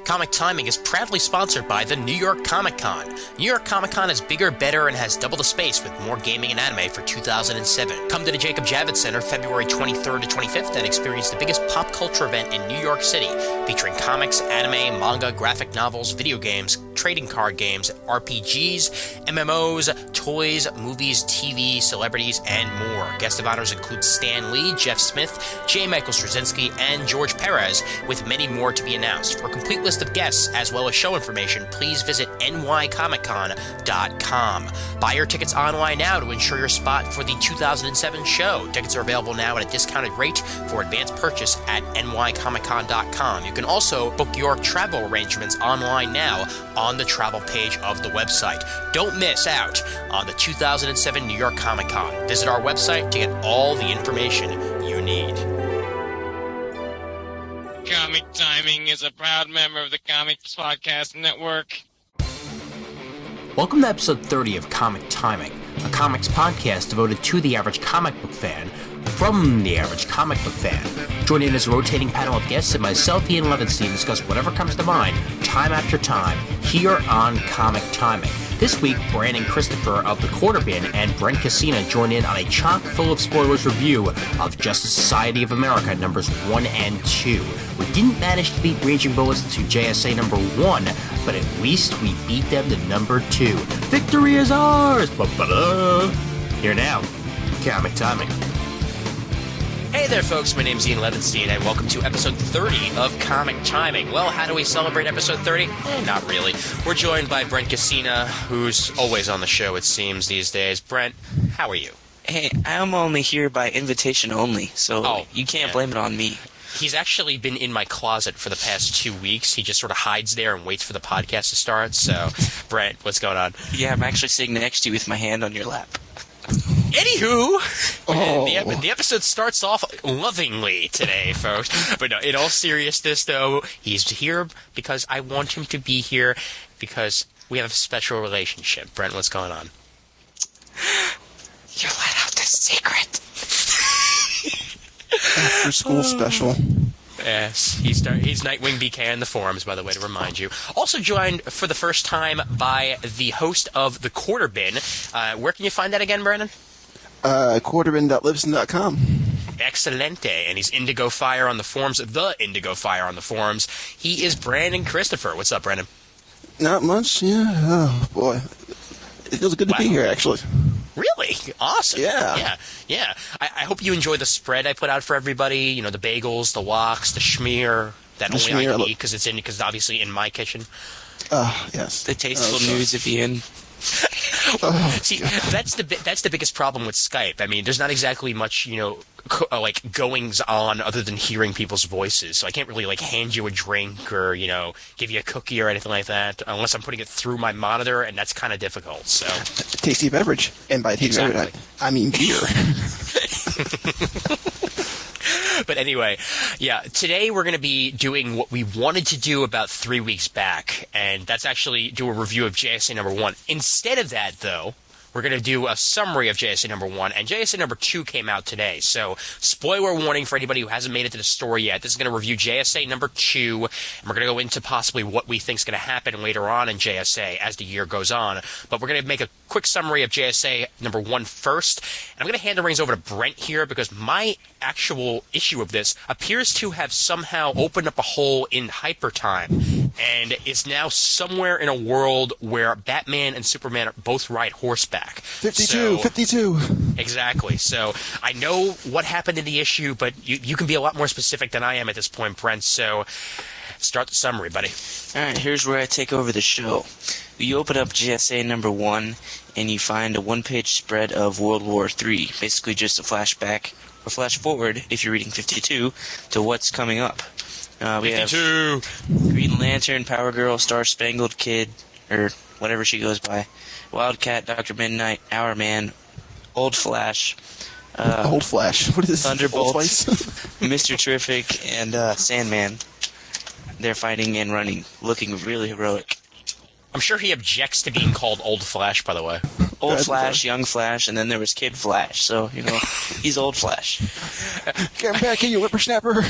Comic Timing is proudly sponsored by the New York Comic Con. New York Comic Con is bigger, better, and has double the space with more gaming and anime for 2007. Come to the Jacob Javits Center February 23rd to 25th and experience the biggest pop culture event in New York City, featuring comics, anime, manga, graphic novels, video games, trading card games, RPGs, MMOs, toys, movies, TV, celebrities, and more. Guest of honors include Stan Lee, Jeff Smith, J. Michael Straczynski, and George Perez, with many more to be announced. For a complete list of guests, as well as show information, please visit nycomiccon.com. Buy your tickets online now to ensure your spot for the 2007 show. Tickets are available now at a discounted rate for advanced purchase at nycomiccon.com. You can also book your travel arrangements online now on the travel page of the website. Don't miss out on the 2007 New York Comic Con. Visit our website to get all the information you need. Comic Timing is a proud member of the Comics Podcast Network. Welcome to episode 30 of Comic Timing, a comics podcast devoted to the average comic book fan, from the average comic book fan. Join in as a rotating panel of guests and myself, Ian Levinstein, discuss whatever comes to mind, time after time, here on Comic Timing. This week, Brandon Christopher of The Quarter Bin and Brent Cassina join in on a chock full of spoilers review of Justice Society of America numbers 1 and 2. We didn't manage to beat Raging Bullets to JSA number 1, but at least we beat them to number 2. Victory is ours! Ba-ba-da. Here now, Comic Timing. Hey there, folks. My name's Ian Levinstein, and welcome to episode 30 of Comic Timing. Well, how do we celebrate episode 30? Not really. We're joined by Brent Cassina, who's always on the show, it seems, these days. Brent, how are you? Hey, I'm only here by invitation only, so you can't blame it on me. He's actually been in my closet for the past 2 weeks. He just sort of hides there and waits for the podcast to start. So, Brent, what's going on? Yeah, I'm actually sitting next to you with my hand on your lap. Anywho, the episode starts off lovingly today, folks. But no, in all seriousness, though, he's here because I want him to be here because we have a special relationship. Brent, what's going on? You let out the secret. After school special. Yes, he's Nightwing BK in the forums, by the way, to remind you. Also joined for the first time by the host of The Quarter Bin. Where can you find that again, Brandon? Quarterbin.libsyn.com. Excelente, and he's Indigo Fire on the forums, the Indigo Fire on the forums. He is Brandon Christopher. What's up, Brandon? Not much, yeah. Oh, boy. It feels good to be here, actually. Really? Awesome. Yeah. I hope you enjoy the spread I put out for everybody. You know, the bagels, the lox, the schmear. That only I can eat because it's obviously in my kitchen. Yes. The tasteful news of Ian. See, that's the biggest problem with Skype. I mean, there's not exactly much, like goings on other than hearing people's voices. So I can't really like hand you a drink or give you a cookie or anything like that unless I'm putting it through my monitor, and that's kind of difficult. So tasty beverage, and by tasty beverage, I mean beer. But anyway, yeah, today we're going to be doing what we wanted to do about 3 weeks back, and that's actually do a review of JSA number 1. Instead of that, though, we're going to do a summary of JSA number 1, and JSA number 2 came out today. So, spoiler warning for anybody who hasn't made it to the story yet. This is going to review JSA number 2, and we're going to go into possibly what we think is going to happen later on in JSA as the year goes on. But we're going to make a quick summary of JSA number 1 first, and I'm going to hand the reins over to Brent here because my actual issue of this appears to have somehow opened up a hole in hypertime and is now somewhere in a world where Batman and Superman both ride horseback. 52. Exactly. So I know what happened in the issue, but you can be a lot more specific than I am at this point, Brent. So start the summary, buddy. All right, here's where I take over the show. You open up JSA number 1, and you find a one-page spread of World War III, basically just a flashback, or flash forward, if you're reading 52, to what's coming up. We 52. Have Green Lantern, Power Girl, Star Spangled Kid, or whatever she goes by, Wildcat, Dr. Midnight, Hour Man, Old Flash. Old Flash? What is this? Thunderbolt, Mr. Terrific, and Sandman. They're fighting and running, looking really heroic. I'm sure he objects to being called Old Flash, by the way. Old Flash, Young Flash, and then there was Kid Flash. So, he's Old Flash. Get back here, you whippersnapper.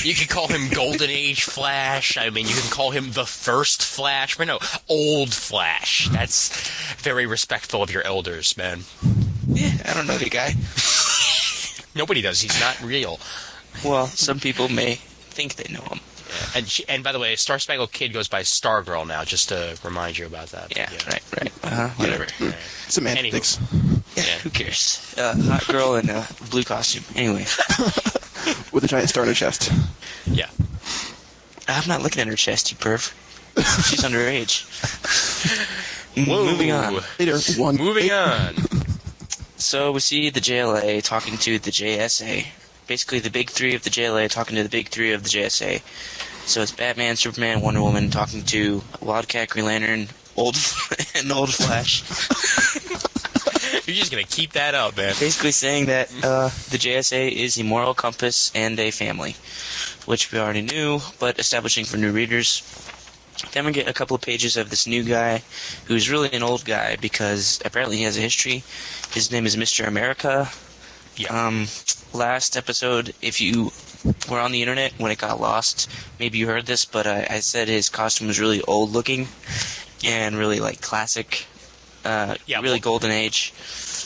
You can call him Golden Age Flash. I mean, you can call him the first Flash. But no, Old Flash. That's very respectful of your elders, man. Yeah, I don't know the guy. Nobody does. He's not real. Well, some people may think they know him. Yeah. And by the way, Star Spangled Kid goes by Stargirl now, just to remind you about that. Yeah. Right. Whatever. Right. Semantics. Yeah, who cares? Hot girl in a blue costume. Anyway. With a giant star in her chest. Yeah. I'm not looking at her chest, you perv. She's underage. Whoa. Moving on. Later, Moving on. So we see the JLA talking to the JSA. Basically, the big three of the JLA talking to the big three of the JSA. So it's Batman, Superman, Wonder Woman talking to Wildcat, Green Lantern, Old Flash. You're just gonna keep that up, man. Basically saying that the JSA is a moral compass and a family, which we already knew, but establishing for new readers. Then we get a couple of pages of this new guy, who's really an old guy because apparently he has a history. His name is Mr. America. Yeah. Last episode, if you were on the internet when it got lost, maybe you heard this, but I said his costume was really old looking and really like classic, really golden age.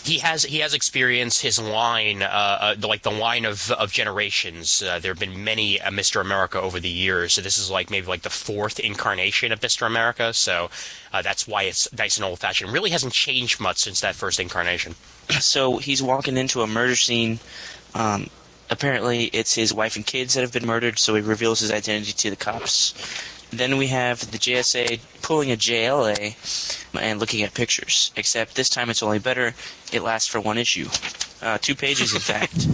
He has experience. His line, like the line of generations. There have been many Mr. America over the years. So this is maybe the fourth incarnation of Mr. America. So that's why it's nice and old-fashioned. Really hasn't changed much since that first incarnation. So he's walking into a murder scene. Apparently, it's his wife and kids that have been murdered. So he reveals his identity to the cops. Then we have the JSA pulling a JLA and looking at pictures. Except this time it's only better. It lasts for one issue. 2 pages, in fact.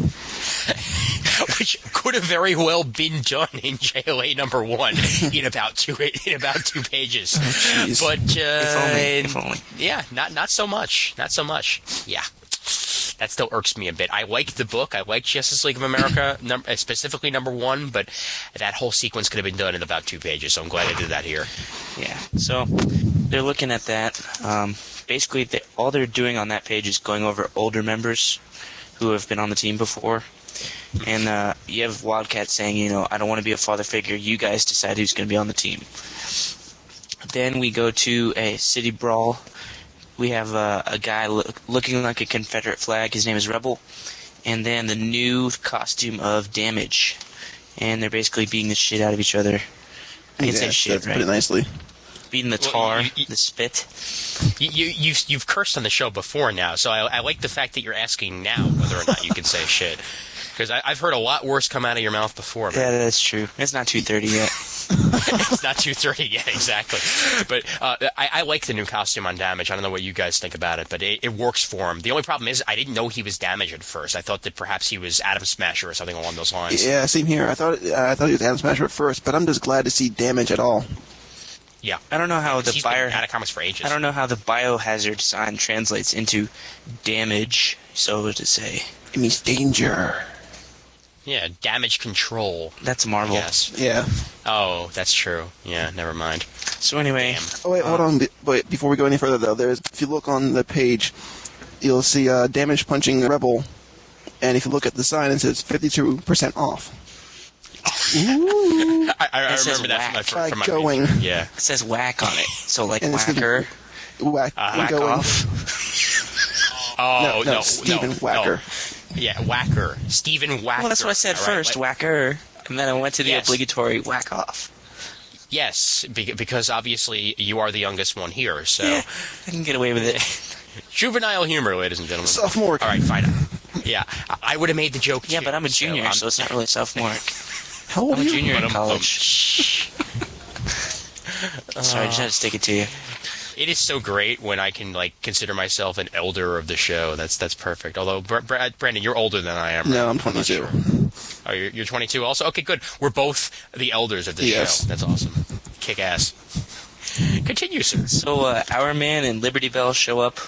Which could have very well been done in JLA number 1 in about two pages. Oh, but If only. Yeah, not so much. Not so much. Yeah. That still irks me a bit. I liked the book. I liked Justice League of America, specifically number 1, but that whole sequence could have been done in about 2 pages, so I'm glad I did that here. Yeah, so they're looking at that. Basically, all they're doing on that page is going over older members who have been on the team before. And you have Wildcat saying, I don't want to be a father figure. You guys decide who's going to be on the team. Then we go to a city brawl. We have a guy looking like a Confederate flag. His name is Rebel. And then the new costume of Damage. And they're basically beating the shit out of each other. I can say shit, right? Put it nicely. Beating the tar, the spit. You've cursed on the show before now, so I like the fact that you're asking now whether or not you can say shit. Because I've heard a lot worse come out of your mouth before, man. Yeah, that's true. It's not 2:30 yet. It's not 2:30 yet, exactly. But I like the new costume on Damage. I don't know what you guys think about it, but it works for him. The only problem is I didn't know he was Damage at first. I thought that perhaps he was Atom Smasher or something along those lines. Yeah, same here. I thought he was Atom Smasher at first, but I'm just glad to see Damage at all. Yeah. I don't know how He's been out of comics for ages. I don't know how the biohazard sign translates into damage, so to say. It means danger. Yeah, Damage Control. That's Marvel. Yes. Yeah. Oh, that's true. Yeah, never mind. So anyway. Damn. Oh, wait, hold on. Wait, before we go any further, though, if you look on the page, you'll see Damage punching Rebel, and if you look at the sign, it says 52% off. Ooh. I says remember that from my going. reading. Yeah. It says whack on it. So like And it's the- whacker. Whack going. Off. Oh, No, Stephen Whacker. No. Yeah, Whacker. Stephen Whacker. Well, that's what I said all right? first, whacker. And then I went to the Yes. obligatory whack off. Yes, because obviously you are the youngest one here, so... Yeah, I can get away with it. Juvenile humor, ladies and gentlemen. Sophomore. All right, fine. Yeah, I would have made the joke, Yeah, too, but I'm a junior, so it's not really sophomore. How old I'm are a you? junior in But college. Sorry, I just had to stick it to you. It is so great when I can consider myself an elder of the show. That's perfect. Although Brandon, you're older than I am. Right? No, I'm 22. Oh, you're 22 also. Okay, good. We're both the elders of the Yes. show. That's awesome. Kick ass. Continue, sir. So Our Man and Liberty Bell show up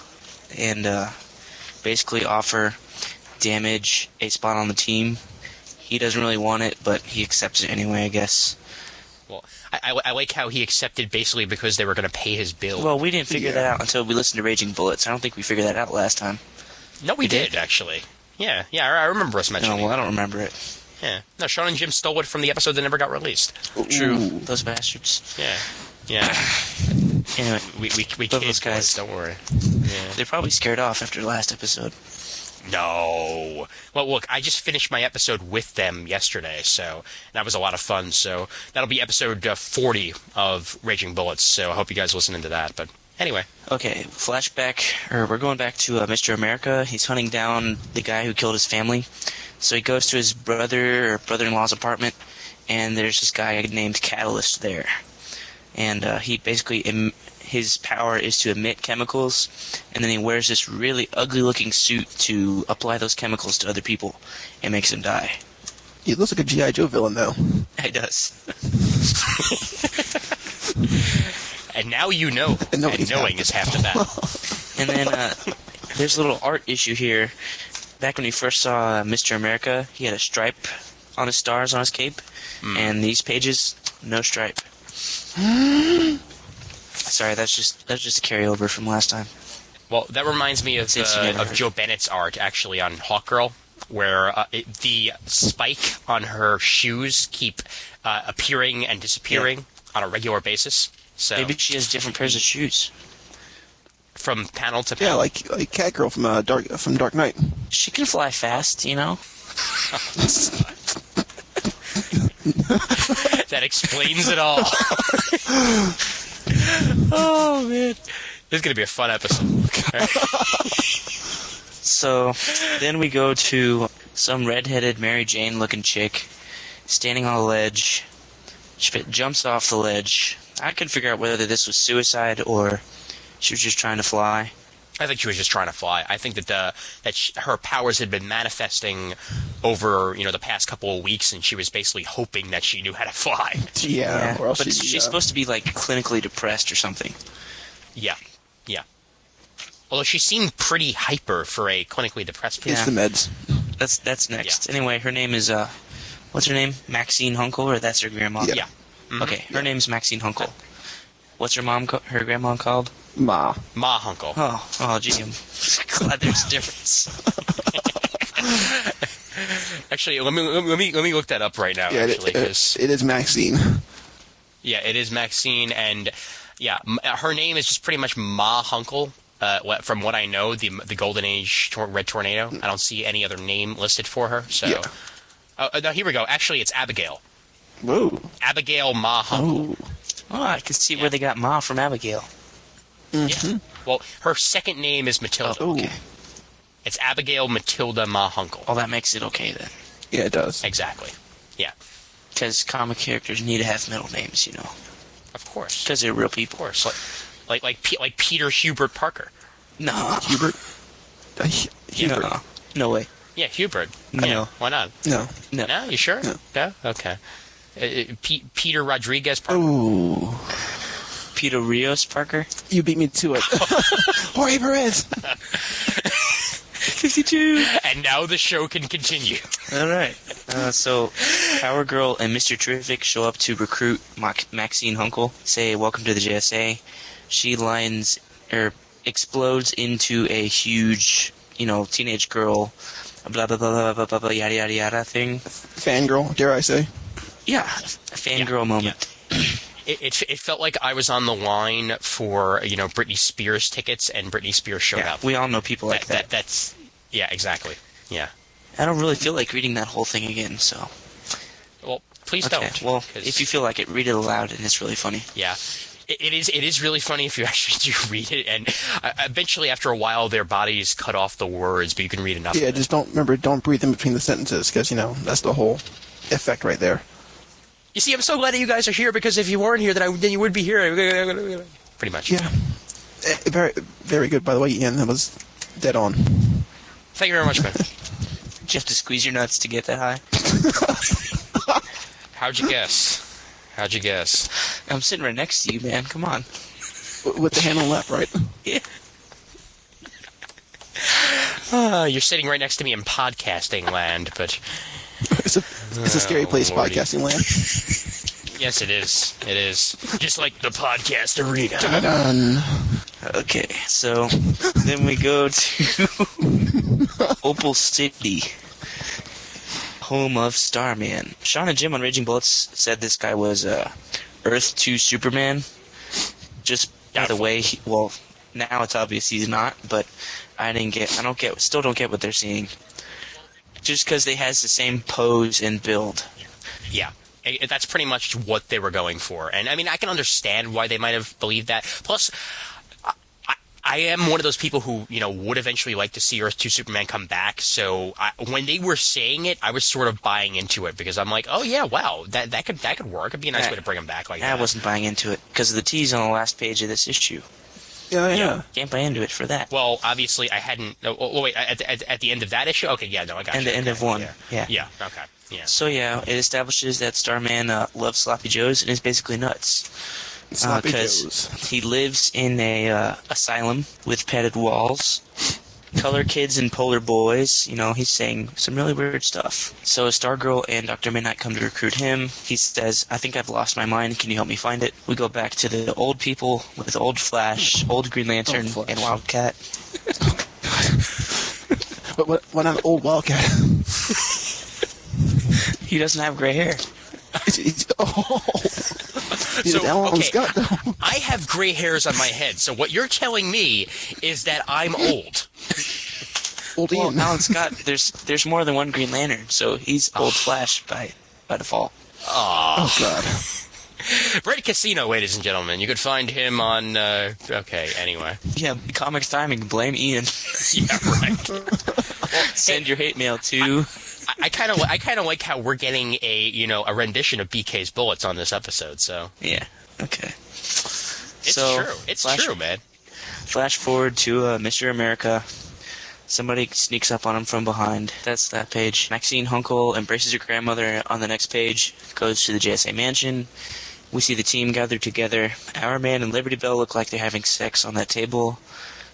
and basically offer Damage a spot on the team. He doesn't really want it, but he accepts it anyway, I guess. Well, I like how he accepted basically because they were going to pay his bill. Well, we didn't figure that out until we listened to Raging Bullets. I don't think we figured that out last time. No, we did, actually. Yeah, I remember us mentioning No, well, I don't remember it. Yeah. No, Sean and Jim stole it from the episode that never got released. True. Ooh. Those bastards. Yeah. Anyway, We Love kid those guys. boys, don't worry. Yeah. they're probably scared off after the last episode. No. Well, look, I just finished my episode with them yesterday, so that was a lot of fun. So that'll be episode 40 of Raging Bullets, so I hope you guys listen into that. But anyway. Okay, we're going back to Mr. America. He's hunting down the guy who killed his family. So he goes to his brother-in-law's apartment, and there's this guy named Catalyst there. And he basically, his power is to emit chemicals, and then he wears this really ugly-looking suit to apply those chemicals to other people. It makes them die. He looks like a G.I. Joe villain, though. He does. And now you know, and knowing is half the battle. And then there's a little art issue here. Back when we first saw Mr. America, he had a stripe on his stars on his cape, and these pages, no stripe. Sorry, that's just a carryover from last time. Well, that reminds me of Joe Bennett's art, actually, on Hawkgirl, where the spike on her shoes keep appearing and disappearing on a regular basis. So Maybe she has different pairs of shoes. from panel to Yeah, panel. like Catgirl from Dark Knight. She can fly fast, you know? That explains it all. Oh, man. This is going to be a fun episode. So, then we go to some redheaded Mary Jane-looking chick standing on a ledge. She jumps off the ledge. I couldn't figure out whether this was suicide or she was just trying to fly. I think she was just trying to fly. I think that her powers had been manifesting over the past couple of weeks, and she was basically hoping that she knew how to fly. Yeah, or else but she's supposed to be like clinically depressed or something. Yeah. Although she seemed pretty hyper for a clinically depressed person. It's the meds. That's next. Anyway, her name is what's her name? Maxine Hunkel, or that's her grandma? Yeah. Yeah. Mhm. Okay, her name's Maxine Hunkel. What's her her grandma called? Ma. Ma Hunkel. Oh, gee, I'm glad there's a difference. Actually, let me look that up right now. Yeah, Actually, 'cause- it is Maxine. yeah, it is Maxine, and yeah, her name is just pretty much Ma Hunkel. From what I know, the Golden Age Red Tornado. I don't see any other name listed for her. So, Yeah. no, here we go. Actually, it's Abigail. Whoa. Abigail Ma Hunkel. Oh. Oh, I can see where they got Ma from Abigail. Yeah. Well, her second name is Matilda. Oh, okay. It's Abigail Matilda Ma Hunkel. Well, that makes it okay then. Yeah, it does. Exactly. Yeah. Because comic characters need to have middle names, you know. Of course. Because they're real Of people. course. Like Peter Hubert Parker. No. Hubert. Hubert. No way. Yeah, Hubert. No. Yeah, why not? No. No. No, you sure? No. Okay. Peter Rodriguez Parker. Ooh. Peter Rios Parker? You beat me to it. Jorge Perez. 52! And now the show can continue. Alright. So, Power Girl and Mr. Terrific show up to recruit Maxine Hunkel, say, welcome to the JSA. She explodes into a huge, teenage girl, blah, blah, blah, blah, blah, blah, yada, yada, yada thing. Fangirl, dare I say. Yeah, a fangirl moment. Yeah. It felt like I was on the line for Britney Spears tickets, and Britney Spears showed Yeah, up. we all know people like that. That's yeah, exactly. Yeah. I don't really feel like reading that whole thing again, so... Well, please Okay, don't. well, 'cause- if you feel like it, read it aloud, and it's really funny. Yeah. It is really funny if you actually do read it, and eventually, after a while, their bodies cut off the words, but you can read enough. Yeah, of it. just don't breathe in between the sentences, because, that's the whole effect right there. You see, I'm so glad that you guys are here, because if you weren't here, then you would be here. Pretty much. Yeah. Very, very good, by the way, Ian. That was dead on. Thank you very much, man. Did you have to squeeze your nuts to get that high? How'd you guess? I'm sitting right next to you, man. Come on. With the hand on left, right? Yeah. You're sitting right next to me in podcasting land, but It's a scary place, Lordy. podcasting land. Yes, it is. It is. Just like the podcast arena. Dun. Okay, so then we go to Opal City, home of Starman. Sean and Jim on Raging Bullets said this guy was Earth 2 Superman. Just by the way, well, now it's obvious he's not, but still don't get what they're seeing. Just because they has the same pose and build. Yeah. That's pretty much what they were going for. And, I mean, I can understand why they might have believed that. Plus, I am one of those people who, would eventually like to see Earth 2 Superman come back. So when they were saying it, I was sort of buying into it because I'm like, oh, yeah, wow, that could work. It'd be a nice way to bring him back like that. I wasn't buying into it because of the tease on the last page of this issue. Yeah. Can't buy into it for that. Well, obviously, I hadn't. Oh, wait, at the end of that issue? Okay, yeah, no, I got you. End of one. Yeah. Yeah, okay. Yeah. So, it establishes that Starman loves Sloppy Joes and is basically nuts. Sloppy Because Joes. he lives in a asylum with padded walls, color kids and polar boys. He's saying some really weird stuff. So Stargirl and Dr. Midnight come to recruit him. He says, I think I've lost my mind. Can you help me find it? We go back to the old people with Old Flash, Old Green Lantern, and Wildcat. What an old Wildcat. He doesn't have gray hair. So, Alan okay, Scott, though. I have gray hairs on my head, so what you're telling me is that I'm old. Old Well, Ian. Alan Scott, there's more than one Green Lantern, so he's Old Flash by default. Oh, God. Red Casino, ladies and gentlemen. You could find him on, okay, anyway. Yeah, comic timing, blame Ian. Yeah, right. Send your hate mail to... I kind of like how we're getting a rendition of BK's bullets on this episode. So Yeah, okay. it's So, true. It's Flash- true, man. Flash forward to Mr. America. Somebody sneaks up on him from behind. That's that page. Maxine Hunkel embraces her grandmother on the next page. Goes to the JSA mansion. We see the team gathered together. Our Man and Liberty Bell look like they're having sex on that table.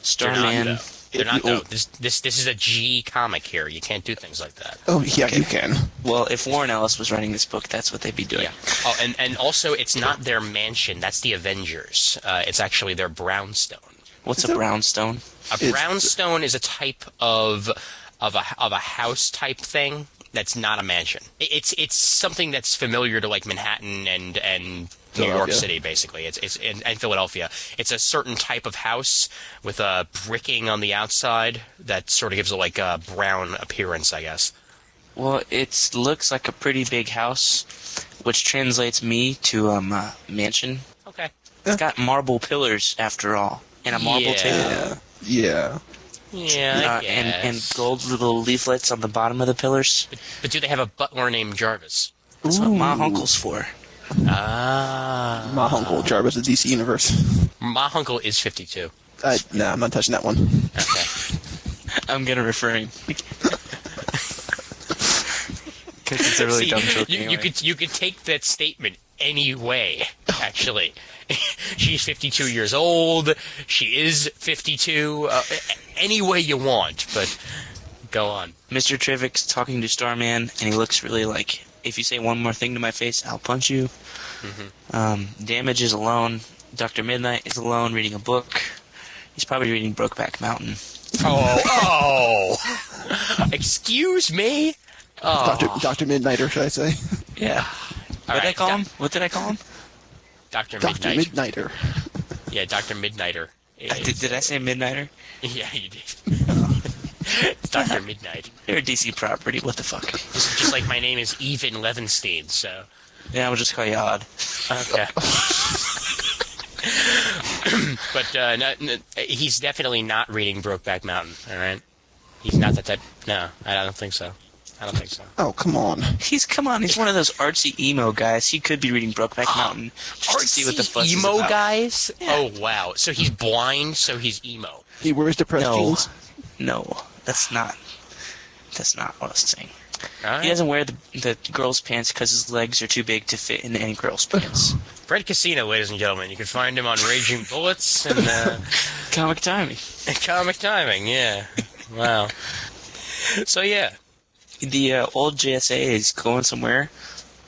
Starman. They're not though. This is a G comic here. You can't do things like that. Oh, yeah, you can. Well, if Warren Ellis was writing this book, that's what they'd be doing. Yeah. Oh, and also, it's not their mansion. That's the Avengers. It's actually their brownstone. What's a brownstone? A brownstone is a type of a house type thing that's not a mansion. It's something that's familiar to like Manhattan and New York City, basically. It's in Philadelphia. It's a certain type of house with a bricking on the outside that sort of gives it like a brown appearance, I guess. Well, it looks like a pretty big house, which translates me to mansion. Okay. It's got marble pillars, after all, and a marble table. Yeah. Yeah, I guess. And gold little leaflets on the bottom of the pillars. But do they have a butler named Jarvis? That's what Ma Hunkle's for. Ah. My uncle Jarvis of DC Universe. My uncle is 52. Nah, I'm not touching that one. Okay. I'm gonna refer him. Because it's a really See, dumb joke you anyway. could take that statement any way, actually. She's 52 years old. She is 52. Any way you want, but go on. Mr. Trivic's talking to Starman, and he looks really like, if you say one more thing to my face, I'll punch you. Mm-hmm. Damage is alone. Dr. Midnight is alone reading a book. He's probably reading Brokeback Mountain. Oh! Excuse me? Oh. Dr. Midnighter, should I say? Yeah. What did I right, call him? What did I call him? Dr. Dr. Midnight. Midnighter. Yeah, Dr. Midnighter. Did I say Midnighter? Yeah, you did. It's Dr. Midnight. They're a DC property. What the fuck? Just like my name is Even Levenstein, so... Yeah, I'll just call you Odd. Okay. But he's definitely not reading Brokeback Mountain, all right? He's not that type... No, I don't think so. I don't think so. Oh, come on. He's one of those artsy emo guys. He could be reading Brokeback Mountain just to see what the fuss is emo about. guys? Yeah. Oh, wow. So he's blind, so he's emo. He wears depressed jeans. No, that's not what I was saying. All right. He doesn't wear the girl's pants because his legs are too big to fit in any girl's pants. Fred Casino, ladies and gentlemen. You can find him on Raging Bullets and Comic timing. Comic Timing, yeah. Wow. So, yeah. The old JSA is going somewhere.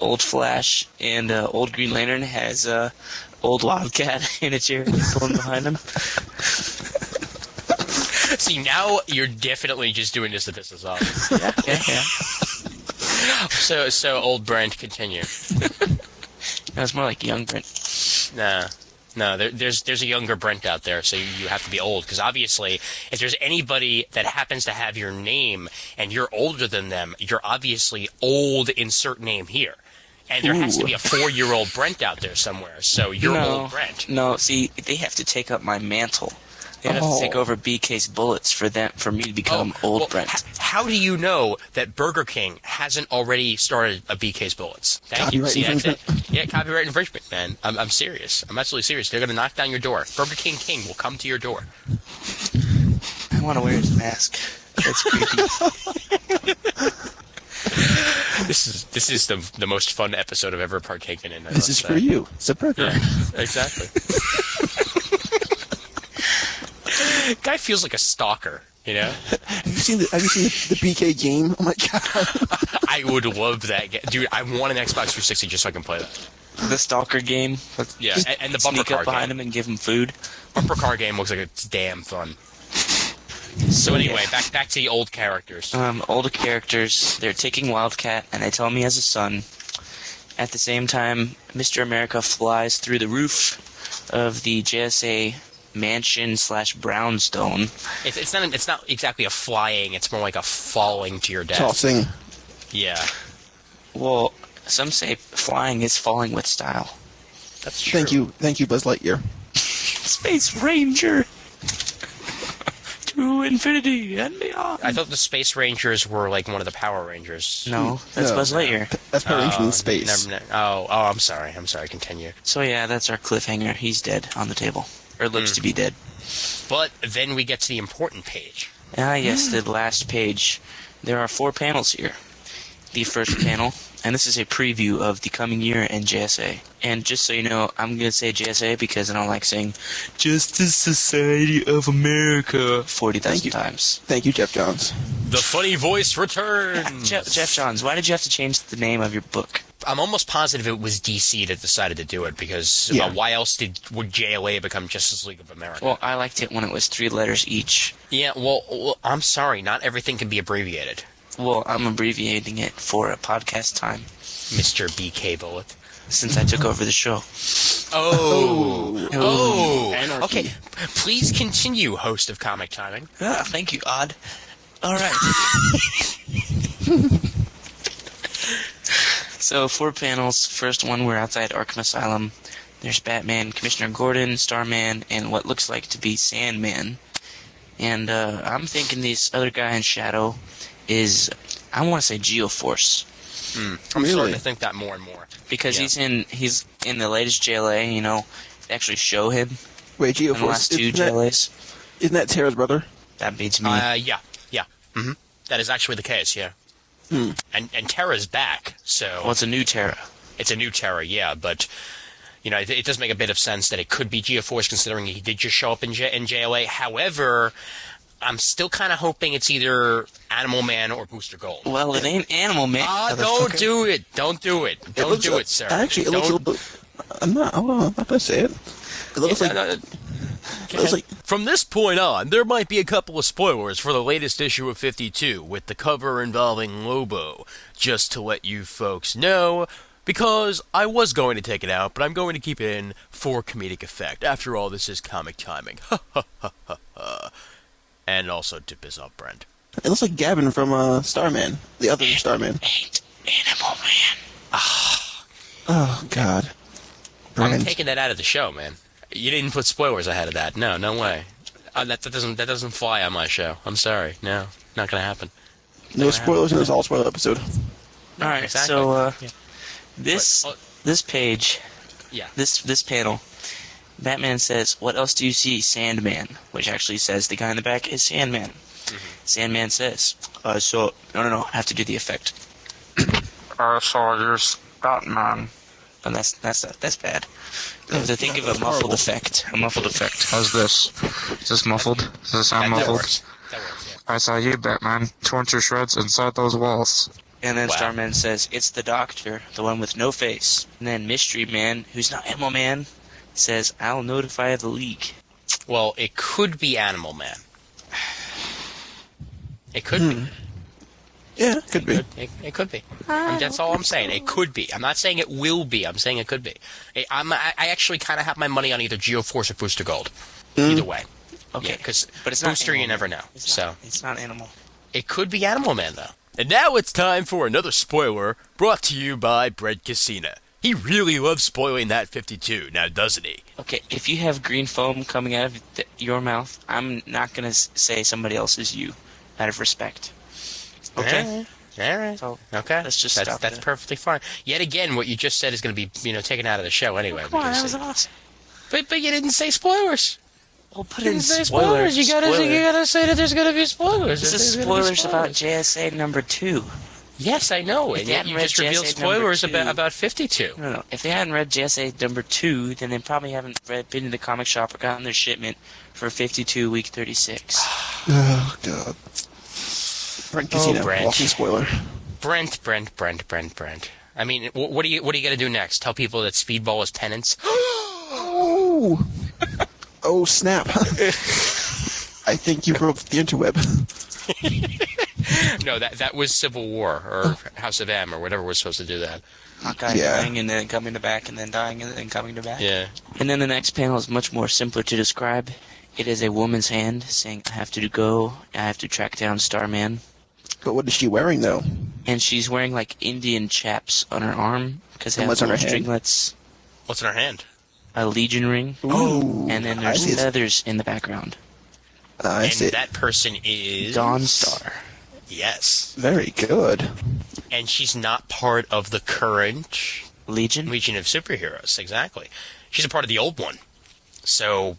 old Flash and old Green Lantern has old Wildcat in a chair pulling behind him. See, now you're definitely just doing this to piss us off. Yeah. So old Brent, continue. No, it's more like young Brent. No, there's a younger Brent out there, so you have to be old, because obviously, if there's anybody that happens to have your name and you're older than them, you're obviously old, insert name here. And there has to be a 4-year-old Brent out there somewhere, so you're old Brent. No, see, they have to take up my mantle. They have to take over BK's bullets for me to become old Brent. How do you know that Burger King hasn't already started a BK's Bullets? Thank you. See, yeah, copyright infringement, man. I'm serious. I'm absolutely serious. They're going to knock down your door. Burger King will come to your door. I want to wear his mask. That's creepy. This is the most fun episode I've ever partaken in. This is for you. It's a burger. Yeah, exactly. Guy feels like a stalker, you know? Have you seen the BK game? Oh my god. I would love that game. Dude, I want an Xbox 360 just so I can play that. The stalker game? Yeah, and the bumper sneak car up behind game. him and give him food? Bumper car game looks like it's damn fun. So anyway, back to the old characters. Older characters, they're taking Wildcat, and they tell me as a son. At the same time, Mr. America flies through the roof of the JSA mansion/brownstone. It's not exactly a flying. It's more like a falling to your death. Tossing. Yeah. Well, some say flying is falling with style. That's true. Thank you, Buzz Lightyear. Space Ranger. To infinity and beyond. I thought the Space Rangers were like one of the Power Rangers. No, that's Buzz Lightyear. That's Power Rangers in space. I'm sorry. Continue. So yeah, that's our cliffhanger. He's dead on the table. Or looks to be dead. But then we get to the important page. Ah, yes, the last page. There are 4 panels here. The first panel, and this is a preview of the coming year in JSA. And just so you know, I'm going to say JSA because I don't like saying Justice Society of America 40,000 times. Thank you, Jeff Johns. The funny voice returns. Jeff Johns, why did you have to change the name of your book? I'm almost positive it was DC that decided to do it, because why else would JLA become Justice League of America? Well, I liked it when it was 3 letters each. Yeah, well, I'm sorry, not everything can be abbreviated. Well, I'm abbreviating it for a podcast time. Mr. BK Bullet. Since I took over the show. Oh. Anarchy. Okay, please continue, host of Comic Timing. Ah, thank you, Odd. All right. So 4 panels. First one, we're outside Arkham Asylum. There's Batman, Commissioner Gordon, Starman, and what looks like to be Sandman. And I'm thinking this other guy in shadow is, I want to say Geoforce. I'm starting to think that more and more. Because he's in the latest JLA, you know, they actually show him Wait, in the Geoforce. last 2 JLAs. Isn't that Tara's brother? That beats me. Yeah. Mm-hmm. That is actually the case, yeah. And Terra's back, so... Well, it's a new Terra. It's a new Terra, yeah, but... You know, it does make a bit of sense that it could be Geoforce, considering he did just show up in JLA. However, I'm still kind of hoping it's either Animal Man or Booster Gold. Well, it ain't Animal Man. Don't do it. Don't do it. Don't do it, sir. Actually, it looks... I'm not going to say it. It looks like... From this point on, there might be a couple of spoilers for the latest issue of 52, with the cover involving Lobo. Just to let you folks know, because I was going to take it out, but I'm going to keep it in for comedic effect. After all, this is Comic Timing. And also to piss off Brent. It looks like Gavin from Starman, the other Starman. Ain't Animal Man. Oh God, I'm Brent. taking that out of the show, man. You didn't put spoilers ahead of that. No way. That doesn't fly on my show. I'm sorry. No, not gonna happen. No spoilers in this all spoiler episode. All right, exactly. so Yeah. this page, Yeah. this panel, Batman says, "What else do you see, Sandman?" Which actually says the guy in the back is Sandman. Sandman says, "I saw." No. I have to do the effect. I saw your Batman. And that's bad. I have to think of a muffled effect. How's this? Is this muffled? Does it sound That muffled? works. That works. Yeah. I saw you, Batman, torn to shreds inside those walls. And then Wow. Starman says, it's the Doctor, the one with no face. And then Mystery Man, who's not Animal Man, says, I'll notify the League. Well, it could be Animal Man. It could be. Yeah, could be. It could be. That's all I'm saying. It could be. I'm not saying it will be. I'm saying it could be. I actually kind of have my money on either Geoforce or Booster Gold. Either way. Okay. Yeah, because But it's not Booster, you Animal never Man. know. It's not Animal. It could be Animal Man, though. And now it's time for another spoiler brought to you by Brett Cassina. He really loves spoiling that 52, now doesn't he? Okay, if you have green foam coming out of your mouth, I'm not going to say somebody else is you, out of respect. Okay? All right. So, Okay. let's just that's stop That's there. perfectly fine. Yet again, what you just said is going to be, taken out of the show anyway. Come on, that because was awesome. But you didn't say spoilers. We'll put You in didn't say spoilers. You gotta say that there's going to be spoilers. This is There's gonna be spoilers about JSA number 2. Yes, I know. If And they yet hadn't you read just revealed JSA number spoilers 2. about 52. No. If they hadn't read JSA number 2, then they probably haven't been to the comic shop or gotten their shipment for 52 week 36. Oh, God. Brent Casino, Brent. walking spoiler. Brent. I mean, what are you going to do next? Tell people that Speedball is penance? Oh! Oh, snap. I think you broke the interweb. No, that was Civil War or House of M or whatever was supposed to do that. Hawkeye Yeah. dying and then coming to back and then dying and then coming to back. Yeah. And then the next panel is much more simpler to describe. It is a woman's hand saying, I have to go, I have to track down Starman. But what is she wearing, though? And she's wearing like Indian chaps on her arm because they And have what's on her little hand? stringlets, What's in her hand? a Legion ring, Ooh, and then I there's see. feathers in the background. I And see. that person is Dawnstar. Yes. Very good. And she's not part of the current Legion? Legion of Superheroes. Exactly. She's a part of the old one. So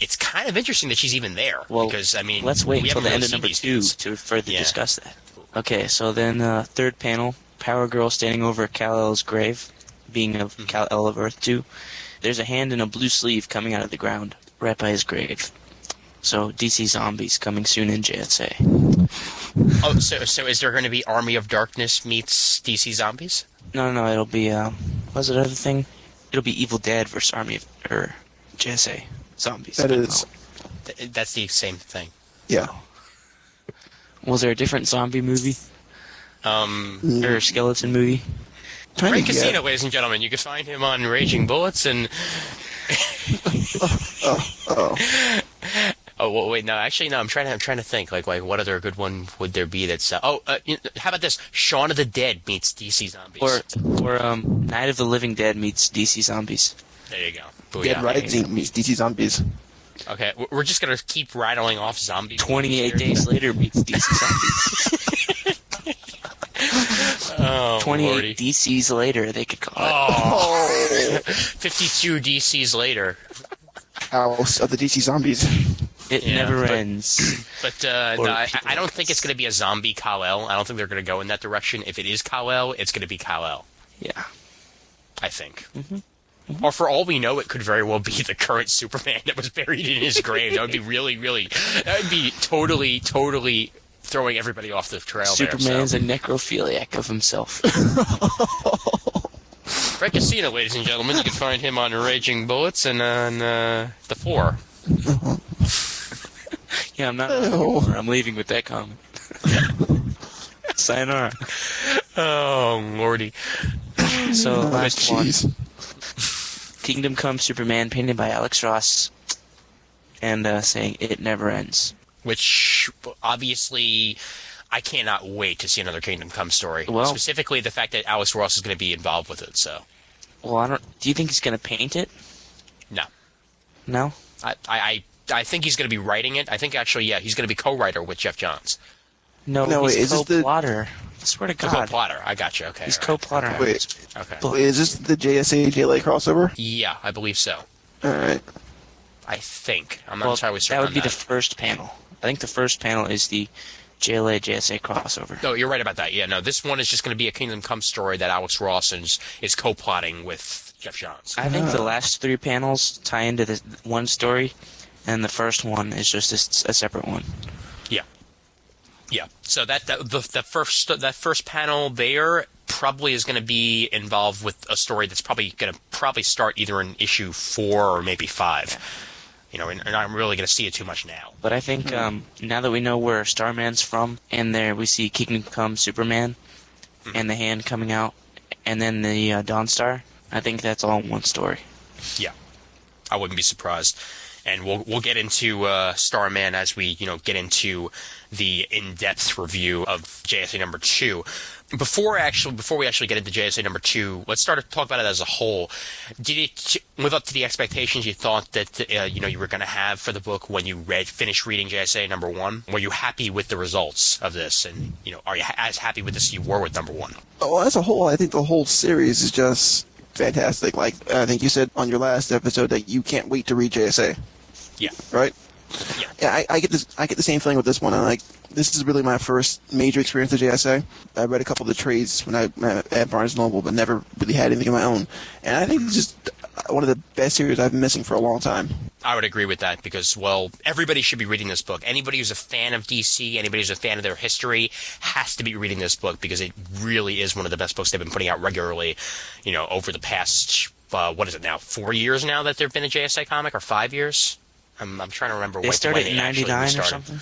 it's kind of interesting that she's even there. Well, because, I mean, let's wait we until haven't the end really of seen number these 2 dudes. to further Yeah. discuss that. Okay, so then third panel, Power Girl standing over Kal-El's grave, being of Kal-El of Earth 2. There's a hand in a blue sleeve coming out of the ground, right by his grave. So DC Zombies coming soon in JSA. Oh, so is there going to be Army of Darkness meets DC Zombies? No, it'll be, what's the other thing? It'll be Evil Dead versus Army of, JSA Zombies. That is, That's the same thing. yeah. Was there a different zombie movie? Or skeleton movie? Kind Ray of, Casino, yeah. ladies and gentlemen. You can find him on Raging Bullets and... Oh. Oh, well, wait, no, actually, no, I'm trying to think, like, what other good one would there be that's... how about this? Shaun of the Dead meets DC Zombies. Or Night of the Living Dead meets DC Zombies. There you go. Dead Booyah. Rising meets DC Zombies. Okay, we're just going to keep rattling off zombies. 28 Days Later meets DC Zombies. Oh, 28 Lordy. DCs later, they could call it. Oh, 52 DCs later. House of the DC Zombies. It Yeah, never but- ends. But Or no, I people don't like think this. it's going to be a zombie Kal-El. I don't think they're going to go in that direction. If it is Kal-El, it's going to be Kal-El, Yeah. I think. Mm-hmm. Or for all we know, it could very well be the current Superman that was buried in his grave. That would be really, really... That would be totally throwing everybody off the trail Superman's there. a necrophiliac of himself. Frank Casino, ladies and gentlemen. You can find him on Raging Bullets and on The 4. Yeah, I'm not. Oh. I'm leaving with that comment. Sayonara. Oh, Lordy. So, last one. Jeez. Kingdom Come Superman, painted by Alex Ross, and saying, it never ends. Which, obviously, I cannot wait to see another Kingdom Come story. Well- Specifically, the fact that Alex Ross is going to be involved with it, so... Well, do you think he's going to paint it? No. No? I think he's going to be writing it. I think, actually, yeah, he's going to be co-writer with Jeff Johns. No, No, he's wait, is this the- co-plotter. I swear to God. Co-plotter. I got you. Okay. He's all right. co-plotter. Okay. Wait, Okay. wait, is this the JSA JLA crossover? Yeah, I believe so. Alright. I think. I'm not Well, entirely certain that would on be the first panel. I think the first panel is the JLA JSA crossover. No, you're right about that. Yeah, no, this one is just going to be a Kingdom Come story that Alex Ross is co-plotting with Jeff Johns. I think the last 3 panels tie into the one story, and the first one is just a separate one. Yeah. Yeah. So that first panel there probably is going to be involved with a story that's probably going to start either in issue 4 or maybe 5. You know, and I'm really going to see it too much now. But I think now that we know where Starman's from, and there we see Kingdom Come Superman, and the hand coming out, and then the Dawnstar, I think that's all in one story. Yeah, I wouldn't be surprised. And we'll get into Starman as we get into the in-depth review of JSA number 2. Before we actually get into JSA number 2, let's start to talk about it as a whole. Did it live up to the expectations you thought that you were going to have for the book when you finished reading JSA number 1? Were you happy with the results of this, and are you as happy with this as you were with number 1? Oh, as a whole, I think the whole series is just fantastic. Like I think you said on your last episode that you can't wait to read JSA. Yeah. Right. Yeah. I get this. I get the same feeling with this one. This is really my first major experience with JSA. I read a couple of the trades when I at Barnes & Noble, but never really had anything of my own. And I think it's just one of the best series I've been missing for a long time. I would agree with that because, well, everybody should be reading this book. Anybody who's a fan of DC, anybody who's a fan of their history has to be reading this book because it really is one of the best books they've been putting out regularly, over the past, 4 years now that there have been a JSA comic, or 5 years? I'm trying to remember They started in 99 or something?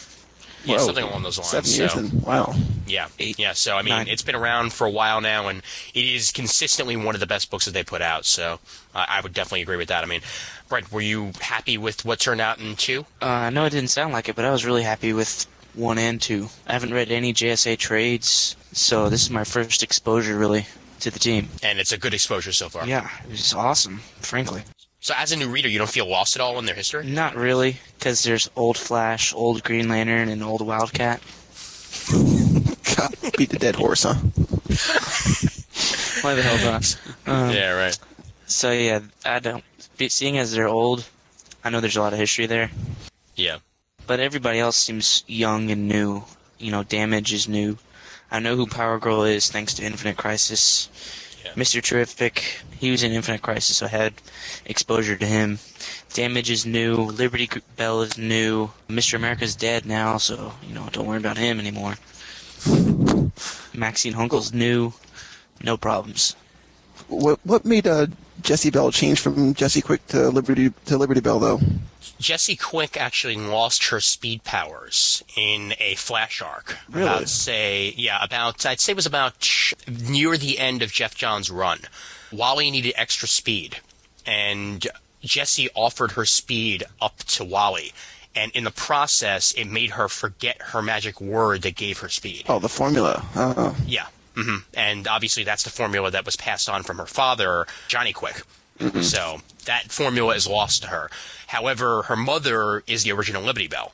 Yeah, Whoa, something along those lines. 7 years then. Wow. Yeah. 8, Yeah, so, I mean, 9. It's been around for a while now, and it is consistently one of the best books that they put out, so I would definitely agree with that. I mean, Brent, were you happy with what turned out in 2? I know it didn't sound like it, but I was really happy with 1 and 2. I haven't read any JSA trades, so this is my first exposure, really, to the team. And it's a good exposure so far. Yeah, it was awesome, frankly. So as a new reader, you don't feel lost at all in their history? Not really, because there's old Flash, old Green Lantern, and old Wildcat. God, beat the dead horse, huh? Why the hell not? Yeah, right. So yeah, seeing as they're old, I know there's a lot of history there. Yeah. But everybody else seems young and new. Damage is new. I know who Power Girl is thanks to Infinite Crisis. Yeah. Mr. Terrific, he was in Infinite Crisis, so I had exposure to him. Damage is new. Liberty Bell is new. Mr. America's dead now, so, don't worry about him anymore. Maxine Hunkel's new. No problems. What made Jesse Bell change from Jesse Quick to Liberty Bell, though? Jesse Quick actually lost her speed powers in a Flash arc. Really? I'd say it was about near the end of Jeff Johns' run. Wally needed extra speed, and Jesse offered her speed up to Wally. And in the process, it made her forget her magic word that gave her speed. Oh, the formula. Yeah. Mm-hmm. And obviously that's the formula that was passed on from her father, Johnny Quick. Mm-hmm. So that formula is lost to her. However, her mother is the original Liberty Bell.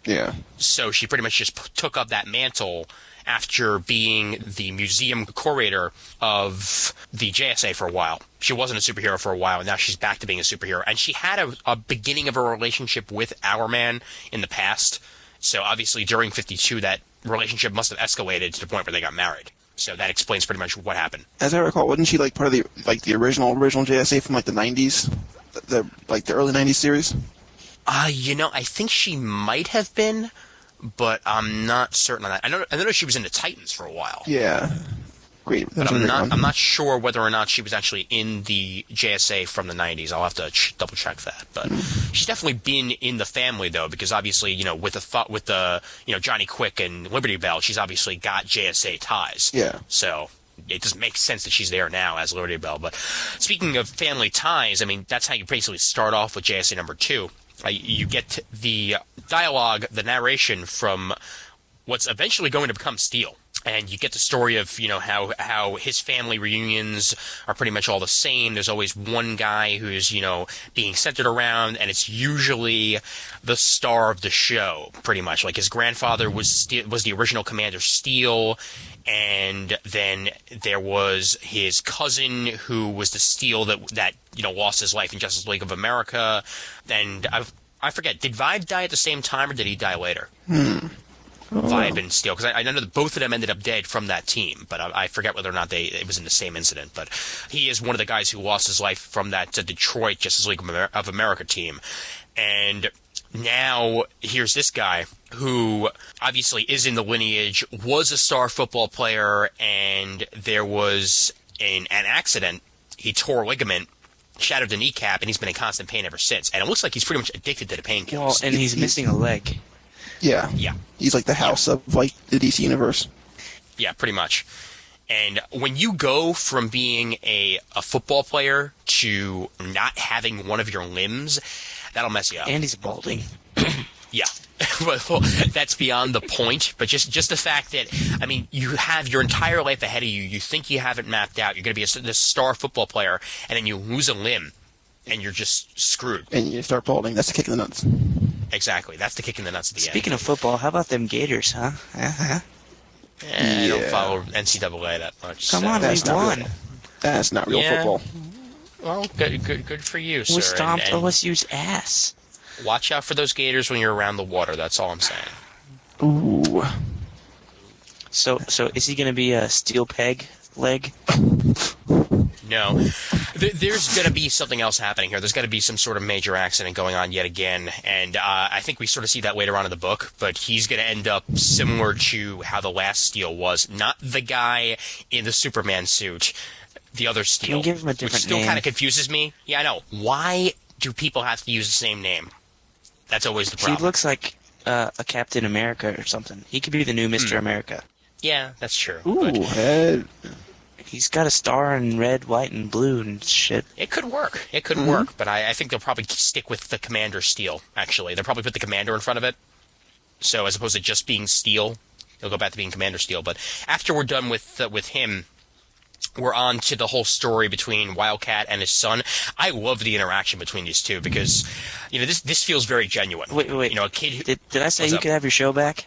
Yeah. So she pretty much just took up that mantle after being the museum curator of the JSA for a while. She wasn't a superhero for a while, and now she's back to being a superhero. And she had a beginning of a relationship with Hourman in the past. So obviously during 52, that relationship must have escalated to the point where they got married. So that explains pretty much what happened. As I recall, wasn't she part of the original JSA from the 90s, the early 90s series? I think she might have been, but I'm not certain on that. I know she was in the Titans for a while. Yeah. Great. But I'm not sure whether or not she was actually in the JSA from the 90s. I'll have to double check that. But she's definitely been in the family though, because obviously, with the Johnny Quick and Liberty Bell, she's obviously got JSA ties. Yeah. So it just makes sense that she's there now as Liberty Bell. But speaking of family ties, I mean, that's how you basically start off with JSA number 2. You get the dialogue, the narration from what's eventually going to become Steel. And you get the story of, how his family reunions are pretty much all the same. There's always one guy who's, being centered around, and it's usually the star of the show, pretty much. Like his grandfather was the original Commander Steel, and then there was his cousin who was the Steel that lost his life in Justice League of America. And I forget, did Vibe die at the same time, or did he die later? Vibe and Steel, because I know that both of them ended up dead from that team, but I forget whether or not it was in the same incident. But he is one of the guys who lost his life from that Detroit Justice League of America team. And now here's this guy who obviously is in the lineage, was a star football player, and there was an accident. He tore a ligament, shattered the kneecap, and he's been in constant pain ever since. And it looks like he's pretty much addicted to the painkillers. Well, and he's missing a leg. Yeah. Yeah. He's like the house of like the DC universe. Yeah, pretty much. And when you go from being a football player to not having one of your limbs, that'll mess you up. And he's balding. Yeah. Well, that's beyond the point, but just the fact that, I mean, you have your entire life ahead of you. You think you have it mapped out. You're going to be this star football player, and then you lose a limb, and you're just screwed. And you start balding. That's the kick in the nuts. Exactly. That's the kick in the nuts at the Speaking of football, how about them Gators, huh? Uh-huh. end. I don't follow NCAA that much. Come so. on, we That's not won. real. That's not real Yeah. football. Well, good for you, sir. We stomped and OSU's ass. watch out for those Gators when you're around the water. That's all I'm saying. Ooh. So is he going to be a steel peg leg? No. There's going to be something else happening here. There's got to be some sort of major accident going on yet again. And I think we sort of see that later on in the book. But he's going to end up similar to how the last Steel was. Not the guy in the Superman suit. The other Steel. Can we give him a different which still name? kind of confuses me. Yeah, I know. Why do people have to use the same name? That's always the He problem. looks like a Captain America or something. He could be the new Mr. America. Yeah, that's true. Ooh. But He's got a star in red, white, and blue and shit. it could work. It could work. But I think they'll probably stick with the Commander Steel, actually. They'll probably put the Commander in front of it. So as opposed to just being Steel, they'll go back to being Commander Steel. But after we're done with him, we're on to the whole story between Wildcat and his son. I love the interaction between these two because, this feels very genuine. Wait. A kid who... Did I say What's you up? could have your show back?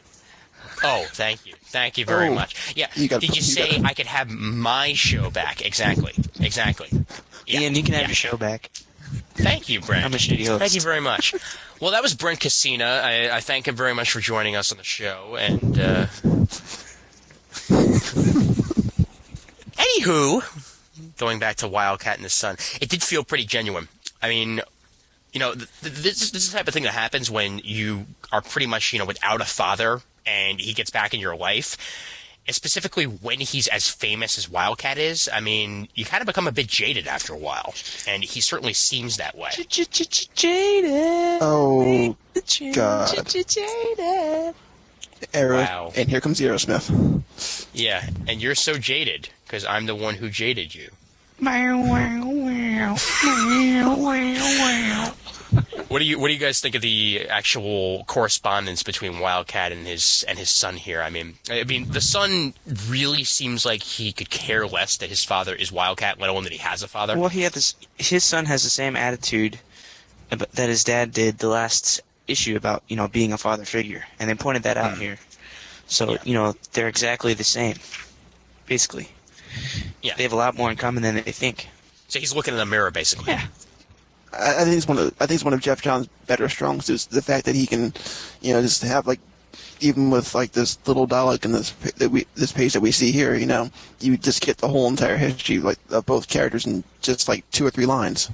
Oh, thank you. Thank you very Oh, much. Yeah, you did you say I could have my show back? Exactly. Yeah. Ian, you can have your show back. Thank you, Brent. I'm a shitty host. Thank you very much. Well, that was Brent Cassina. I thank him very much for joining us on the show. And, anywho, going back to Wildcat and his son, it did feel pretty genuine. I mean, this is the type of thing that happens when you are pretty much, without a father and he gets back in your life. And specifically when he's as famous as Wildcat is, I mean, you kind of become a bit jaded after a while. And he certainly seems that way. Jaded. Oh, God. Jaded. Wow. And here comes Aerosmith. Yeah, and you're so jaded, because I'm the one who jaded you. What do you guys think of the actual correspondence between Wildcat and his son here? I mean, the son really seems like he could care less that his father is Wildcat, let alone that he has a father. Well, his son has the same attitude that his dad did the last issue about, being a father figure. And they pointed that out here. So, they're exactly the same, basically. Yeah. They have a lot more in common than they think. So he's looking in the mirror, basically. Yeah. I think it's one of Jeff Johns' better strong suits. The fact that he can, just have even with this little Dalek in this page that we see here, you just get the whole entire history of both characters in just 2 or 3 lines.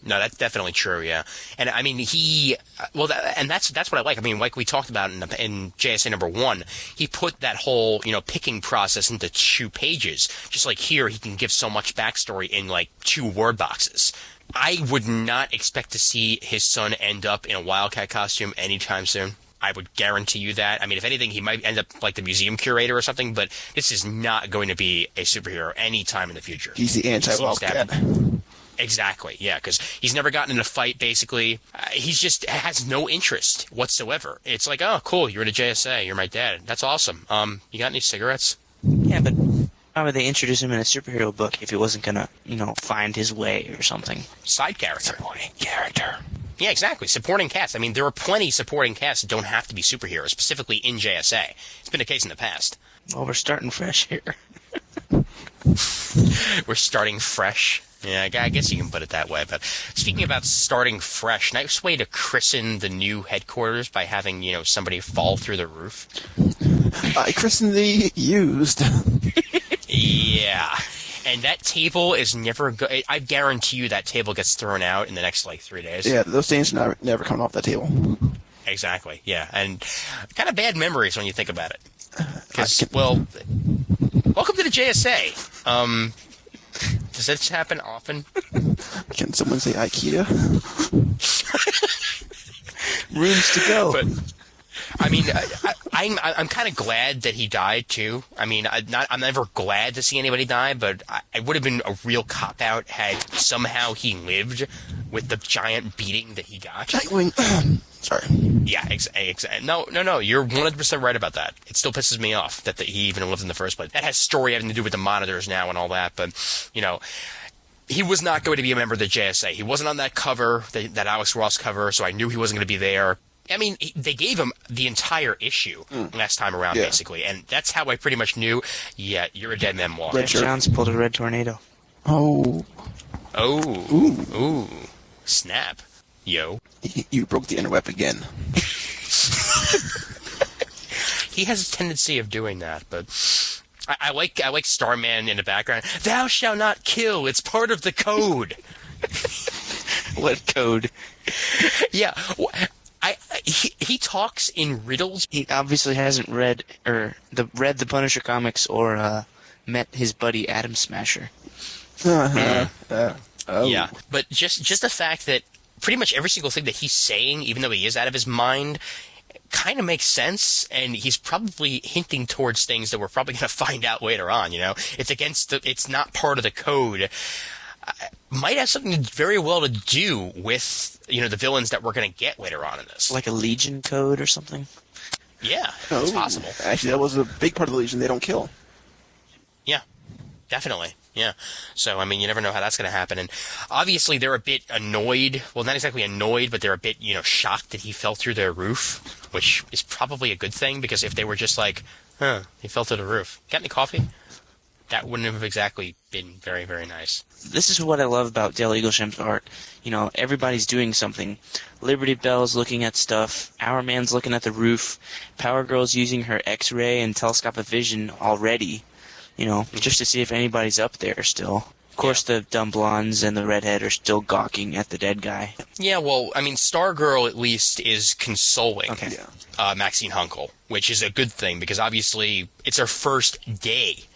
No, that's definitely true, yeah. And I mean, that's what I like. I mean, like we talked about in JSA number 1, he put that whole, picking process into 2 pages. Just like here, he can give so much backstory in 2 word boxes. I would not expect to see his son end up in a Wildcat costume anytime soon. I would guarantee you that. I mean, if anything, he might end up like the museum curator or something, but this is not going to be a superhero anytime in the future. He's the anti-Wildcat. Exactly, yeah, because he's never gotten in a fight, basically. He's just has no interest whatsoever. It's like, oh, cool, you're in a JSA, you're my dad. That's awesome. You got any cigarettes? Yeah, but why would they introduce him in a superhero book if he wasn't gonna, find his way or something? Side character. Supporting character. Yeah, exactly. Supporting cast. I mean, there are plenty supporting casts that don't have to be superheroes, specifically in JSA. It's been the case in the past. Well, we're starting fresh here. We're starting fresh. Yeah, I guess you can put it that way. But speaking about starting fresh, nice way to christen the new headquarters by having, somebody fall through the roof. I christened the used. Yeah. And that table is never I guarantee you that table gets thrown out in the next, 3 days. Yeah, those stains never come off that table. Exactly, yeah. And kind of bad memories when you think about it. Because, welcome to the JSA. Does this happen often? Can someone say IKEA? Rooms to go. But I mean, I'm kind of glad that he died too. I mean, I'm never glad to see anybody die, but I would have been a real cop out had somehow he lived with the giant beating that he got. Nightwing. Sorry. Yeah, no, you're 100% right about that. It still pisses me off that he even lived in the first place. That has story having to do with the monitors now and all that, but he was not going to be a member of the JSA. He wasn't on that cover, that Alex Ross cover, so I knew he wasn't going to be there. I mean, they gave him the entire issue last time around, basically, and that's how I pretty much knew, you're a dead man walking. Red Jones pulled a red tornado. Oh. Ooh. Snap. Yo. You broke the interweb again. He has a tendency of doing that, but I like Starman in the background. Thou shalt not kill. It's part of the code. What code? Yeah. He talks in riddles. He obviously hasn't read the Punisher comics or met his buddy Atom Smasher. Yeah, but just the fact that pretty much every single thing that he's saying, even though he is out of his mind, kind of makes sense, and he's probably hinting towards things that we're probably going to find out later on. It's not part of the code. Might have something very well to do with the villains that we're going to get later on in this, like a Legion code or something. Yeah, it's possible. Actually, that was a big part of the Legion. They don't kill. Yeah, definitely. Yeah. So, I mean, you never know how that's going to happen. And obviously they're a bit annoyed. Well, not exactly annoyed, but they're a bit, shocked that he fell through their roof, which is probably a good thing, because if they were just like, he fell through the roof. Got any coffee? That wouldn't have exactly been very, very nice. This is what I love about Dale Eaglesham's art. Everybody's doing something. Liberty Bell's looking at stuff. Our Man's looking at the roof. Power Girl's using her X-ray and telescopic vision already. Just to see if anybody's up there still. Of course, the dumb blondes and the redhead are still gawking at the dead guy. Yeah, well, I mean, Stargirl at least is consoling Maxine Hunkel, which is a good thing, because obviously it's her first day,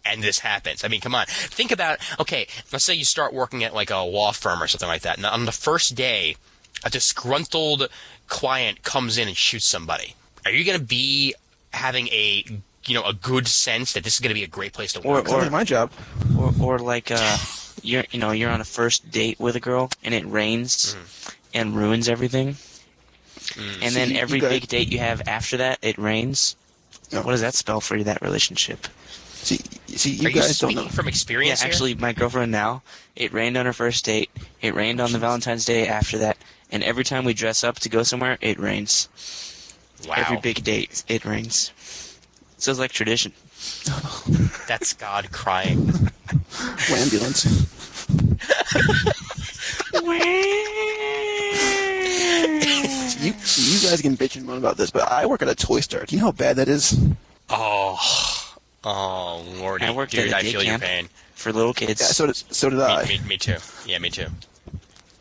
and this happens. I mean, come on. Think about, let's say you start working at like a law firm or something like that, and on the first day, a disgruntled client comes in and shoots somebody. Are you going to be having a good sense that this is going to be a great place to work? Or my job. Or like you're on a first date with a girl and it rains and ruins everything. And then every big date you have after that, it rains. No. What does that spell for you, that relationship? See, you Are guys you don't speaking know. from experience Yeah, here? actually, my girlfriend now, it rained on her first date. It rained on the Valentine's Day after that. And every time we dress up to go somewhere, it rains. Wow. Every big date, it rains. So it's like tradition. That's God crying. Ambulance. You guys can bitch and moan about this, but I work at a toy store. Do you know how bad that is? Oh, Lordy. I worked Dude, at a I day feel your camp pain. for little kids. Yeah, so did I. Me too. Yeah, me too.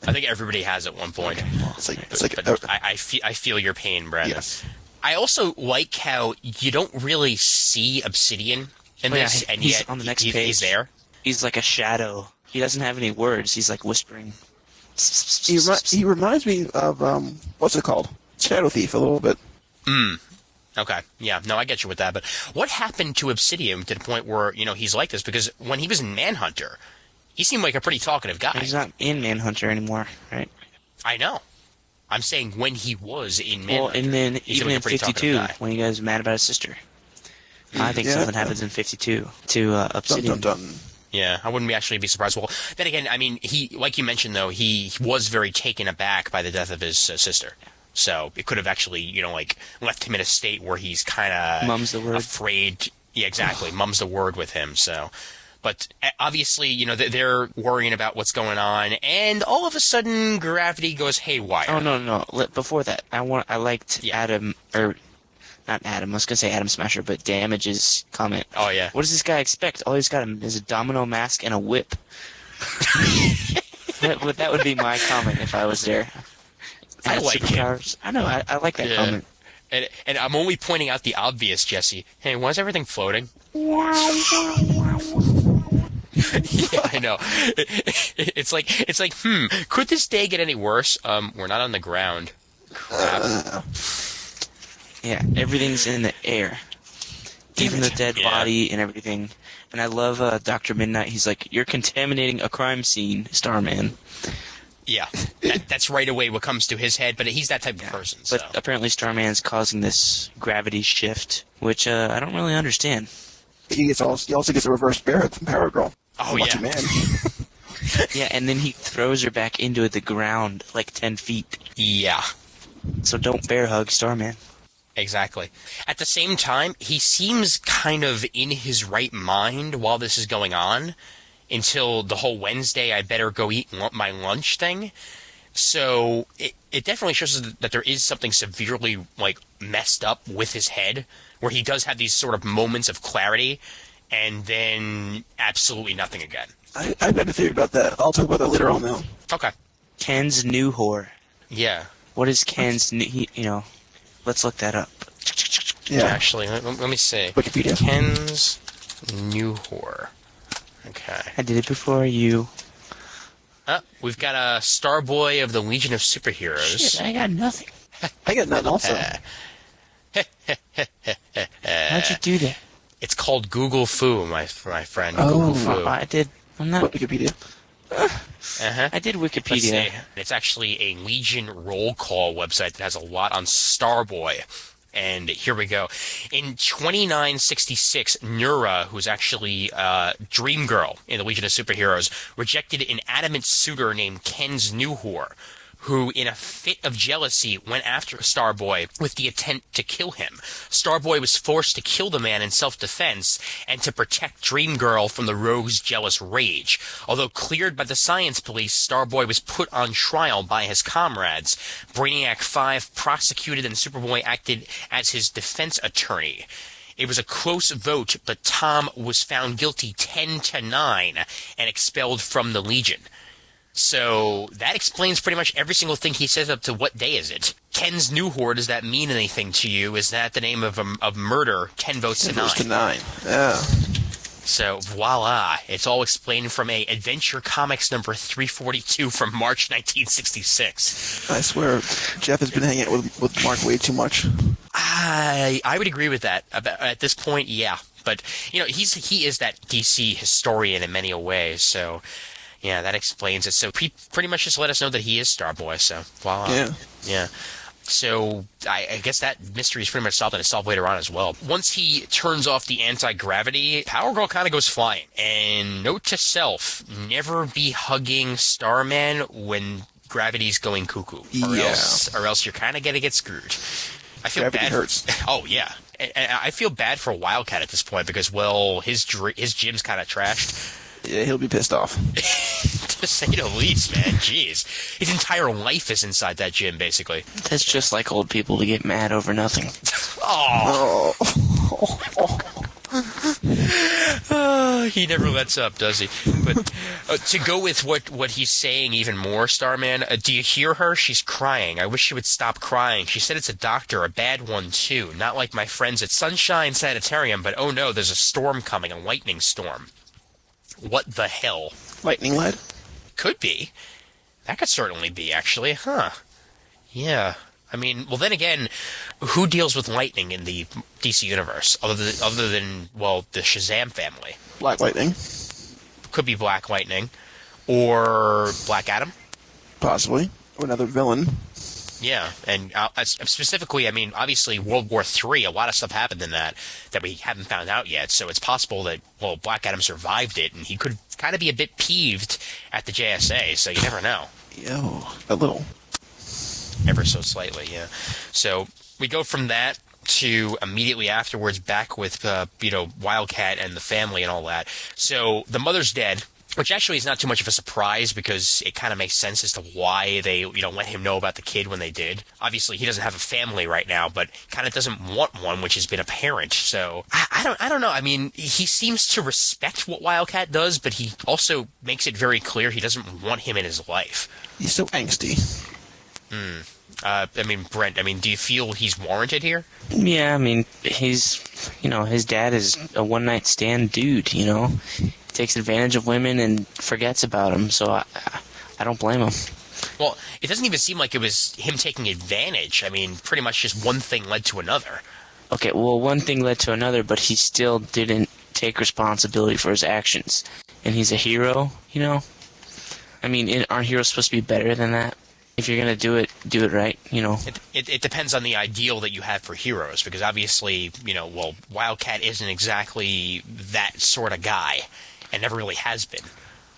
I think everybody has at one point. It's like But I feel your pain, Brad. yes. I also like how you don't really see Obsidian in Oh, yeah, this, and he's yet on the next he's page. there. He's like a shadow. He doesn't have any words. He's like whispering. He reminds me of what's it called? Shadow Thief a little bit. Okay. Yeah, no, I get you with that. But what happened to Obsidian to the point where, he's like this? Because when he was in Manhunter, he seemed like a pretty talkative guy. He's not in Manhunter anymore, right? I know. I'm saying when he was in Well, Manhunter. and then he seemed even like a in pretty 52, talkative guy. when he guy's mad about his sister. I think Yeah. something happens in 52 to Dun, Obsidian. dun, dun. Yeah, I wouldn't actually be surprised. Well, then again, I mean, he, like you mentioned, though, he was very taken aback by the death of his sister. So it could have actually, left him in a state where he's kind of Mum's the word. afraid. Yeah, exactly. Mum's the word with him. So, but obviously, they're worrying about what's going on, and all of a sudden, gravity goes haywire. Oh no! Before that, I liked Yeah. Adam or not Adam, I was going to say Adam Smasher, but Damage's comment. Oh, yeah. What does this guy expect? All he's got is a domino mask and a whip. that would be my comment if I was there. I like superpowers. I know, I like that comment. And I'm only pointing out the obvious, Jesse. Hey, why is everything floating? Yeah, I know. It's like, could this day get any worse? We're not on the ground. Crap. Yeah, everything's in the air. Even the dead body and everything. And I love Dr. Midnight. He's like, you're contaminating a crime scene, Starman. Yeah, that's right away what comes to his head, but he's that type of person. But so. apparently Starman's causing this gravity shift, which I don't really understand. He also gets a reverse bear from Power Girl. Oh, yeah. Man. Yeah, and then he throws her back into the ground like 10 feet. Yeah. So don't bear hug Starman. Exactly. At the same time, he seems kind of in his right mind while this is going on until the whole Wednesday I better go eat my lunch thing. So it definitely shows us that there is something severely messed up with his head where he does have these sort of moments of clarity and then absolutely nothing again. I've got a theory about that. I'll talk about that later on, though. Okay. Ken's new whore. Yeah. What is Ken's new... let's look that up. Yeah. Actually, let me see. Wikipedia. Ken's new whore. Okay. I did it before you. We've got a Starboy of the Legion of Superheroes. Shit, I got nothing. I got nothing also. How'd you do that? It's called Google Foo, my friend. Oh, Google Foo. I did. I'm not... Wikipedia. Uh-huh. I did Let's Wikipedia. see. It's actually a Legion roll call website that has a lot on Starboy. And here we go. In 2966, Nura, who's actually Dream Girl in the Legion of Superheroes, rejected an adamant suitor named Ken's new whore, who, in a fit of jealousy, went after Starboy with the intent to kill him. Starboy was forced to kill the man in self-defense and to protect Dream Girl from the rogue's jealous rage. Although cleared by the science police, Starboy was put on trial by his comrades. Brainiac 5 prosecuted and Superboy acted as his defense attorney. It was a close vote, but Tom was found guilty 10-9 and expelled from the Legion. So that explains pretty much every single thing he says up to what day is it. Ken's new whore, does that mean anything to you? Is that the name of murder? 10 votes to 9. 10 votes to 9. Yeah. So voila, it's all explained from a Adventure Comics number 342 from March 1966. I swear, Jeff has been hanging out with Mark way too much. I would agree with that. At this point, yeah. But he is that DC historian in many ways, so. Yeah, that explains it. So pretty much just let us know that he is Starboy, so voila. Yeah. So I guess that mystery is pretty much solved, and it's solved later on as well. Once he turns off the anti-gravity, Power Girl kind of goes flying. And note to self, never be hugging Starman when gravity's going cuckoo. Or else you're kind of going to get screwed. I feel Gravity bad. hurts. Oh, yeah. And I feel bad for Wildcat at this point because, well, his gym's kind of trashed. Yeah, he'll be pissed off. To say the least, man. Jeez. His entire life is inside that gym, basically. That's just like old people to get mad over nothing. Oh. He never lets up, does he? But to go with what he's saying even more, Starman, do you hear her? She's crying. I wish she would stop crying. She said it's a doctor, a bad one, too. Not like my friends at Sunshine Sanitarium, but oh no, there's a storm coming, a lightning storm. What the hell? Lightning lad? Could be. That could certainly be, actually. Huh. Yeah. I mean, well, then again, who deals with lightning in the DC universe other than the Shazam family? Black Lightning. Could be Black Lightning. Or Black Adam. Possibly. Or another villain. Yeah, and specifically, I mean, obviously, World War III, a lot of stuff happened in that we haven't found out yet, so it's possible that, Black Adam survived it, and he could kind of be a bit peeved at the JSA, so you never know. A little. Ever so slightly, yeah. So we go from that to immediately afterwards back with, Wildcat and the family and all that. So the mother's dead. Which actually is not too much of a surprise because it kind of makes sense as to why they, let him know about the kid when they did. Obviously, he doesn't have a family right now, but kind of doesn't want one, which has been apparent. So I don't know. I mean, he seems to respect what Wildcat does, but he also makes it very clear he doesn't want him in his life. He's so angsty. Brent, do you feel he's warranted here? Yeah, I mean, he's, his dad is a one-night stand dude, Takes advantage of women and forgets about them, so I don't blame him. Well, it doesn't even seem like it was him taking advantage. I mean, pretty much just one thing led to another. Okay, well, one thing led to another, but he still didn't take responsibility for his actions. And he's a hero, I mean, aren't heroes supposed to be better than that? If you're going to do it right, It depends on the ideal that you have for heroes, because obviously, Wildcat isn't exactly that sort of guy, and never really has been.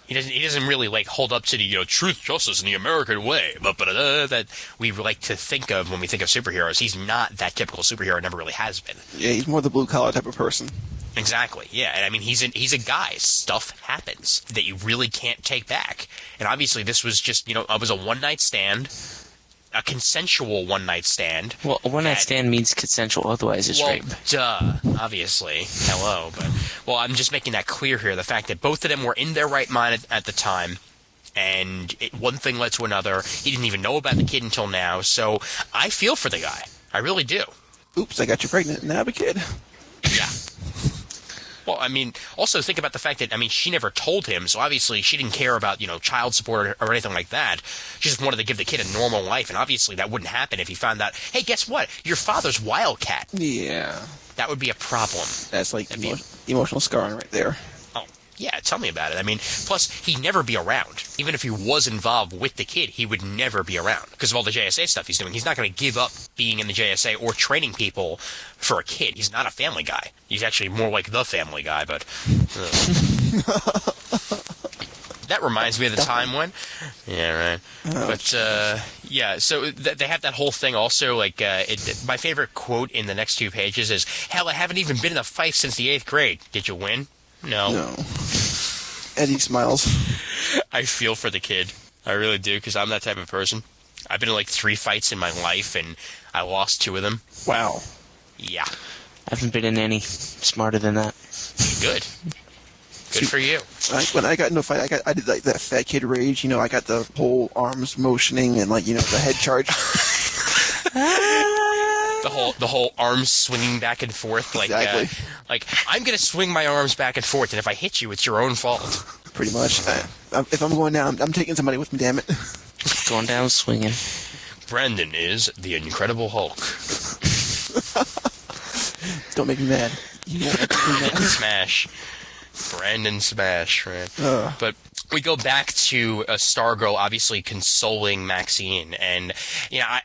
He doesn't really, hold up to the, truth, justice, and the American way, that we like to think of when we think of superheroes. He's not that typical superhero, never really has been. Yeah, he's more the blue-collar type of person. Exactly, yeah. And I mean, he's a guy. Stuff happens that you really can't take back. And obviously this was just, it was a one-night stand, a consensual one-night stand. Well, a one-night stand means consensual, otherwise it's rape. Duh, obviously. Hello. But, I'm just making that clear here, the fact that both of them were in their right mind at the time, and one thing led to another. He didn't even know about the kid until now, so I feel for the guy. I really do. Oops, I got you pregnant, and I have a kid. Yeah. Well, I mean, also think about the fact that, she never told him, so obviously she didn't care about, child support or anything like that. She just wanted to give the kid a normal life, and obviously that wouldn't happen if he found out, hey, guess what? Your father's Wildcat. Yeah. That would be a problem. That's emotional scarring right there. Oh, yeah, tell me about it. I mean, plus, he'd never be around. Even if he was involved with the kid, he would never be around because of all the JSA stuff he's doing. He's not going to give up being in the JSA or training people for a kid. He's not a family guy. He's actually more like the family guy, but... That reminds me of the time when... Yeah, right. But, yeah, so they have that whole thing also, my favorite quote in the next 2 pages is, hell, I haven't even been in a fight since the 8th grade. Did you win? No. Eddie smiles. I feel for the kid. I really do, because I'm that type of person. I've been in 3 fights in my life, and I lost 2 of them. Wow. Yeah. I haven't been in any smarter than that. Good. Good for you. When I got into a fight, I did that fat kid rage. I got the whole arms motioning and the head charge. The whole arms swinging back and forth, exactly. I'm gonna swing my arms back and forth, and if I hit you, it's your own fault. Pretty much. If I'm going down, I'm taking somebody with me. Damn it. Going down swinging. Brandon is the Incredible Hulk. Don't make me mad. You won't make me mad. Smash. Brandon Smash, right? But we go back to Stargirl obviously consoling Maxine, and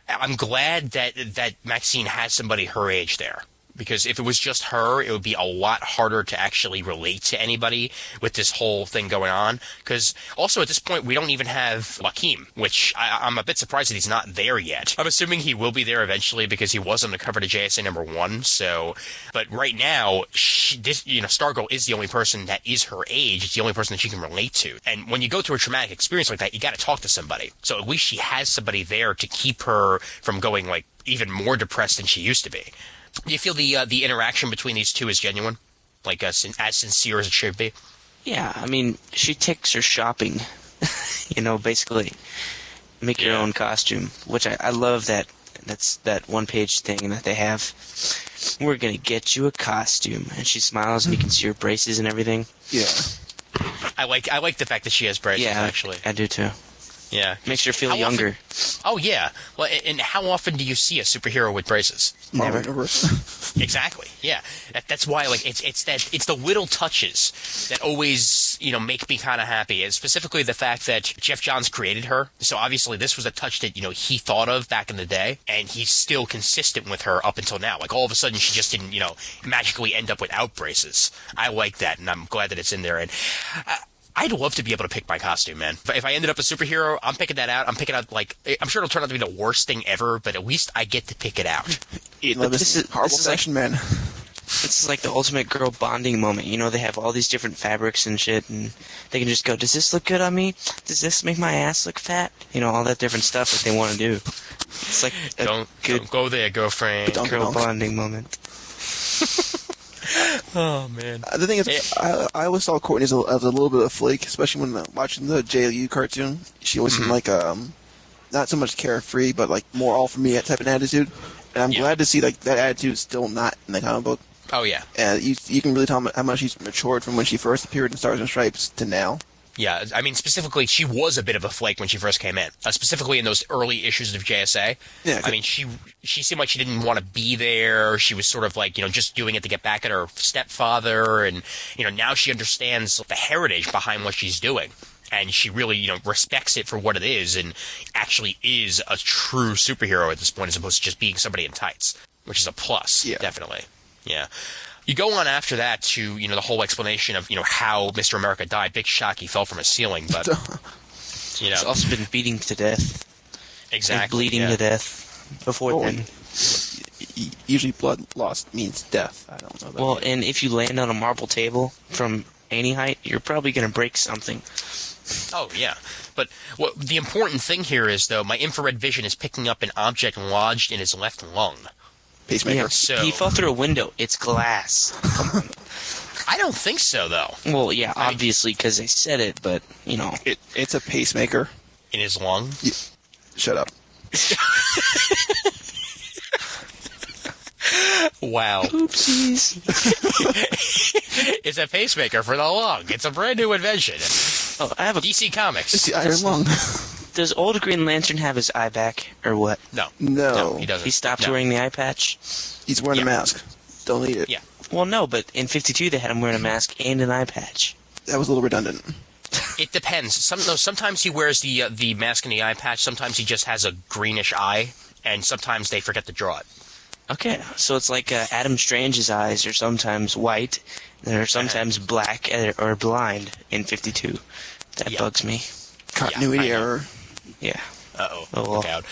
I'm glad that Maxine has somebody her age there. Because if it was just her, it would be a lot harder to actually relate to anybody with this whole thing going on. Because also at this point, we don't even have Joaquin, which I'm a bit surprised that he's not there yet. I'm assuming he will be there eventually because he was on the cover to JSA #1. So, but right now, Stargirl is the only person that is her age. It's the only person that she can relate to. And when you go through a traumatic experience like that, you got to talk to somebody. So at least she has somebody there to keep her from going even more depressed than she used to be. Do you feel the interaction between these two is genuine? As sincere as it should be? Yeah, I mean, she takes her shopping, basically. Make your own costume, which I love that. That's that one-page thing that they have. We're going to get you a costume. And she smiles and you can see her braces and everything. Yeah. I like the fact that she has braces, actually. I do too. Yeah. Makes her feel younger. Oh, yeah. Well, and how often do you see a superhero with braces? Never. Exactly. Yeah. That's why, it's the little touches that always, make me kind of happy. And specifically the fact that Jeff Johns created her. So obviously this was a touch that, he thought of back in the day. And he's still consistent with her up until now. All of a sudden she just didn't, magically end up without braces. I like that, and I'm glad that it's in there. And I'd love to be able to pick my costume, man. If I ended up a superhero, I'm picking that out. I'm picking out, I'm sure it'll turn out to be the worst thing ever, but at least I get to pick it out. This is horrible fashion, man. This is like the ultimate girl bonding moment. You know, they have all these different fabrics and shit, and they can just go, does this look good on me? Does this make my ass look fat? You know, all that different stuff that they want to do. It's like a Don't go there, girlfriend. girl bonding moment. Oh, man. The thing is, I always saw Courtney as a little bit of a flake, especially when watching the JLU cartoon. She always seemed like not so much carefree, but like more all for me type of attitude. And I'm glad to see like that attitude is still not in the comic book. Oh, yeah. And you can really tell how much she's matured from when she first appeared in Stars and Stripes to now. Yeah, I mean, specifically, she was a bit of a flake when she first came in. Specifically in those early issues of JSA. Yeah, I mean, she seemed like she didn't want to be there. She was sort of like, just doing it to get back at her stepfather. And, now she understands the heritage behind what she's doing. And she really, respects it for what it is and actually is a true superhero at this point as opposed to just being somebody in tights, which is a plus, definitely. Yeah. You go on after that to, the whole explanation of, how Mr. America died. Big shock, he fell from a ceiling, but, He's also been beating to death. Exactly. And bleeding to death before then. Usually blood loss means death. I don't know that. Well, and if you land on a marble table from any height, you're probably going to break something. Oh, yeah. But the important thing here is, though, my infrared vision is picking up an object lodged in his left lung. Pacemaker. Yeah, So- he fell through a window. It's glass. I don't think so, though. Well, yeah, obviously, because they said it, but, It's a pacemaker. In his lung? Shut up. Wow. Oopsies. It's a pacemaker for the lung. It's a brand new invention. Oh, I have a... DC Comics. It's the iron lung. Does old Green Lantern have his eye back, or what? No. No. He doesn't. He stopped No. wearing the eye patch? He's wearing a mask. Don't need it. Yeah. Well, no, but in 52 they had him wearing a mask and an eye patch. That was a little redundant. It depends. Sometimes he wears the mask and the eye patch. Sometimes he just has a greenish eye, and sometimes they forget to draw it. Okay, so it's like Adam Strange's eyes are sometimes white, they're sometimes black or blind in 52. That bugs me. Continuity I know. error. Yeah. Uh-oh. Oh, well. Look out.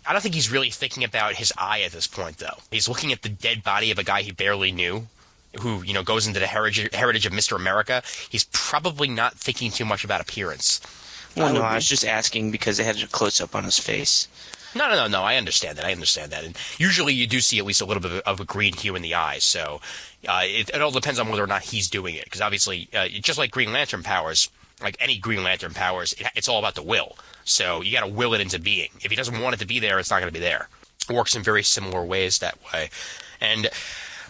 I don't think he's really thinking about his eye at this point, though. He's looking at the dead body of a guy he barely knew, who, goes into the heritage of Mr. America. He's probably not thinking too much about appearance. Well, no, I was just asking because they had a close-up on his face. No. I understand that. And usually you do see at least a little bit of a green hue in the eyes, so it all depends on whether or not he's doing it. Because obviously, just like Green Lantern powers, like any Green Lantern powers, it's all about the will. So you got to will it into being. If he doesn't want it to be there, it's not going to be there. It works in very similar ways that way. And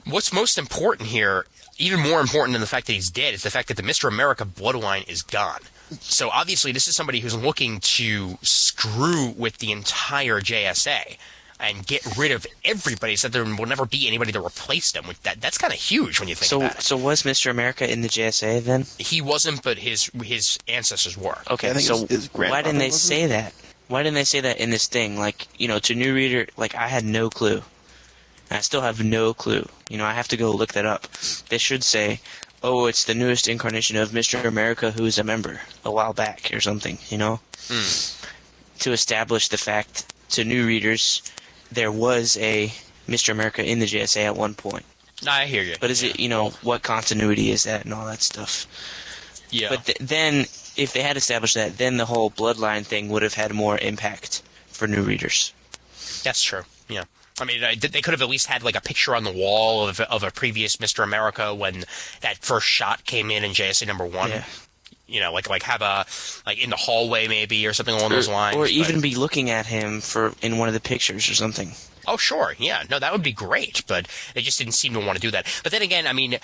what's most important here, even more important than the fact that he's dead, is the fact that the Mr. America bloodline is gone. So obviously this is somebody who's looking to screw with the entire JSA and get rid of everybody so that there will never be anybody to replace them. That's kind of huge when you think about it. So was Mr. America in the JSA then? He wasn't, but his ancestors were. Okay, I think so his why grandfather didn't they wasn't? say that? Why didn't they say that in this thing? Like, to new reader, like, I had no clue. I still have no clue. I have to go look that up. They should say, oh, it's the newest incarnation of Mr. America who is a member a while back or something, To establish the fact to new readers there was a Mr. America in the JSA at one point. I hear you. But is it, what continuity is that and all that stuff? Yeah. But then, if they had established that, then the whole bloodline thing would have had more impact for new readers. That's true. Yeah. I mean, they could have at least had like a picture on the wall of a previous Mr. America when that first shot came in JSA number 1. Yeah. Like have a in the hallway maybe or something along those lines. Or even be looking at him in one of the pictures or something. Oh, sure. Yeah. No, that would be great, but they just didn't seem to want to do that. But then again, I mean,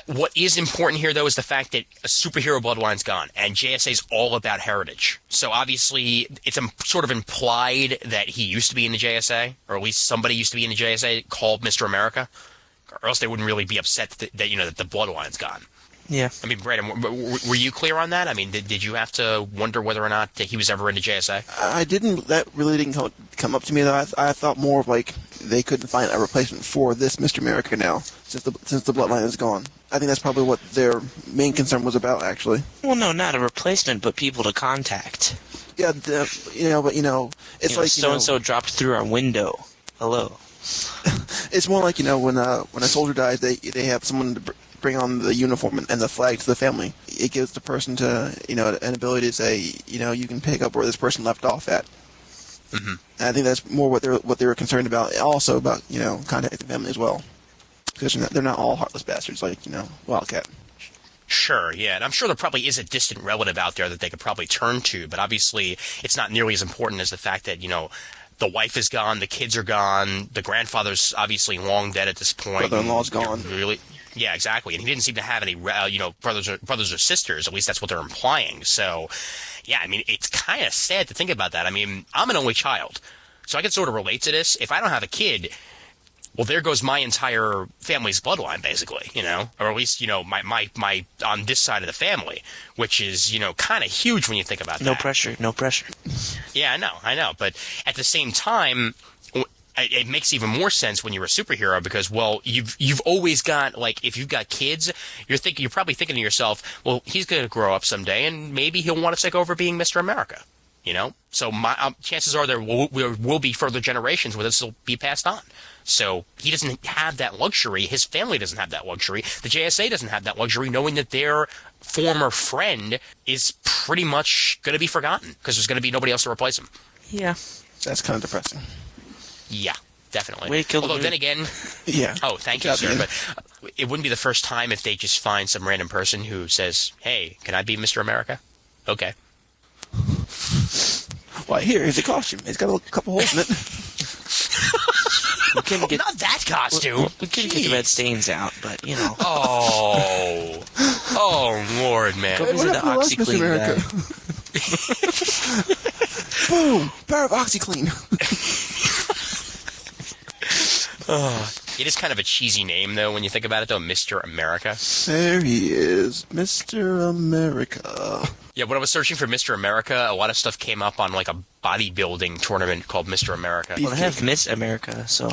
what is important here, though, is the fact that a superhero bloodline's gone, and JSA's all about heritage. So obviously, it's sort of implied that he used to be in the JSA, or at least somebody used to be in the JSA called Mr. America, or else they wouldn't really be upset that the bloodline's gone. Yeah. I mean, Brandon, were you clear on that? I mean, did you have to wonder whether or not he was ever into JSA? I didn't. That really didn't come up to me. Though I thought more of like they couldn't find a replacement for this Mr. America now, since the bloodline is gone. I think that's probably what their main concern was about, actually. Well, no, not a replacement, but people to contact. Yeah, it's like so and so dropped through our window. Hello. It's more like, when a soldier dies, they have someone to bring on the uniform and the flag to the family. It gives the person an ability to say, you can pick up where this person left off at. Mm-hmm. And I think that's more what they were concerned about. Also about contacting the family as well, because they're not all heartless bastards like Wildcat. Sure, yeah, and I'm sure there probably is a distant relative out there that they could probably turn to, but obviously it's not nearly as important as the fact that, the wife is gone, the kids are gone, the grandfather's obviously long dead at this point. Brother-in-law's gone. Really? Yeah, exactly, and he didn't seem to have any, brothers or sisters, at least that's what they're implying, so, yeah, I mean, it's kind of sad to think about that. I mean, I'm an only child, so I can sort of relate to this. If I don't have a kid, well, there goes my entire family's bloodline, basically, or at least, my on this side of the family, which is, kind of huge when you think about that. No pressure. Yeah, I know. But at the same time, it makes even more sense when you're a superhero because, well, you've always got, like, if you've got kids, you're probably thinking to yourself, well, he's going to grow up someday and maybe he'll want to take over being Mr. America, So my chances are there will be further generations where this will be passed on. So he doesn't have that luxury. His family doesn't have that luxury. The JSA doesn't have that luxury, knowing that their former friend is pretty much going to be forgotten because there's going to be nobody else to replace him. Yeah. That's kind of depressing. Yeah, definitely. Way to kill the Although mood. then again, Yeah. oh, thank you, sir. But it wouldn't be the first time if they just find some random person who says, "Hey, can I be Mr. America?" Okay. Why, here's a costume. It's got a couple holes in it. We couldn't get, Not that costume. we couldn't get the red stains out, but, Oh, Lord, man. Go Hey, visit what the happened to last Mr. OxyClean America? guy. Boom! Power of OxyClean. It is kind of a cheesy name, though, when you think about it, though, Mr. America. There he is, Mr. America. Yeah, when I was searching for Mr. America, a lot of stuff came up on, like, a bodybuilding tournament called Mr. America. Well, they have Miss America, so...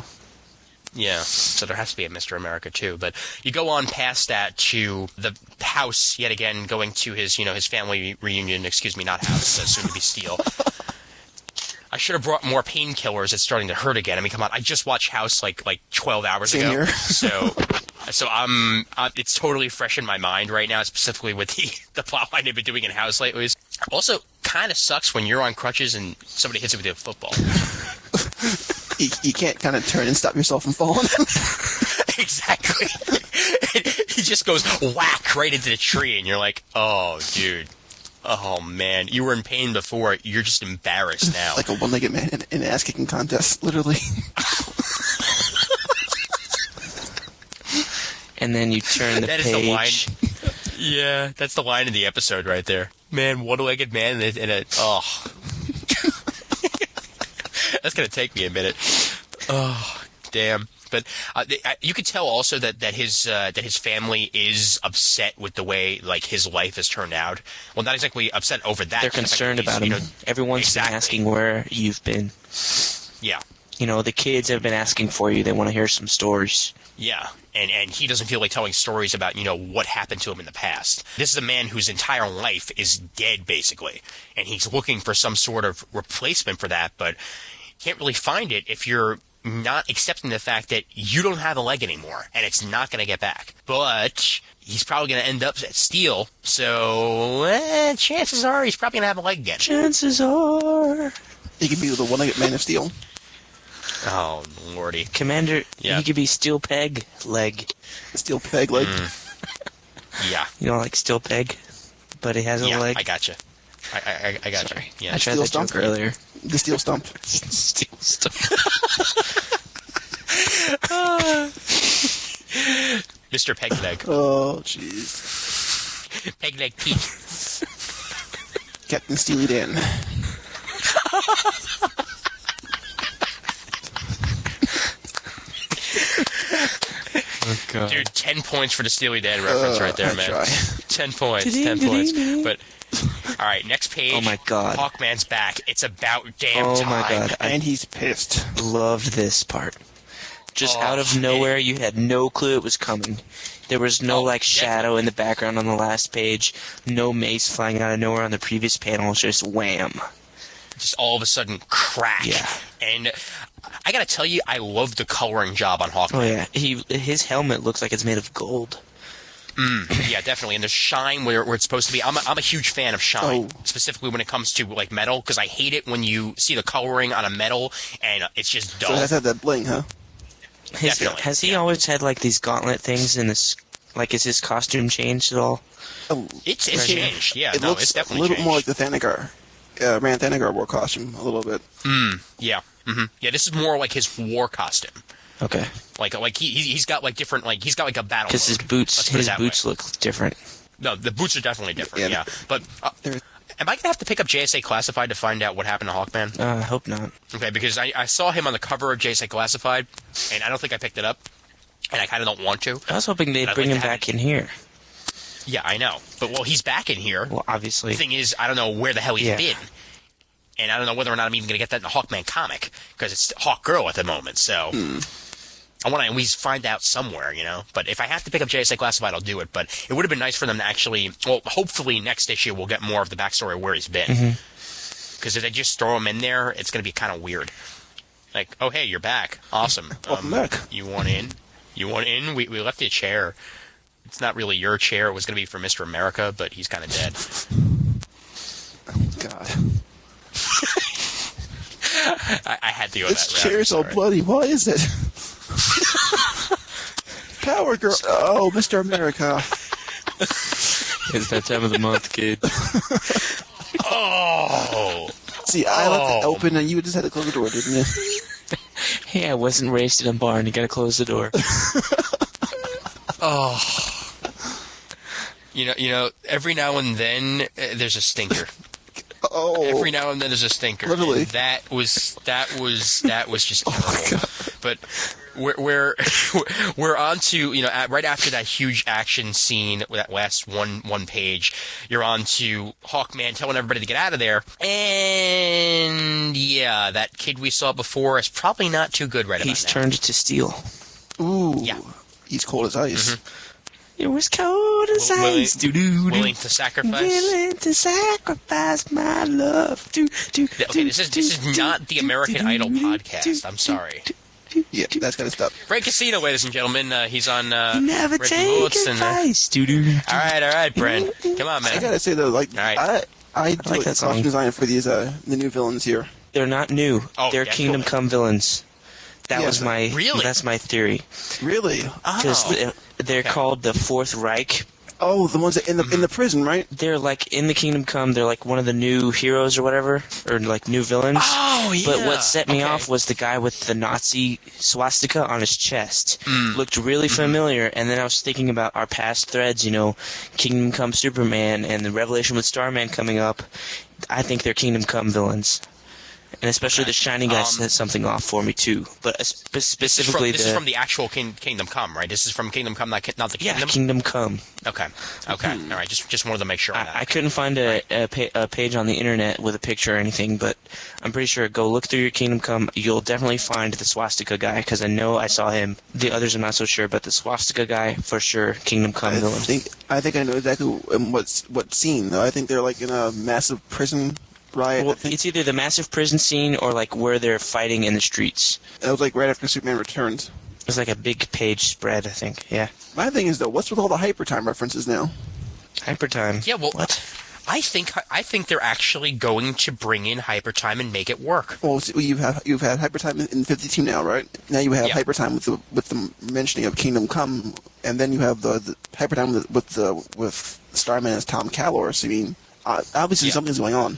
Yeah, so there has to be a Mr. America, too. But you go on past that to the house, yet again, going to his, his family reunion. Excuse me, not house, soon to be Steel. I should have brought more painkillers. It's starting to hurt again. I mean, come on. I just watched House like 12 hours Same ago. here. So it's totally fresh in my mind right now, specifically with the plot line they've been doing in House lately. Also, kind of sucks when you're on crutches and somebody hits you with a football. You can't kind of turn and stop yourself from falling. Exactly. He just goes whack right into the tree, and you're like, oh, dude. Oh, man. You were in pain before. You're just embarrassed now. Like a one-legged man in an ass-kicking contest, literally. And then you turn the That page. is the line. Yeah, that's the line in the episode right there. Man, one-legged man in a oh. That's going to take me a minute. Oh, damn. But you could tell also that his family is upset with the way like his life has turned out. Well, not exactly upset over that. They're concerned about him. Everyone's exactly. been asking where you've been. Yeah. The kids have been asking for you. They want to hear some stories. Yeah, and he doesn't feel like telling stories about, what happened to him in the past. This is a man whose entire life is dead, basically, and he's looking for some sort of replacement for that, but can't really find it if you're not accepting the fact that you don't have a leg anymore, and it's not going to get back. But he's probably going to end up at Steel, so chances are he's probably going to have a leg again. Chances are... He could be the one-legged man of Steel. Oh, lordy. Commander, Yeah. he could be Steel Peg leg. Steel peg leg. Yeah. Like Steel Peg, but he has a Yeah, leg. I gotcha. I gotcha. Sorry. Yeah. I tried Steel that joke stump. earlier. The steel stump. Steel Stump. Mr. Pegleg. Oh, jeez. Pegleg Pete. Captain Steely Dan. Oh, God. Dude, 10 points for the Steely Dan reference right there, I man. try. 10 points, 10 points. But, all right, next page. Oh, my God. Hawkman's back. It's about damn Oh, time. my God. I And he's pissed. loved this part. Just Oh, out of nowhere, you had no clue it was coming. There was no, shadow in the background on the last page. No mace flying out of nowhere on the previous panel. Just wham. just all of a sudden crack. Yeah. And I gotta tell you, I love the coloring job on Hawkman. Oh yeah, his helmet looks like it's made of gold. Yeah, definitely. And there's shine where it's supposed to be. I'm a huge fan of shine, specifically when it comes to like metal, because I hate it when you see the coloring on a metal and it's just dull. So it has to have that bling, huh? Definitely. Has he always had like these gauntlet things in this? Like, is his costume changed at all? Oh, It's changed. Yeah, it no, looks it's a definitely little changed. more like the Thanagar. Rand Thanagar wore costume a little bit. Yeah. Yeah, this is more like his war costume. Okay, Like he's got like different, like he's got like a battle because his mode. boots Let's put it that way. look different. No, the boots are definitely different. Yeah. Yeah, but They're- am I gonna have to pick up JSA Classified to find out what happened to Hawkman? I hope not. Okay, because I saw him on the cover of JSA Classified, and I don't think I picked it up, and I kind of don't want to. I was hoping they'd I'd bring like him to have back in here. Yeah, I know, but well, he's back in here. Well, obviously. The thing is, I don't know where the hell he's Yeah. been, and I don't know whether or not I'm even gonna get that in the Hawkman comic because it's Hawkgirl at the moment. So. I want to at least find out somewhere, you know. But if I have to pick up JSA Classified, I'll do it. But it would have been nice for them to actually, well, hopefully next issue we'll get more of the backstory of where he's been. Because if they just throw him in there, it's going to be kind of weird. Like, oh, hey, you're back. Awesome. Welcome back. You want in? You want in? We left you a chair. It's not really your chair. It was going to be for Mr. America, but he's kind of dead. God. I had to go that This route. chair's I'm all sorry. bloody. Why is it? Power Girl. Oh, Mr. America. It's that time of the month, kid. Oh! See, I left it open and you just had to close the door, didn't you? Hey, I wasn't raised in a barn. You gotta close the door. Oh. You know, every now and then there's a stinker. Oh. Every now and then there's a stinker. Literally. And that was just terrible. But we're on to, you know, right after that huge action scene, that last one page, you're on to Hawkman telling everybody to get out of there. And yeah, that kid we saw before is probably not too good right He's about now. turned to steel. Ooh. Yeah. He's cold as ice. It was cold as Willing- ice. Doo-doo-doo. Willing to sacrifice. Willing to sacrifice my love. Okay, this is not the American Idol podcast. I'm sorry. Yeah, that's gotta stop. Frank Casino, ladies and gentlemen. He's on Never Reggie take Bullets and, advice. Doo-doo. all right, Brent. Come on, I man. gotta say though, like, All right. I do like like that the song. costume design for these the new villains here. They're not new. Oh, They're definitely. Kingdom Come villains. That Yeah, was my Really? That's my theory. Really? Because they're Okay. called the Fourth Reich. Oh, the ones that in the prison, right? They're like in the Kingdom Come. They're like one of the new heroes or whatever, or like new villains. Oh, yeah. But what set me Okay. off was the guy with the Nazi swastika on his chest. Looked really familiar, and then I was thinking about our past threads, you know, Kingdom Come Superman and the Revelation with Starman coming up. I think they're Kingdom Come villains. And especially the shiny guy set something off for me too. But specifically This is from the actual Kingdom Come, right? This is from Kingdom Come, not the yeah, Kingdom. Kingdom Come. Okay. All right. Just wanted to make sure on that. I couldn't find a page on the internet with a picture or anything, but I'm pretty sure go look through your Kingdom Come. You'll definitely find the swastika guy because I know I saw him. The others I'm not so sure, but the swastika guy for sure. Kingdom Come villain. I think I know exactly what scene. Though I think they're like in a massive prison riot. I Well, think it's either the massive prison scene or like where they're fighting in the streets. that was like right after Superman Returns. It's like a big page spread, I think. Yeah. My thing is though, what's with all the hyper time references now? Hyper time. Yeah, well, What? I think they're actually going to bring in hyper time and make it work. Well, you've had hyper time in 52 now, right? Now you have Yeah. hyper time with the mentioning of Kingdom Come, and then you have the hyper time with Starman as Tom Calor. I mean, obviously Yeah. something's going on.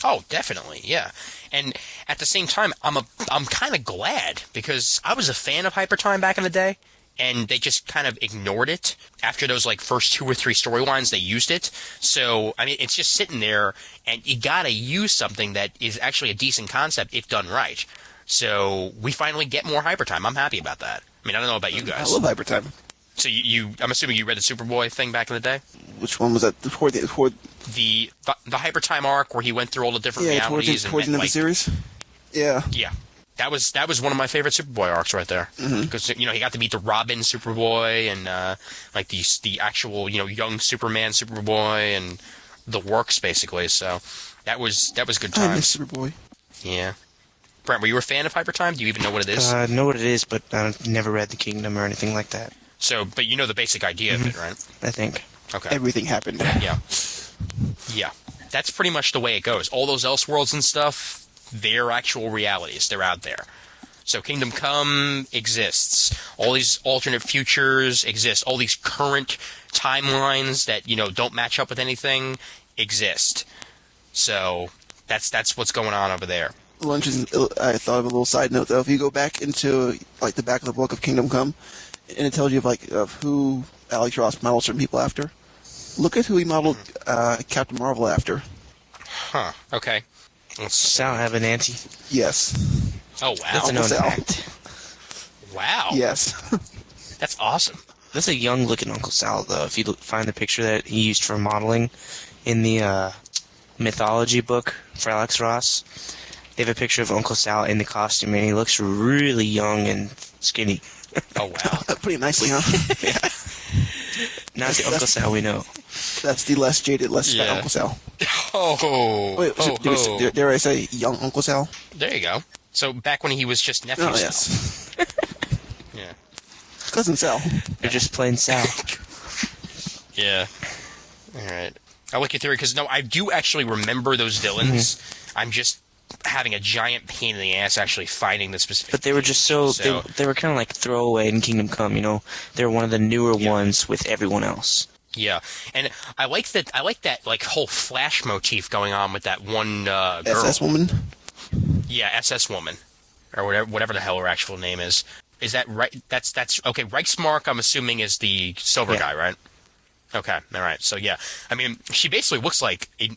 Oh, definitely, yeah. And at the same time, I'm kind of glad because I was a fan of Hypertime back in the day, and they just kind of ignored it after those like first 2 or 3 storylines. They used it, so I mean, it's just sitting there, and you gotta use something that is actually a decent concept if done right. So we finally get more Hypertime. I'm happy about that. I mean, I don't know about you I guys. love hyper time. So I'm assuming you read the Superboy thing back in the day. Which one was that? Toward The Hypertime arc where he went through all the different yeah, towards realities the end of the like, series. Yeah. yeah, that was one of my favorite Superboy arcs right there because he got to meet the Robin Superboy and like the actual young Superman Superboy and the works basically. So That was good I times. miss Superboy. Yeah. Brent, were you a fan of Hyper Time? Do you even know what it is? I know what it is, but I've never read The Kingdom or anything like that, So, but you know the basic idea of it, right? I think. Okay. Everything happened. Yeah. Yeah. That's pretty much the way it goes. All those Elseworlds and stuff, they're actual realities. They're out there. So Kingdom Come exists. All these alternate futures exist. All these current timelines that, don't match up with anything exist. So that's what's going on over there. Lunch is, I thought of a little side note, though. If you go back into, the back of the book of Kingdom Come, and it tells you, of who Alex Ross modeled certain people after, look at who he modeled Captain Marvel after. Huh. Okay. Sal Abernathy. Yes. Oh, wow. That's a known Sal. fact. Wow. Yes. That's awesome. That's a young-looking Uncle Sal, though. If you find the picture that he used for modeling in the mythology book for Alex Ross, they have a picture of Uncle Sal in the costume, and he looks really young and skinny. Oh, wow. Pretty nicely, huh? Not the Uncle Sal we know. That's the less jaded, less fat Yeah. Uncle Sal. Oh. Wait, dare I say young Uncle Sal? There you go. So back when he was just nephew Oh, Sal. yes. Yeah. Cousin Sal. They're just plain Sal. Yeah. All right. I like your theory because, I do actually remember those villains. Mm-hmm. I'm just having a giant pain in the ass actually finding the specific. But they were just they were kind of like throwaway in Kingdom Come, They were one of the newer ones with everyone else. Yeah, and I like that whole Flash motif going on with that one girl. SS woman. Yeah, SS woman, or whatever the hell her actual name is. Is that right? That's okay. Reichsmark, I'm assuming, is the silver guy, right? Okay, all right. So yeah, I mean, she basically looks like a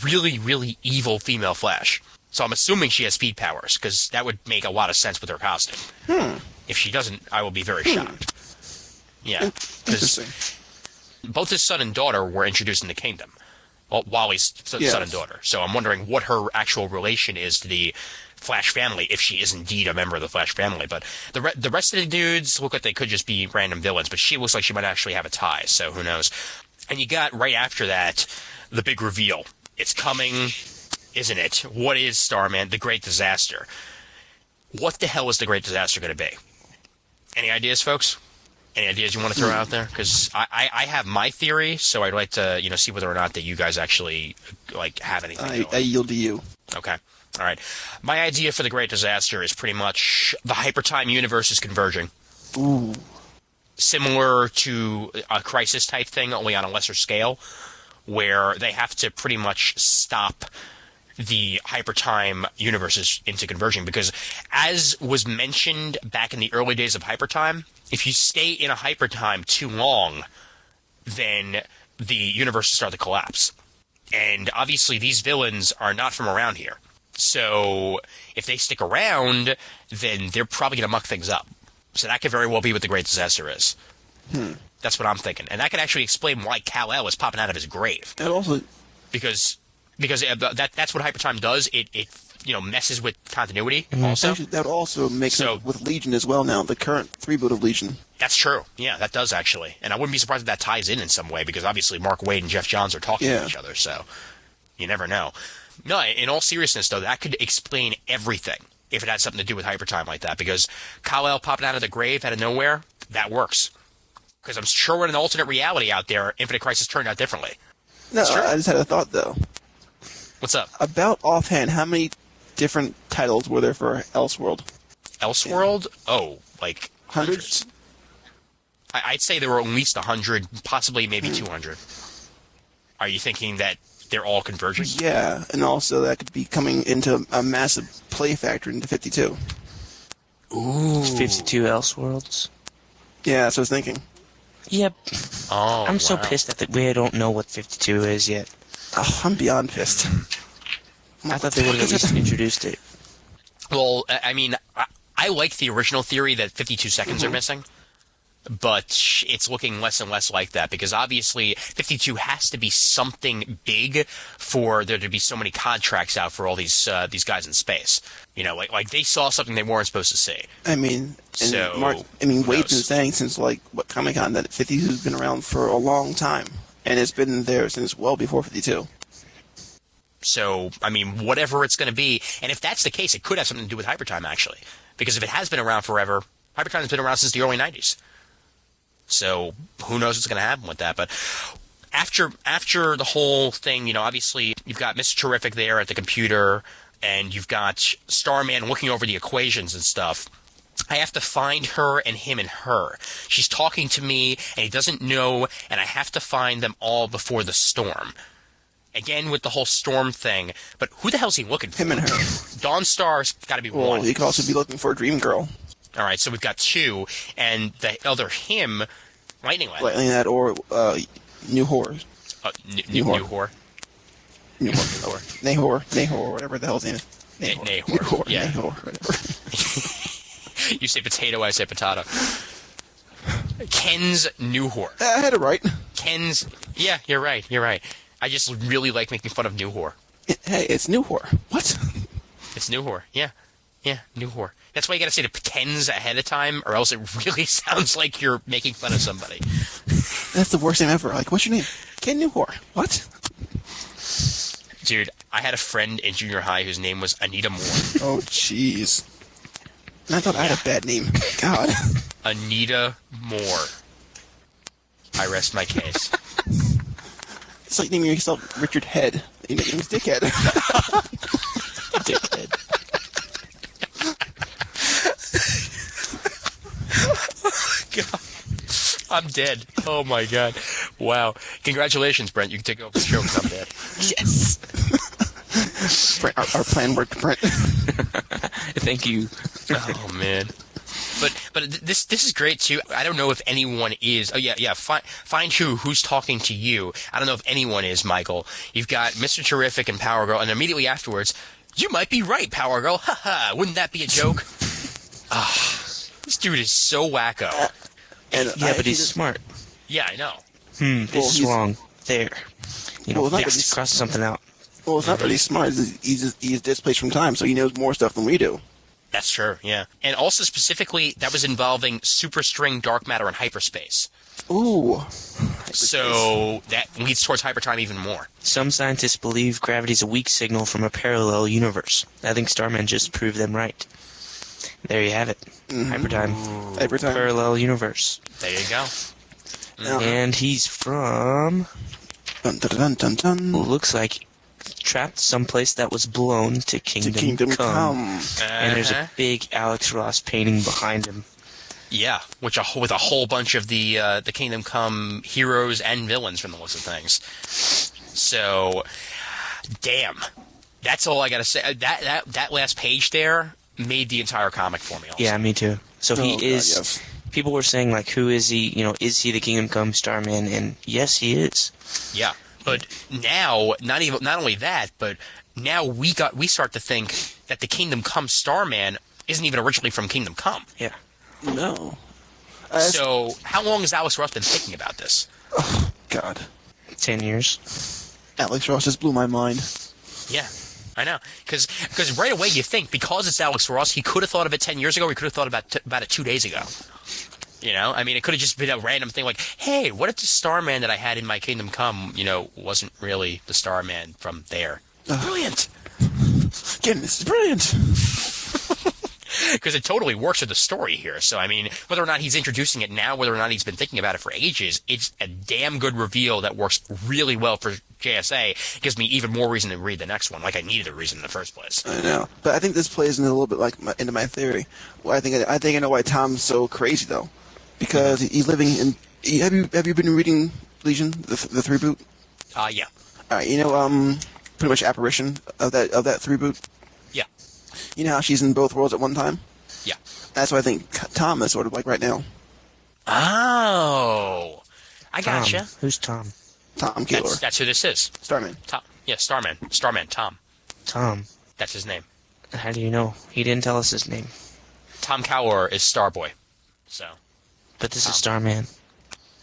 really, really evil female Flash. So I'm assuming she has speed powers, because that would make a lot of sense with her costume. If she doesn't, I will be very shocked. Yeah, because Interesting. both his son and daughter were introduced in the Kingdom. Well, Wally's son and daughter. So I'm wondering what her actual relation is to the Flash family, if she is indeed a member of the Flash family. But the rest of the dudes look like they could just be random villains, but she looks like she might actually have a tie, so who knows. And you got, right after that, the big reveal. It's coming, isn't it? What is Starman? The Great Disaster. What the hell is the Great Disaster going to be? Any ideas, folks? Any ideas you want to throw out there? Because I have my theory, so I'd like to see whether or not that you guys actually have anything. I yield to you. Okay. All right. My idea for the Great Disaster is pretty much the Hypertime universe is converging. Ooh. Similar to a Crisis type thing, only on a lesser scale, where they have to pretty much stop the Hypertime universes into converging. Because as was mentioned back in the early days of Hypertime, if you stay in a Hypertime too long, then the universes start to collapse. And obviously these villains are not from around here. So if they stick around, then they're probably going to muck things up. So that could very well be what the Great Disaster is. That's what I'm thinking. And that could actually explain why Kal-El is popping out of his grave. And also, Because that's what Hypertime does. It messes with continuity also. actually, that would also make sense with Legion as well now, the current reboot of Legion. That's true. Yeah, that does actually. And I wouldn't be surprised if that ties in some way, because obviously Mark Waid and Jeff Johns are talking to each other, so you never know. No, in all seriousness, though, that could explain everything if it had something to do with Hypertime like that, because Kal-El popping out of the grave out of nowhere, that works. Because I'm sure in an alternate reality out there, Infinite Crisis turned out differently. No, I just had a thought, though. What's up? About offhand, how many different titles were there for Elseworld? Elseworld? Oh, like Hundreds? I'd say there were at least 100, possibly maybe 200. Are you thinking that they're all converging? Yeah, and also that could be coming into a massive play factor into 52. Ooh. 52 Elseworlds. Yeah, that's what I was thinking. Yep. Oh, I'm so pissed that we don't know what 52 is yet. Oh, I'm beyond pissed. I thought they would have at least introduced it. Well, I mean, I like the original theory that 52 seconds are missing, but it's looking less and less like that, because obviously 52 has to be something big for there to be so many contracts out for all these guys in space. Like they saw something they weren't supposed to see. I mean, So, Wade's been saying since Comic-Con that 52 has been around for a long time, and it's been there since well before 52. So, I mean, whatever it's going to be, and if that's the case, it could have something to do with Hypertime, actually. Because if it has been around forever, Hypertime's been around since the early 90s. So, who knows what's going to happen with that. But after the whole thing, you know, obviously, you've got Mr. Terrific there at the computer, and you've got Starman looking over the equations and stuff. I have to find her and him and her. She's talking to me, and he doesn't know, and I have to find them all before the storm. Again, with the whole storm thing, but who the hell's he looking for? Him and her. Dawnstar's got to be Well, one. he could also be looking for a dream girl. All right, so we've got two, and the other him, Lightning Lad. Lightning Lad or New Whore. New whore. New Whore. Nahor, whatever the hell's name is. Nahor. Yeah. Nahor, whatever. You say potato, I say potato. Ken's Newhor. I had it right. Ken's... Yeah, you're right. I just really like making fun of Newhor. Hey, it's New Whore. What? It's Newhor. Yeah, Newhor. That's why you gotta say the Ken's ahead of time, or else it really sounds like you're making fun of somebody. That's the worst name ever. Like, what's your name? Ken New Whore. What? Dude, I had a friend in junior high whose name was Anita Moore. Oh, jeez. I thought I had a bad name. God. Anita Moore. I rest my case. It's like naming yourself Richard Head. You make him Dickhead. Dickhead. God. I'm dead. Oh my god. Wow. Congratulations, Brent. You can take over the show because I'm dead. Yes. Brent, our plan worked, Brent. Thank you. Oh man. But this is great too. I don't know if anyone is. Oh yeah. Find who's talking to you. I don't know if anyone is, Michael. You've got Mr. Terrific and Power Girl, and immediately afterwards, you might be right, Power Girl. Ha. Wouldn't that be a joke? This dude is so wacko. Yeah, but he's smart. Yeah, I know. This Well, is he's- wrong. There. You know, Well, not cross really- something out. Well, it's not that he's smart. He's displaced from time, so he knows more stuff than we do. That's true. Yeah, and also specifically that was involving superstring, dark matter, and hyperspace. Ooh. So that leads towards hypertime even more. Some scientists believe gravity's a weak signal from a parallel universe. I think Starman just proved them right. There you have it. Hypertime. Hypertime. Parallel universe. There you go. And he's from... Dun, dun, dun, dun, dun. looks like trapped someplace that was blown to To Kingdom, Kingdom Come. Come. And there's Uh-huh. a big Alex Ross painting behind him. Yeah, with a whole bunch of the Kingdom Come heroes and villains from the looks of things. So, damn, that's all I gotta say. That last page there made the entire comic for me. Also. Yeah, me too. So Oh, he God, is... yes. People were saying, like, who is he? You know, is he the Kingdom Come Starman? And yes, he is. Yeah, but now not only that, but now we start to think that the Kingdom Come Starman isn't even originally from Kingdom Come. Yeah. No. So how long has Alex Ross been thinking about this? God. 10 years. Alex Ross just blew my mind. Yeah, I know. Because right away you think, because it's Alex Ross, he could have thought of it 10 years ago, or he could have thought about it 2 days ago. You know? I mean, it could have just been a random thing like, hey, what if the Starman that I had in my Kingdom Come, wasn't really the Starman from there? Brilliant! Again, this is brilliant. Because it totally works with the story here. So, I mean, whether or not he's introducing it now, whether or not he's been thinking about it for ages, it's a damn good reveal that works really well for JSA. It gives me even more reason to read the next one, like I needed a reason in the first place. I know, but I think this plays in a little bit into my theory. Well, I think I know why Tom's so crazy though, because he's living in. Have you been reading Legion, the 3-boot? Yeah. All right, pretty much apparition of that 3-boot. Yeah. You know how she's in both worlds at one time? Yeah. That's what I think Tom is sort of like right now. Oh. I Tom. gotcha. Who's Tom? Tom Keeler. That's who this is. Starman. Tom. Yeah, Starman. Tom. Tom. That's his name. How do you know? He didn't tell us his name. Tom Cowler is Starboy. So, But this is Starman.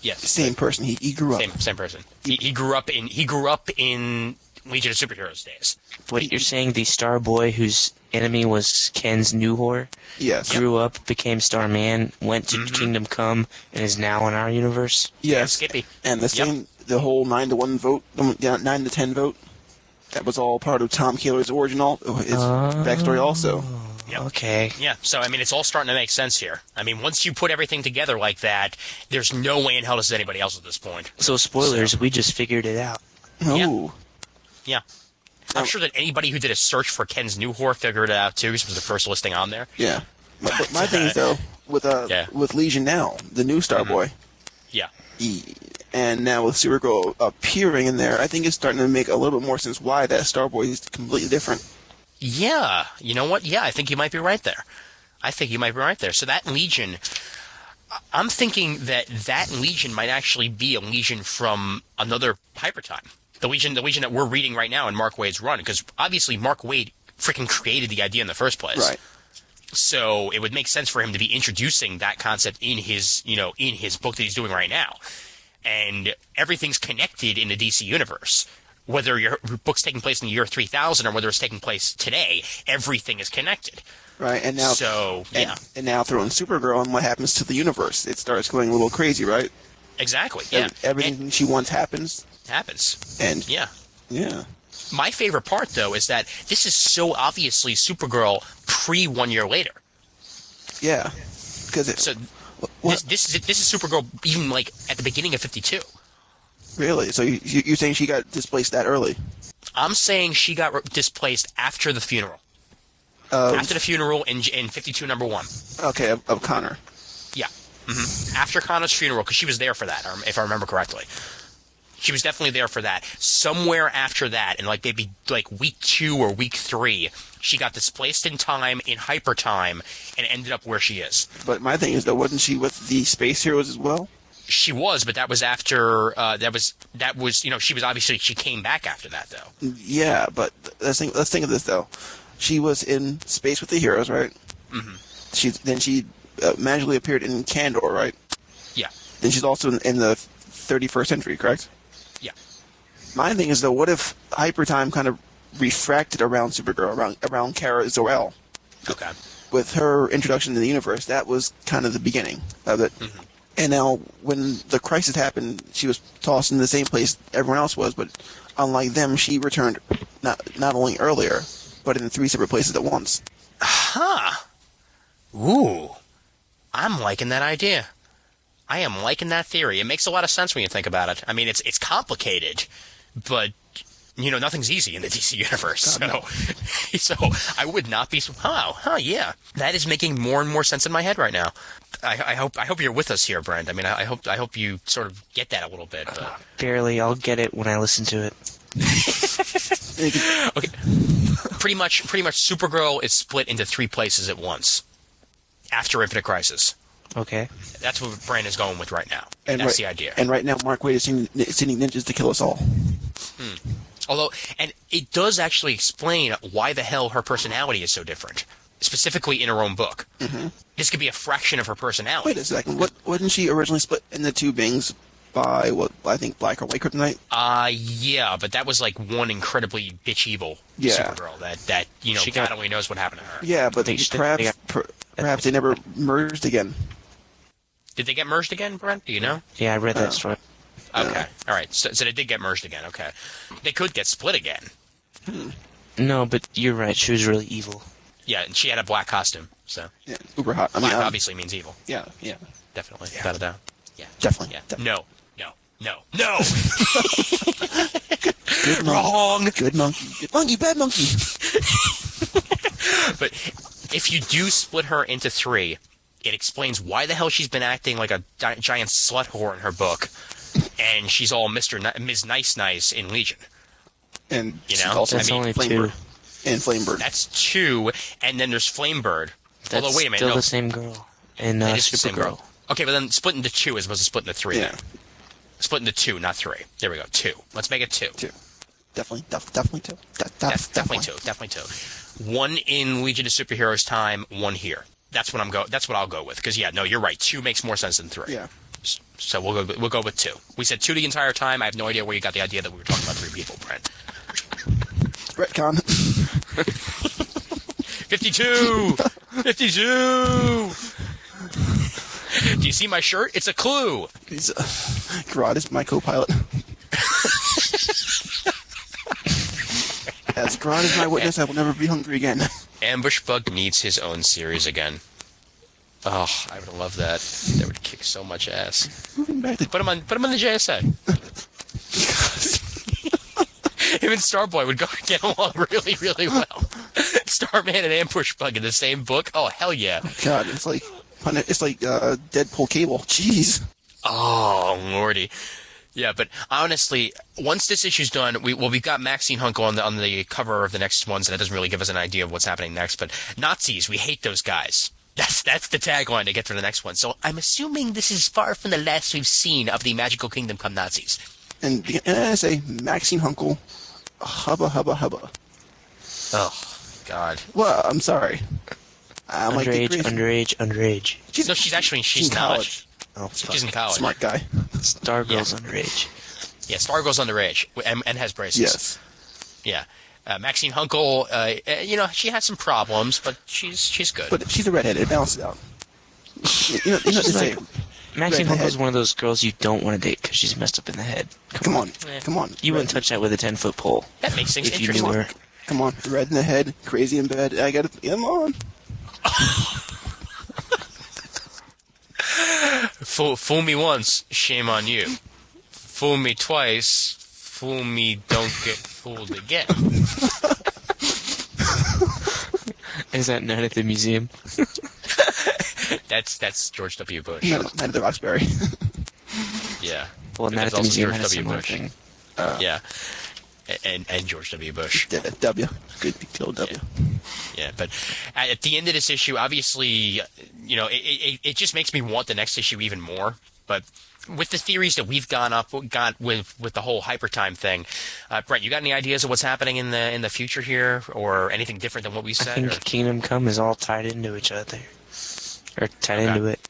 yes. Same person. He grew up. Same person. He grew up in Legion of Superheroes days. Wait, you're saying the Starboy whose enemy was Ken's Newhor Yes. grew up, became Starman, went to Kingdom Come, and is now in our universe? Yes. Skippy. And the whole 9-1 vote, 9-10 vote. That was all part of Tom Kaler's his backstory also. Yep. Okay. Yeah, so, I mean, it's all starting to make sense here. I mean, once you put everything together like that, there's no way in hell this is anybody else at this point. So spoilers, we just figured it out. Oh. Yeah. I'm sure that anybody who did a search for Ken's Newhor figured it out, too, because it was the first listing on there. Yeah. But my thing is, though, with Legion now, the new Starboy, Yeah. and now with Supergirl appearing in there, I think it's starting to make a little bit more sense why that Starboy is completely different. Yeah. You know what? Yeah, I think you might be right there. So that Legion, I'm thinking that Legion might actually be a Legion from another Hyper Time. The Legion that we're reading right now in Mark Waid's run, because obviously Mark Waid freaking created the idea in the first place. Right. So it would make sense for him to be introducing that concept in his book that he's doing right now. And everything's connected in the DC universe. Whether your book's taking place in the year 3000 or whether it's taking place today, everything is connected. Right, and now and now throw in Supergirl and what happens to the universe. It starts going a little crazy, right? Exactly. Yeah. Everything she wants happens. And yeah. My favorite part, though, is that this is so obviously Supergirl pre 1 year later. Yeah, because this is Supergirl even like at the beginning of 52. Really? So you're saying she got displaced that early? I'm saying she got displaced after the funeral. After the funeral in 52 number 1. Okay, of Connor. Yeah. Mm-hmm. After Connor's funeral, because she was there for that, if I remember correctly. She was definitely there for that. Somewhere after that, in like maybe like week 2 or week 3, she got displaced in time, in hyper time, and ended up where she is. But my thing is, though, wasn't she with the Space Heroes as well? She was, but that was after. That was she was obviously she came back after that though. Yeah, but let's think of this though. She was in Space with the Heroes, right? Mm-hmm. She magically appeared in Kandor, right? Yeah. Then she's also in the 31st century, correct? Yeah. My thing is though, what if Hyper Time kind of refracted around Supergirl, around Kara Zor-El? Okay. With her introduction to the universe, that was kind of the beginning of it. Mm-hmm. And now, when the crisis happened, she was tossed in the same place everyone else was, but unlike them, she returned not only earlier, but in 3 separate places at once. Huh. Ooh. I'm liking that idea. I am liking that theory. It makes a lot of sense when you think about it. I mean, it's complicated, but nothing's easy in the DC universe. God, so I would not be. Yeah, that is making more and more sense in my head right now. I hope you're with us here, Brent. I mean, I hope you sort of get that a little bit. But... Barely. I'll get it when I listen to it. Okay. Pretty much, Supergirl is split into 3 places at once after Infinite Crisis. Okay. That's what Brand is going with right now. And that's the idea. And right now, Mark Waid is sending ninjas to kill us all. Although, and it does actually explain why the hell her personality is so different, specifically in her own book. Mm-hmm. This could be a fraction of her personality. Wait a second. Wasn't she originally split into 2 beings by, I think, Black or White Kryptonite? Yeah, but that was like one incredibly bitch evil Supergirl that God only knows what happened to her. Yeah, but perhaps they never merged again. Did they get merged again, Brent? Do you know? Yeah, I read that story. Okay, all right. So they did get merged again. Okay, they could get split again. No, but you're right. She was really evil. Yeah, and she had a black costume. So yeah, uber hot. Black obviously means evil. Yeah, definitely, without a doubt. Yeah, definitely. Yeah. Definitely. No. Good Wrong. Good monkey. Good monkey. Bad monkey. But if you do split her into 3, it explains why the hell she's been acting like a giant slut whore in her book, and she's all Ms. Nice in Legion. And she's also only Flamebird. 2. And Flamebird. That's 2, and then there's Flamebird. That's although, wait a minute, still the same girl. And that is the same Supergirl. girl. Okay, but then split into 2 as opposed to split into 3. Yeah. Then. Split into 2, not 3. There we go. 2. Let's make it 2. 2. Definitely 2. Definitely 2. 1 in Legion of Superheroes time, 1 here. That's what I'll go with. Because you're right. 2 makes more sense than 3. Yeah. So we'll go with 2. We said 2 the entire time. I have no idea where you got the idea that we were talking about 3 people, Brent. Retcon. 52. 52. Do you see my shirt? It's a clue. He's Grodd is my co-pilot. As God is my witness, I will never be hungry again. Ambush Bug needs his own series again. Oh, I would love that. That would kick so much ass. Moving back to Put him on the JSA. Him and Starboy would get along really, really well. Starman and Ambush Bug in the same book. Oh, hell yeah. God, it's like Deadpool Cable. Jeez. Oh, lordy. Yeah, but honestly, once this issue's done, we've got Maxine Hunkel on the cover of the next ones, and it doesn't really give us an idea of what's happening next. But Nazis, we hate those guys. That's the tagline to get for the next one. So I'm assuming this is far from the last we've seen of the Magical Kingdom come Nazis. And I say Maxine Hunkel, hubba hubba hubba. Oh, God. Well, I'm sorry. Underage. She's in not. college. Oh, She's in college. Smart guy. Stargirl's underage. Yeah, Stargirl's underage and has braces. Yes. Yeah. Maxine Hunkel, she has some problems, but she's good. But she's a redhead. It balances out. You know She's say, Maxine redhead. Hunkel's one of those girls you don't want to date because she's messed up in the head. Come on. You wouldn't touch that with a 10-foot pole. That makes things if you interesting. knew her. Come on. Red in the head, crazy in bed. I got to come on. Fool me once, shame on you. Fool me twice, fool me, don't get fooled again. Is that Night at the Museum? That's George W. Bush. No, Night at the Roxbury. Yeah. Well, But Night that's at the also Museum George had a W. similar Bush. thing. Yeah. And George W. Bush. W. Good kill W. Yeah, but at the end of this issue, obviously, it just makes me want the next issue even more. But with the theories that we've got with the whole hypertime thing, Brent, you got any ideas of what's happening in the future here, or anything different than what we I said? think or? Kingdom Come is all tied into each other. Or tied Okay. into it.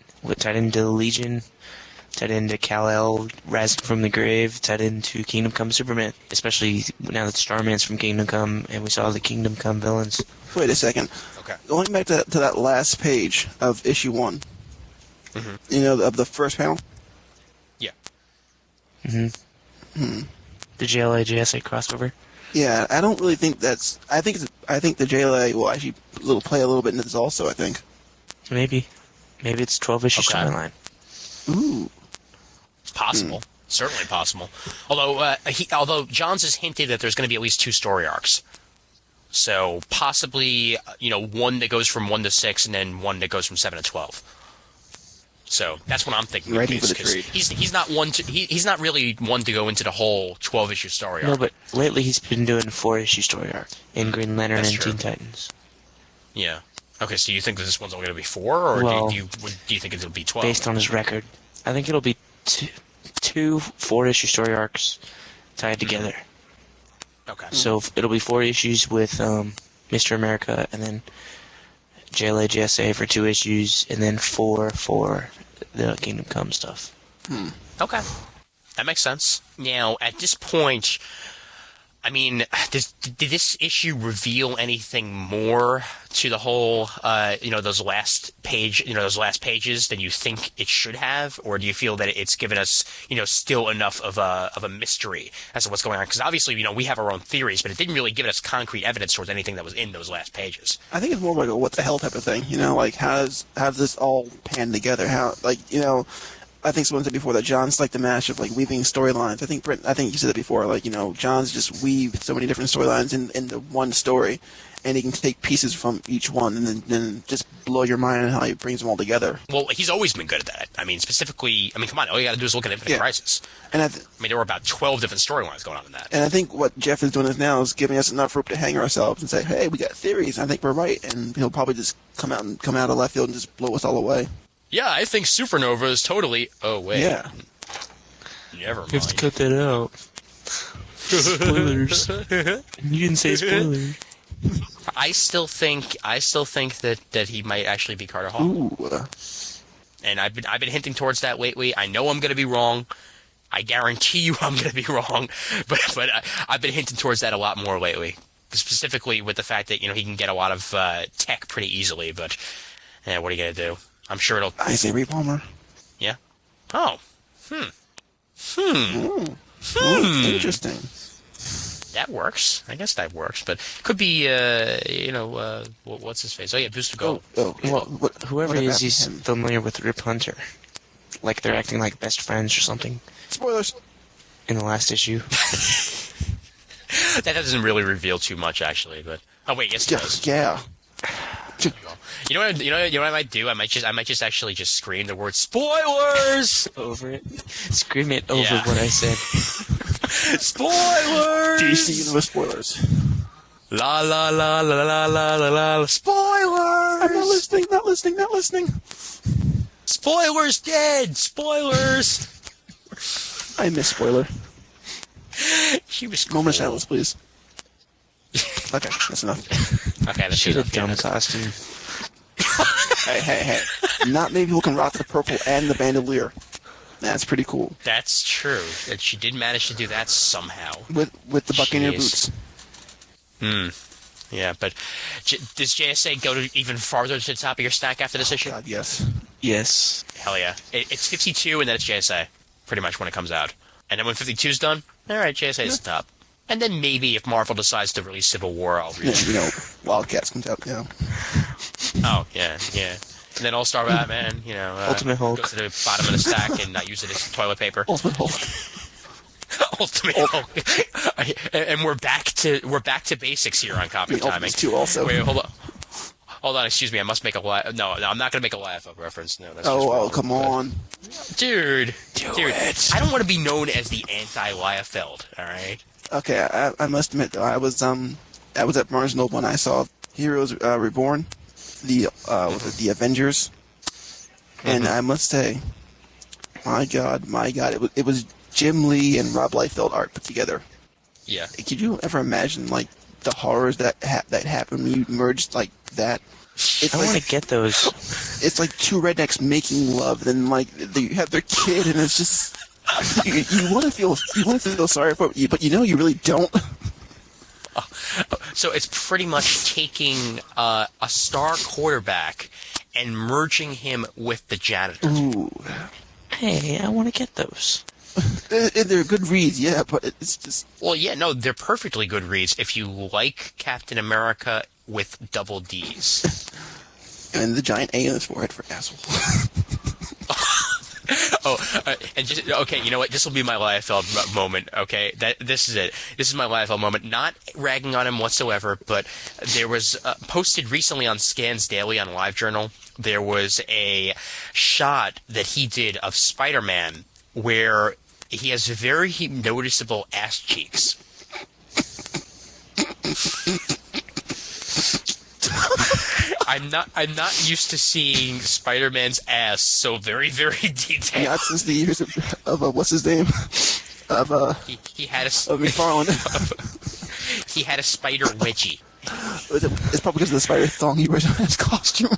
Tied into the Legion, tied into Kal-El rising from the grave, tied into Kingdom Come Superman. Especially now that Starman's from Kingdom Come, and we saw the Kingdom Come villains. Wait a second. Okay. Going back to that last page of issue 1, Mm-hmm. of the first panel. Yeah. The JLA-JSA crossover. Yeah, I don't really think that's. I think the JLA will actually play a little bit into this also. I think. Maybe it's 12-issue Okay. storyline. Ooh. It's possible. Certainly possible. Although Johns has hinted that there's going to be at least 2 story arcs. So possibly, one that goes from 1 to 6, and then one that goes from 7 to 12. So that's what I'm thinking. Ready for the 'cause trade. He's not one to he's not really one to go into the whole 12-issue story arc. No, but lately he's been doing 4-issue story arc in Green Lantern That's and true. Teen Titans. Yeah. Okay, so you think that this one's only going to be 4, or Well, do you think it'll be 12? Based on his record, I think it'll be two 4-issue story arcs tied together. Okay. So it'll be 4 issues with Mr. America, and then JLA-JSA for 2 issues, and then 4 for the Kingdom Come stuff. Okay. That makes sense. Now, at this point, I mean, did this issue reveal anything more to the whole, those last pages than you think it should have, or do you feel that it's given us, still enough of a mystery as to what's going on? Because obviously, we have our own theories, but it didn't really give us concrete evidence towards anything that was in those last pages. I think it's more like a what the hell type of thing. Like how does this all pan together? How I think someone said before that John's like the master of weaving storylines. I think you said that before. John's just weave so many different storylines into one story, and he can take pieces from each one and then just blow your mind on how he brings them all together. Well, he's always been good at that. Come on, all you got to do is look at Infinite Crisis. And There were about 12 different storylines going on in that. And I think what Jeff is doing now is giving us enough rope to hang ourselves and say, hey, we got theories. I think we're right. And he'll probably just come out of left field and just blow us all away. Yeah, I think Supernova is totally... Oh, wait. Yeah. Never mind. You have to cut that out. Spoilers. You didn't say spoilers. I still think that he might actually be Carter Hall. Ooh. And I've been hinting towards that lately. I know I'm going to be wrong. I guarantee you I'm going to be wrong. But I've been hinting towards that a lot more lately. Specifically with the fact that, he can get a lot of tech pretty easily. But, what are you going to do? I'm sure it'll... I say Ray Palmer. Yeah? Oh. Interesting. That works. I guess that works. But could be, what's his face? Oh, yeah, Booster Gold. Well, Whoever whatever is, he's happened to him? familiar with Rip Hunter. Like they're acting like best friends or something Spoilers. in the last issue. That doesn't really reveal too much, actually. But oh wait, yes, it does. Yeah. You know what I might do? I might just actually just scream the word spoilers. Over it. Scream it over Yeah. what I said. Spoilers. DC Universe spoilers. La la la la la la la la. Spoilers. I'm not listening. Not listening. Not listening. Spoilers dead. Spoilers. I miss spoiler. She was cool. Moment of silence, please. Okay, that's enough. Okay, that's She's a enough. dumb Yeah, costume. Hey. Not many people can rock the purple and the bandolier. That's pretty cool. that's true. And she did manage to do that somehow. With the Buccaneer Jeez. boots. Yeah, but does JSA go even farther to the top of your stack after this issue? God, yes. Yes. Hell yeah. It's 52 and then it's JSA, pretty much when it comes out. And then when 52's done, alright, JSA is the top. And then maybe if Marvel decides to release Civil War, I'll read Yeah, it. Wildcats comes out, Oh, yeah. And then All-Star Batman, Ultimate Hulk. go to the bottom of the stack and use it as toilet paper. Ultimate Hulk. Ultimate Hulk. And we're back to basics here on Comic Timing. Ultimates 2 also. Wait, hold on, excuse me. I must make a laugh. No, I'm not going to make a laugh up reference. No, that's just Oh, wrong. come on. Dude, it. I don't want to be known as the anti-Liefeld, all right? Okay, I must admit though, I was at Barnes & Noble and I saw Heroes Reborn, the Avengers, and I must say, my God, it was Jim Lee and Rob Liefeld art put together. Yeah. Could you ever imagine like the horrors that happen when you merge like that? It's I like, want to get those. it's like two rednecks making love, then like they have their kid, and it's just you want to feel sorry for it, but you really don't. So it's pretty much taking a star quarterback and merging him with the janitor. Ooh, Hey, I want to get those. they're good reads, yeah, but it's just Well, yeah, no, they're perfectly good reads if you like Captain America with double D's. and the giant A in his forehead for asshole. And just okay, you know what? This will be my Liefeld moment. Okay, this is it. This is my Liefeld moment. Not ragging on him whatsoever, but there was posted recently on Scans Daily on LiveJournal. There was a shot that he did of Spider-Man where he has very noticeable ass cheeks. I'm not used to seeing Spider-Man's ass so very, very detailed. Not since the years of what's his name He had a of McFarlane. he had a spider wedgie. It's probably because of the spider thong he wears on his costume.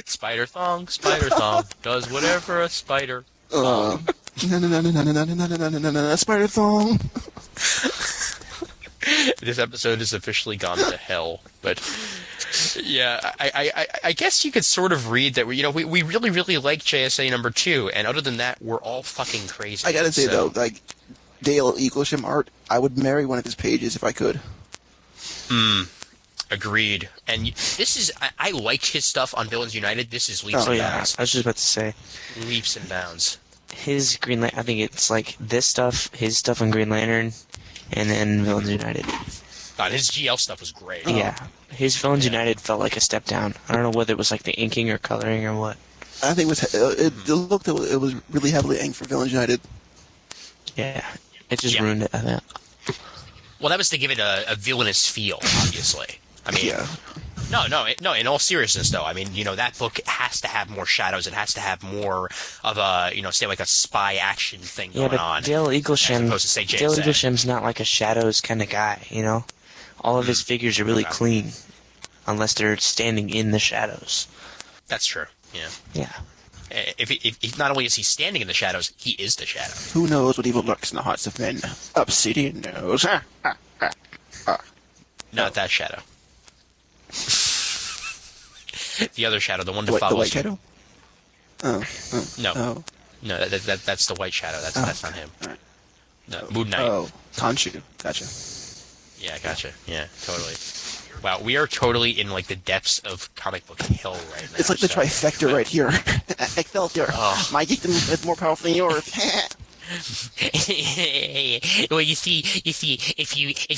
Spider thong, does whatever a spider. No, spider thong. This episode has officially gone to hell, but yeah, I guess you could sort of read that we really, really like JSA number 2, and other than that, we're all fucking crazy. I gotta say So- though, like Dale Eaglesham art, I would marry one of his pages if I could. Agreed. And this is, I liked his stuff on Villains United. This is leaps Oh and yeah, bounds. I was just about to say Leaps and bounds. his Green Lantern. I think it's like this stuff, his stuff on Green Lantern, and then Villains United. God, his GL stuff was great. Yeah, his Villains United felt like a step down. I don't know whether it was like the inking or coloring or what. I think it looked it was really heavily inked for Villains United. Yeah, it just Yeah. ruined it. I think. Well, that was to give it a villainous feel, obviously. I mean, Yeah. No. In all seriousness, though, I mean, that book has to have more shadows. It has to have more of a, say, like a spy action thing Yeah, going but on. Dale as Eaglesham, opposed to, say, Dale JSA. Eagleham's not like a shadows kind of guy. All of his figures are really Okay. clean, unless they're standing in the shadows. That's true. Yeah. Yeah. If not only is he standing in the shadows, he is the shadow. Who knows what evil lurks in the hearts of men? Obsidian knows. Not that shadow. The other shadow, the one that The follows white you. shadow? Oh. No, Oh. no, that's the white shadow. That's not him. Alright. No, Moon Knight. Oh, Khonshu. Gotcha. Yeah, gotcha. Yeah, totally. Wow, we are totally in like the depths of comic book hell right now. It's like the trifecta right here. Excelsior. Oh. My geekdom is more powerful than yours. Well, you see, if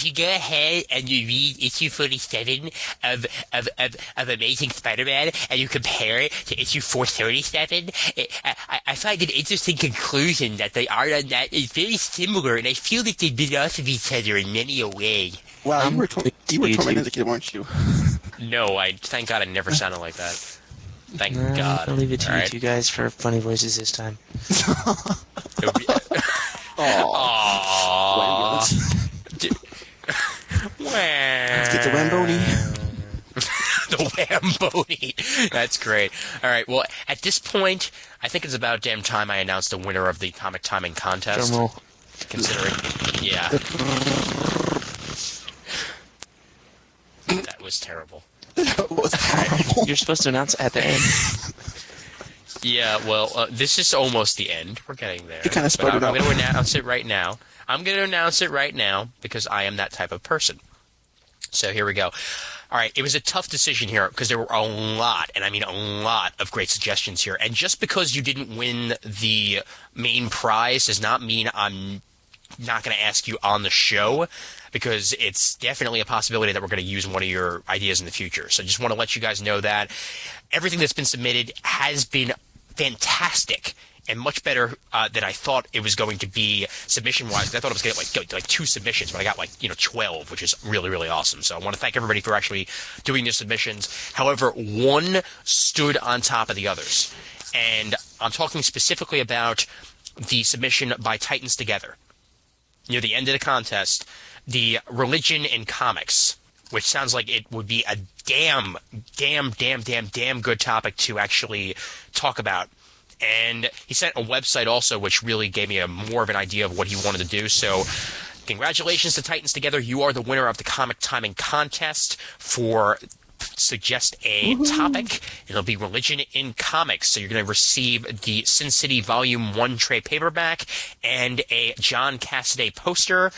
you go ahead and you read issue 47 of Amazing Spider-Man and you compare it to issue 437, I find an interesting conclusion that the art on that is very similar, and I feel that they bit off of each other in many a way. Wow, you were tormented as a kid, weren't you? No, thank God I never sounded like that. Thank God. I'll leave it to All you right. two guys for funny voices this time. Aww. Let's get the Wamboni. The Wamboni. That's great. All right. Well, at this point, I think it's about damn time I announced the winner of the comic timing contest. Drum roll. Considering, yeah, that was terrible. That was horrible. You're supposed to announce it at the end. Yeah. Well, this is almost the end. We're getting there. You kinda spread But it I'm out. going to announce it right now. I'm going to announce it right now because I am that type of person. So here we go. All right, it was a tough decision here because there were a lot, and I mean a lot of great suggestions here. And just because you didn't win the main prize does not mean I'm not going to ask you on the show, because it's definitely a possibility that we're going to use one of your ideas in the future. So I just want to let you guys know that everything that's been submitted has been fantastic and much better than I thought it was going to be submission-wise. I thought it was going to get like 2 submissions, but I got 12, which is really, really awesome. So I want to thank everybody for actually doing their submissions. However, one stood on top of the others. And I'm talking specifically about the submission by Titans Together. Near the end of the contest, the religion in comics, which sounds like it would be a damn good topic to actually talk about. And he sent a website also, which really gave me more of an idea of what he wanted to do. So congratulations to Titans Together. You are the winner of the comic timing contest for suggest a topic. It'll be religion in comics. So you're going to receive the Sin City Volume 1 trade paperback and a John Cassaday poster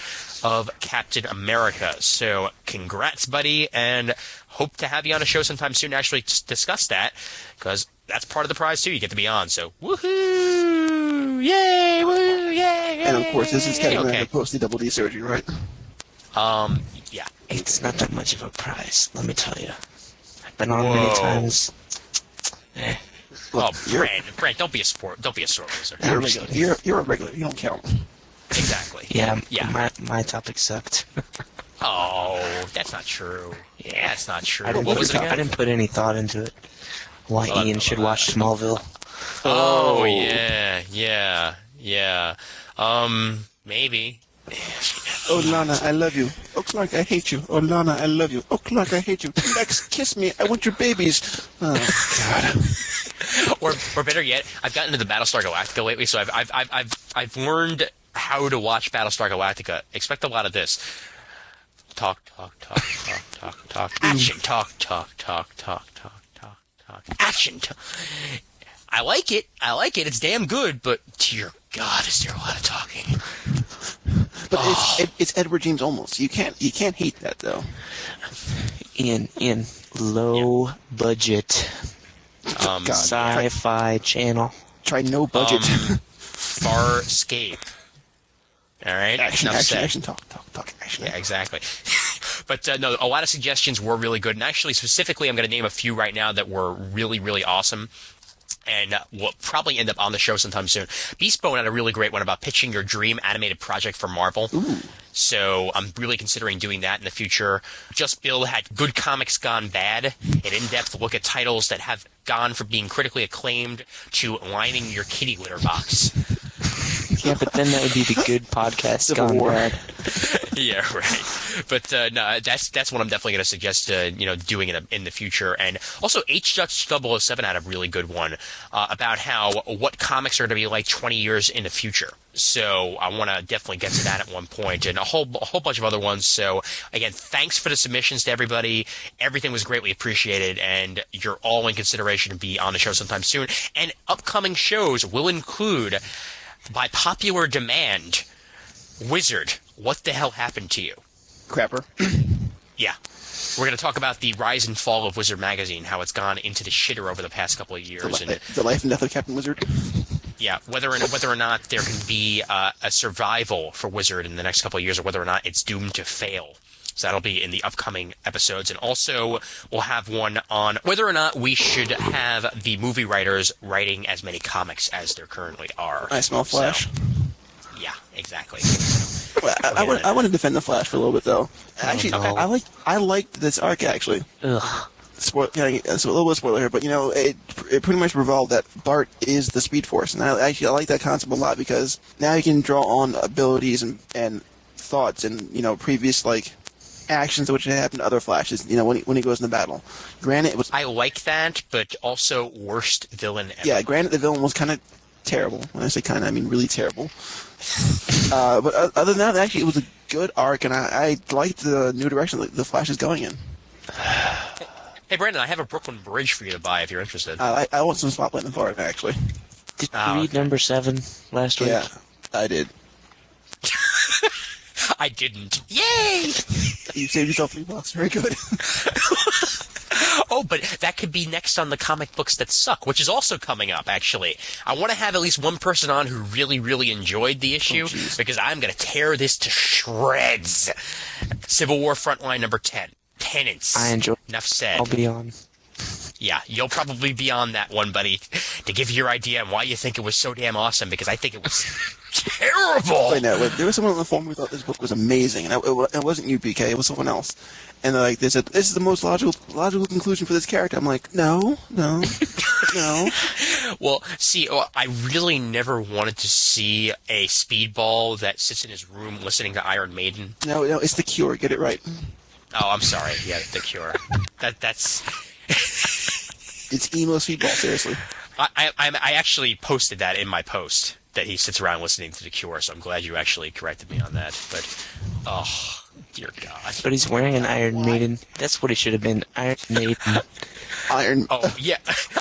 of Captain America. So congrats, buddy, and hope to have you on a show sometime soon to actually discuss that, because that's part of the prize too. You get to be on. So woohoo! Yay! Woo! Yay! And of course, this is Kevin Okay. post the double D surgery, right? Yeah. It's not that much of a prize, let me tell you. I've been on many times. Look, Brand, don't be a sport. Don't be a sore loser. you're a I'm just regular. You're a regular. You don't count. Exactly. Yeah, Yeah. my topic sucked. Oh, that's not true. Yeah, that's not true. I didn't, What was it I again? didn't put any thought into it. Why Ian should watch Smallville. Oh, yeah. Maybe. Oh, Lana, I love you. Oh, Clark, I hate you. Oh, Lana, I love you. Oh, Clark, I hate you. Lex, kiss me. I want your babies. Oh, God. Or better yet, I've gotten into the Battlestar Galactica lately, so I've learned how to watch Battlestar Galactica. Expect a lot of this. Talk. Action. Talk. Action. I like it. It's damn good, but dear God, is there a lot of talking? But it's Edward James Olmos. You can't hate that, though. Ian, low budget God, sci-fi channel. try no budget. Farscape. All right. action, Enough action, said. action, talk, action. Yeah, exactly. But no, a lot of suggestions were really good. And actually, specifically, I'm going to name a few right now that were really, really awesome. And will probably end up on the show sometime soon. Beastbone had a really great one about pitching your dream animated project for Marvel. Ooh. So I'm really considering doing that in the future. Just Bill had Good Comics Gone Bad, an in-depth look at titles that have gone from being critically acclaimed to lining your kitty litter box. Yeah, but then that would be the good podcast Civil gone War. bad. Yeah, right. But no, that's what I'm definitely going to suggest doing in the future. And also, H.007 had a really good one about what comics are going to be like 20 years in the future. So I want to definitely get to that at one point, and a whole bunch of other ones. So again, thanks for the submissions to everybody. Everything was greatly appreciated, and you're all in consideration to be on the show sometime soon. And upcoming shows will include, by popular demand, Wizard, what the hell happened to you? Crapper. Yeah. We're going to talk about the rise and fall of Wizard Magazine, how it's gone into the shitter over the past couple of years. The life and death of Captain Wizard. Yeah, whether or not there can be a survival for Wizard in the next couple of years, or whether or not it's doomed to fail. So that'll be in the upcoming episodes. And also, we'll have one on whether or not we should have the movie writers writing as many comics as there currently are. I smell Flash. So, yeah, exactly. Well, I want to defend the Flash for a little bit, though. Actually, no. I liked this arc, actually. Ugh. It's a little bit of spoiler here, but it pretty much revolved that Bart is the Speed Force, and I like that concept a lot because now you can draw on abilities and thoughts and previous actions which had happened to other Flashes. When he goes into battle. Granted, it was I like that, but also worst villain ever. yeah. Granted, the villain was kind of terrible. When I say kind of, I mean really terrible. But other than that, actually, it was a good arc, and I liked the new direction that the Flash is going in. Hey, Brandon, I have a Brooklyn Bridge for you to buy if you're interested. I want some Spotlight in the Park, actually. Did you read number 7 last week? Yeah, I did. I didn't. Yay! You saved yourself $3. Very good. Oh, but that could be next on the comic books that suck, which is also coming up, actually. I want to have at least one person on who really, really enjoyed the issue, because I'm going to tear this to shreds. Civil War Frontline number 10. Penance. I enjoy. Enough said. I'll be on. Yeah, you'll probably be on that one, buddy, to give your idea on why you think it was so damn awesome, because I think it was terrible. I know. There was someone on the forum who thought this book was amazing, and it wasn't you, PK. It was someone else. And they're like, they said, this is the most logical conclusion for this character. I'm like, no. Well, see, I really never wanted to see a speedball that sits in his room listening to Iron Maiden. No, it's The Cure. Get it right. Oh, I'm sorry. Yeah, The Cure. That's... It's emo speedball, seriously. I actually posted that in my post, that he sits around listening to The Cure, so I'm glad you actually corrected me on that. But, oh, dear God. But he's wearing an Iron Maiden. That's what he should have been. Iron Maiden. Oh, yeah.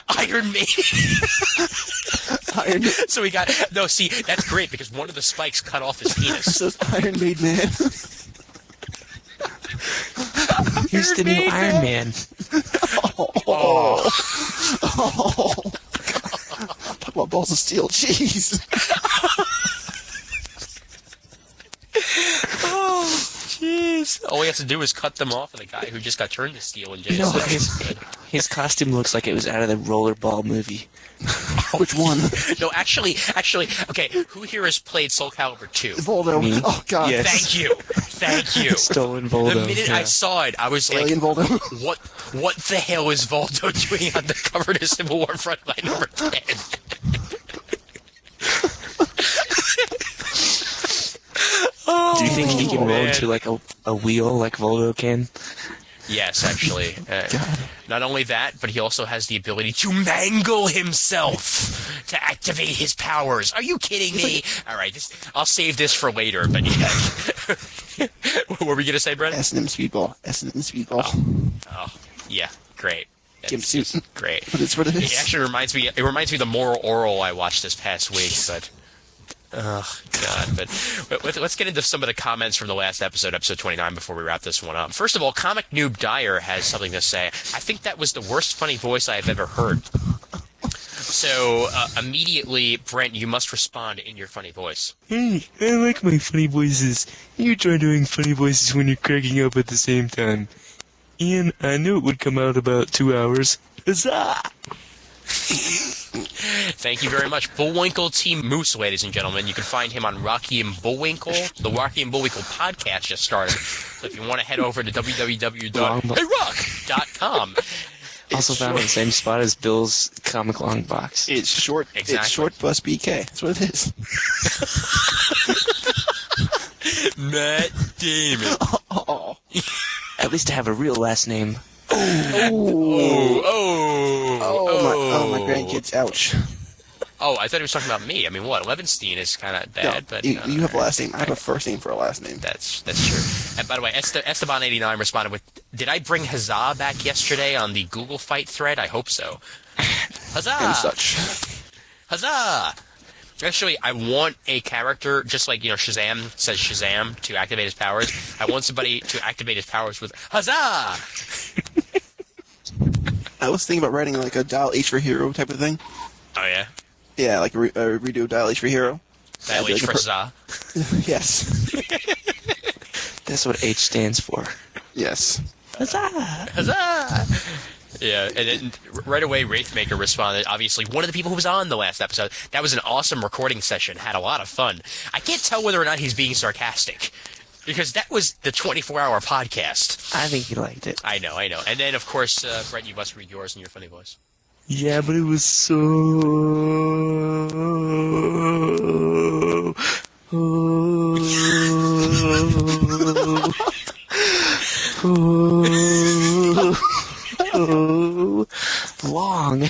Iron Maiden. Iron. So we got... No, see, that's great, because one of the spikes cut off his penis. So it's Iron Maiden Man. He's the new Iron Man. Oh. Talk about balls of steel. Jeez. Oh, jeez. All he has to do is cut them off of the guy who just got turned to steel in jail. His costume looks like it was out of the Rollerball movie. Which one? No, actually, okay, who here has played Soul Calibur 2? Voldo. Me? Oh, God. Yes. Thank you. Stolen Voldo. The minute I saw it, I was Alien like, Voldo. what the hell is Voldo doing on the cover to Civil War Frontline number 10? Do you think he can roll man. into a wheel like Voldo can? Yes, actually. Not only that, but he also has the ability to mangle himself to activate his powers. Are you kidding me? All right, I'll save this for later, but yeah. What were we going to say, Brett? S&M Speedball. Oh, yeah, great. Gimp suit. Great. But it's what it is. It actually reminds me of the Moral Oral I watched this past week, but... Oh, God. But let's get into some of the comments from the last episode 29, before we wrap this one up. First of all, Comic Noob Dyer has something to say. I think that was the worst funny voice I have ever heard. So, immediately, Brent, you must respond in your funny voice. Hey, I like my funny voices. You try doing funny voices when you're cracking up at the same time. Ian, I knew it would come out about 2 hours. Huzzah! Thank you very much. Bullwinkle Team Moose, ladies and gentlemen. You can find him on Rocky and Bullwinkle. The Rocky and Bullwinkle podcast just started. So if you want to head over to www.heyrock.com. Also found in the same spot as Bill's Comic Long Box. It's short. Exactly. It's short bus BK. That's what it is. Matt Damon. At least I have a real last name. Oh, my grandkids. Ouch. Oh, I thought he was talking about me. I mean, what? Levenstein is kind of bad, No, but... you have a last name. I have a first name for a last name. That's true. And by the way, Esteban89 responded with, did I bring Huzzah back yesterday on the Google Fight thread? I hope so. Huzzah! And such. Huzzah! Actually, I want a character, just like, Shazam says Shazam to activate his powers. I want somebody to activate his powers with Huzzah! I was thinking about writing like a Dial H for Hero type of thing. Oh, yeah? Yeah, like a redo of Dial H for Hero. Dial H for Huzzah. Yes. That's what H stands for. Yes. Huzzah! Yeah, and then right away, Wraithmaker responded. Obviously, one of the people who was on the last episode. That was an awesome recording session. Had a lot of fun. I can't tell whether or not he's being sarcastic, because that was the 24-hour podcast. I think he liked it. I know. And then, of course, Brett, you must read yours in your funny voice. Yeah, but it was so... long.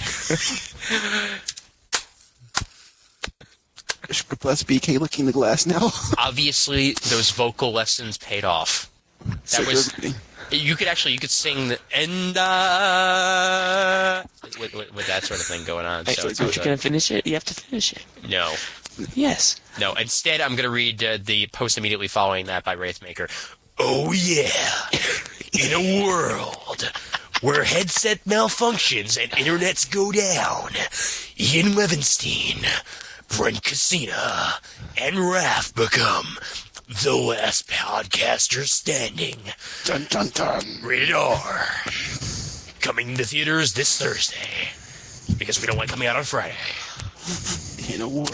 Plus BK looking in the glass now. Obviously, those vocal lessons paid off. That was... You could sing the and with that sort of thing going on. So Aren't you gonna finish it? You have to finish it. No. Yes. No. Instead, I'm gonna read the post immediately following that by Wraithmaker. Oh yeah, in a world where headset malfunctions and internets go down, Ian Levinstein, Brent Casina, and Raph become the last podcaster standing. Dun dun dun. Rated R. Coming to theaters this Thursday. Because we don't want it coming out on Friday. In a world.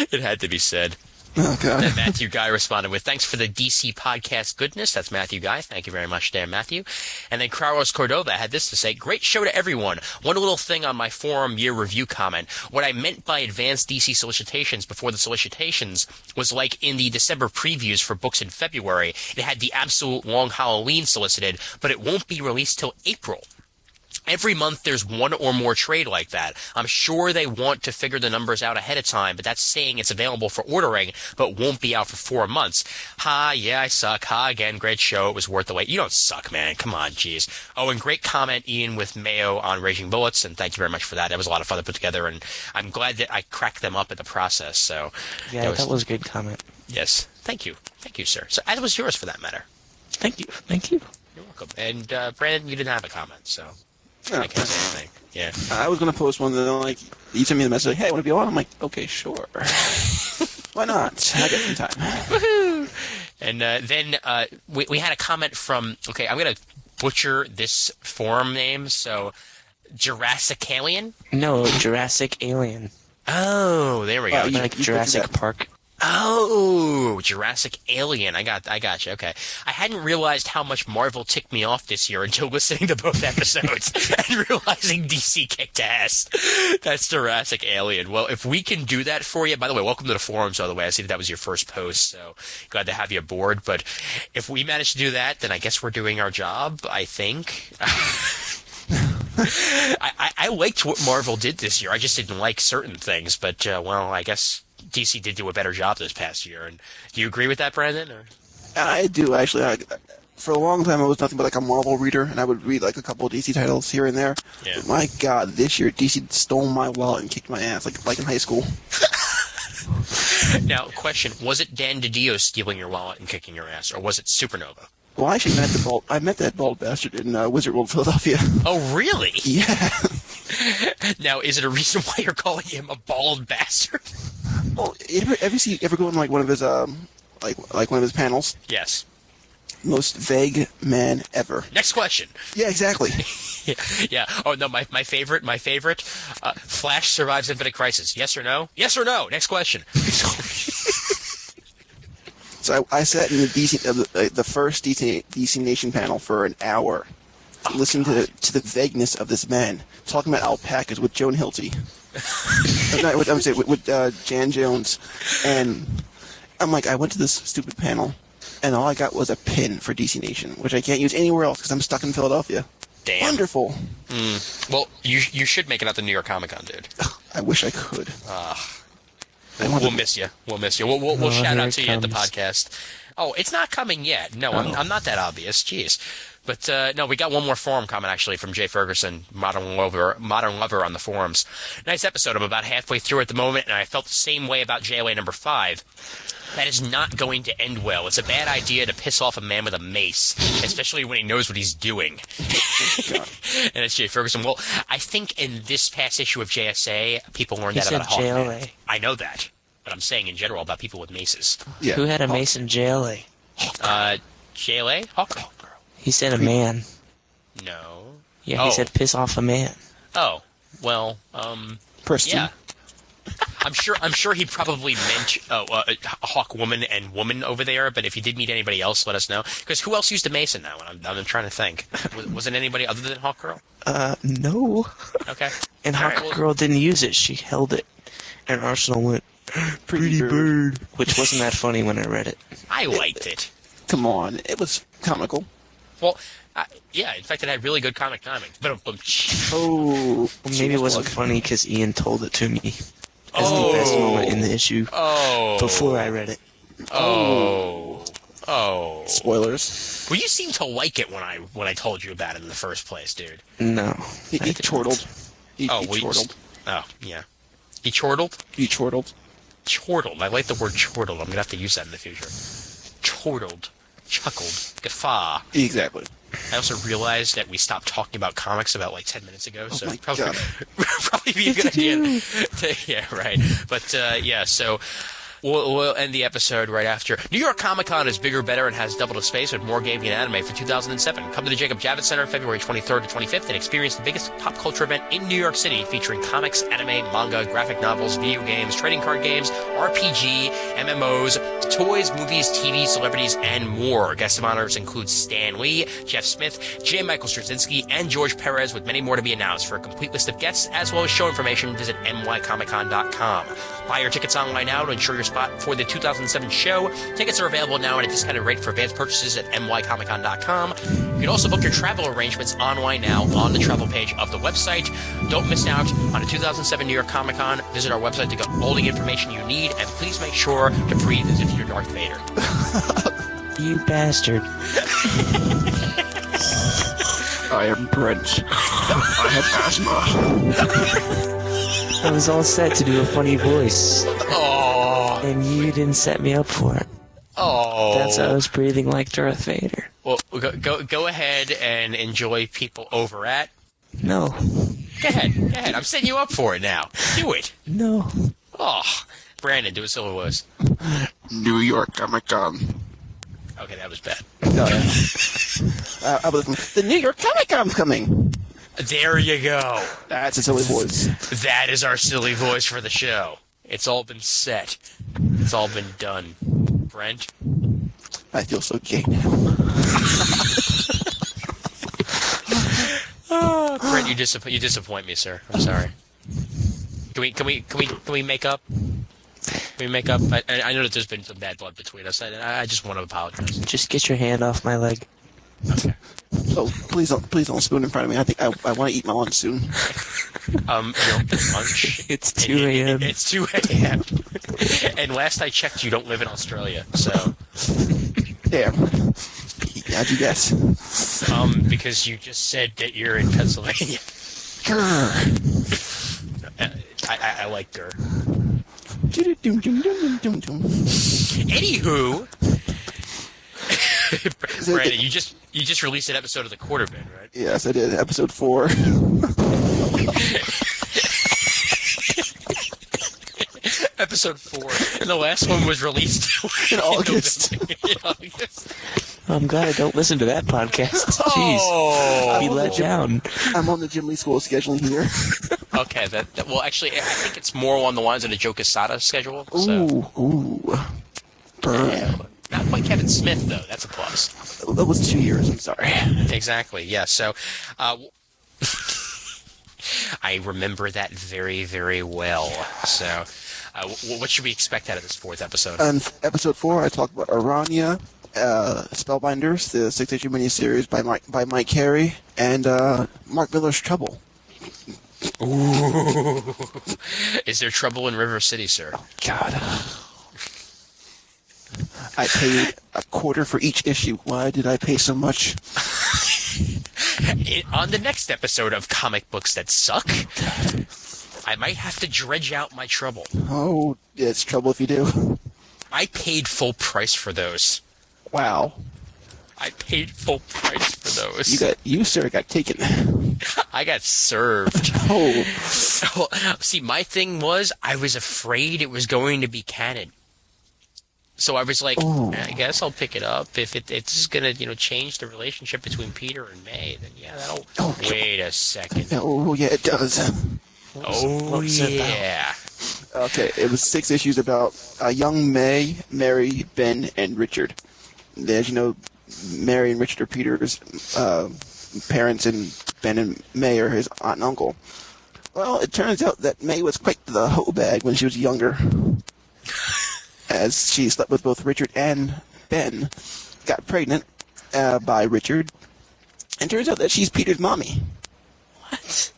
It had to be said. Oh, God. And Matthew Guy responded with, thanks for the DC podcast goodness. That's Matthew Guy. Thank you very much there, Matthew. And then Carlos Cordova had this to say, great show to everyone. One little thing on my forum year review comment. What I meant by advanced DC solicitations before the solicitations was like in the December previews for books in February. It had the absolute long Halloween solicited, but it won't be released till April. Every month there's one or more trade like that. I'm sure they want to figure the numbers out ahead of time, but that's saying it's available for ordering, but won't be out for 4 months. Ha, yeah, I suck. Ha, again, great show. It was worth the wait. You don't suck, man. Come on, jeez. Oh, and great comment, Ian, with Mayo on Raging Bullets, and thank you very much for that. That was a lot of fun to put together, and I'm glad that I cracked them up in the process. So yeah, that was a good comment. Yes, thank you. Thank you, sir. So as was yours for that matter. Thank you. You're welcome. And Brandon, you didn't have a comment, so... Oh. I can't say anything. Yeah. I was going to post one that, like, you sent me the message, like, hey, I want to be on? I'm like, okay, sure. Why not? I got some time. Woohoo! And then we had a comment from, okay, I'm going to butcher this forum name, so Jurassic Alien? No, Jurassic Alien. Oh, there we go. Like Jurassic Park. Oh, Jurassic Alien. I got you. Okay. I hadn't realized how much Marvel ticked me off this year until listening to both episodes and realizing DC kicked ass. That's Jurassic Alien. Well, if we can do that for you, by the way, welcome to the forums, by the way. I see that was your first post, so glad to have you aboard. But if we manage to do that, then I guess we're doing our job, I think. I liked what Marvel did this year. I just didn't like certain things, but, well, I guess DC did do a better job this past year. And do you agree with that, Brandon? Or? I do, actually. For a long time, I was nothing but like a Marvel reader, and I would read like a couple of DC titles here and there. Yeah. But my God, this year DC stole my wallet and kicked my ass, like in high school. Now, question: was it Dan DiDio stealing your wallet and kicking your ass, or was it Supernova? Well, I actually met that bald bastard in Wizard World, Philadelphia. Oh, really? Yeah. Now, is it a reason why you're calling him a bald bastard? Well, ever go in like one of his like one of his panels? Yes. Most vague man ever. Next question. Yeah, exactly. Yeah. Oh no, my favorite. Flash survives Infinite Crisis. Yes or no? Yes or no? Next question. So I sat in the first DC Nation panel for an hour, listening to the vagueness of this man talking about alpacas with Joan Hilty. with Jan Jones, and I'm like, I went to this stupid panel, and all I got was a pin for DC Nation, which I can't use anywhere else because I'm stuck in Philadelphia. Damn. Wonderful. Well, you should make it out to New York Comic Con, dude. I wish I could. We'll miss you. We'll miss you. We'll shout out to you at the podcast. Oh, it's not coming yet. No, I'm not that obvious. Jeez. But no, we got one more forum comment actually from Jay Ferguson, Modern Lover on the forums. Nice episode. I'm about halfway through at the moment, and I felt the same way about JLA number 5. That is not going to end well. It's a bad idea to piss off a man with a mace, especially when he knows what he's doing. And it's Jay Ferguson. Well, I think in this past issue of JSA, people learned that about JLA. Hawkman. I know that, but I'm saying in general about people with maces. Yeah. Who had a mace in JLA? JLA? Hawkgirl. He said a man. No. Yeah, he said piss off a man. Oh, well, Preston. yeah. I'm sure he probably meant Hawkwoman and woman over there, but if he did meet anybody else, let us know. Because who else used a mace in that one? I'm trying to think. Was it anybody other than Hawkgirl? No. Okay. And All right, Hawkgirl didn't use it. She held it. And Arsenal went, pretty bird. Which wasn't that funny when I read it. I liked it. Come on, it was comical. Well, yeah, in fact, it had really good comic timing. But Oh, Maybe it wasn't funny because Ian told it to me as the best moment in the issue before I read it. Oh. spoilers. Well, you seemed to like it when I told you about it in the first place, dude. No. He chortled. He chortled. Oh, yeah. He chortled? He chortled. Chortled. I like the word chortled. I'm going to have to use that in the future. Chortled. Chuckled. Guffaw. Exactly. I also realized that we stopped talking about comics about like 10 minutes ago, so my it'd probably, God. probably be a good idea. Yeah, right. But, yeah, so we'll end the episode right after. New York Comic Con is bigger, better, and has double the space with more gaming and anime for 2007. Come to the Jacob Javits Center February 23rd to 25th and experience the biggest pop culture event in New York City featuring comics, anime, manga, graphic novels, video games, trading card games, RPG, MMOs, toys, movies, TV, celebrities, and more. Guest of honors include Stan Lee, Jeff Smith, J. Michael Straczynski, and George Perez, with many more to be announced. For a complete list of guests as well as show information, visit nycomiccon.com. Buy your tickets online now to ensure your spot for the 2007 show. Tickets are available now at a discounted rate for advanced purchases at nycomiccon.com. You can also book your travel arrangements online now on the travel page of the website. Don't miss out on the 2007 New York Comic Con. Visit our website to get all the information you need, and please make sure to breathe as if you're Darth Vader. You bastard. I am Brent. I have asthma. I was all set to do a funny voice, Oh, and you didn't set me up for it. oh. That's why I was breathing like Darth Vader. Well, go ahead and enjoy people over at. No. Go ahead. I'm setting you up for it now. Do it. No. Oh, Brandon, do a silver voice. New York Comic Con. Okay, that was bad. I was the New York Comic Con's coming. There you go. That's a silly voice. That is our silly voice for the show. It's all been set. It's all been done. Brent? I feel so gay now. Brent, you disappoint me, sir. I'm sorry. Can we make up? Can we make up? I know that there's been some bad blood between us. I just want to apologize. Just get your hand off my leg. Okay. Oh, please don't spoon in front of me. I think I want to eat my lunch soon. Your lunch. It's 2 a.m. It's 2 a.m. And last I checked, you don't live in Australia, so. There. How'd you guess? Because you just said that you're in Pennsylvania. Grr. I like Gur. Anywho, Brandon, you just released an episode of The Quarterbin, right? Yes, I did. Episode 4. Episode 4, and the last one was released In August. In August. I'm glad I don't listen to that podcast. Jeez. Oh, Be let down. I'm on the Jim Lee School scheduling here. okay. Well, actually, I think it's more along the lines of the Joe Quesada schedule. So. Ooh. Burn. Yeah, not quite Kevin Smith, though. That's a plus. That was 2 years. I'm sorry. Exactly. Yeah. So, I remember that very, very well. So, what should we expect out of this 4th episode? On episode 4, I talk about Aranya, Spellbinders, the 6-issue miniseries by Mike Carey, and Mark Miller's Trouble. Ooh. Is there trouble in River City, sir? God. I paid a quarter for each issue. Why did I pay so much? On the next episode of Comic Books That Suck, I might have to dredge out my trouble. Oh, it's trouble if you do. I paid full price for those. Wow. I paid full price for those. You sir, got taken. I got served. Oh. See, my thing was, I was afraid it was going to be canon. So I was like, I guess I'll pick it up. If it's going to, change the relationship between Peter and May, then yeah, that'll... Oh, wait a second. Oh, yeah, it does. Oh, yeah. Okay, it was 6 issues about young May, Mary, Ben, and Richard. As you know, Mary and Richard are Peter's parents, and Ben and May are his aunt and uncle. Well, it turns out that May was quite the hoe bag when she was younger, as she slept with both Richard and Ben, got pregnant by Richard, and turns out that she's Peter's mommy. What?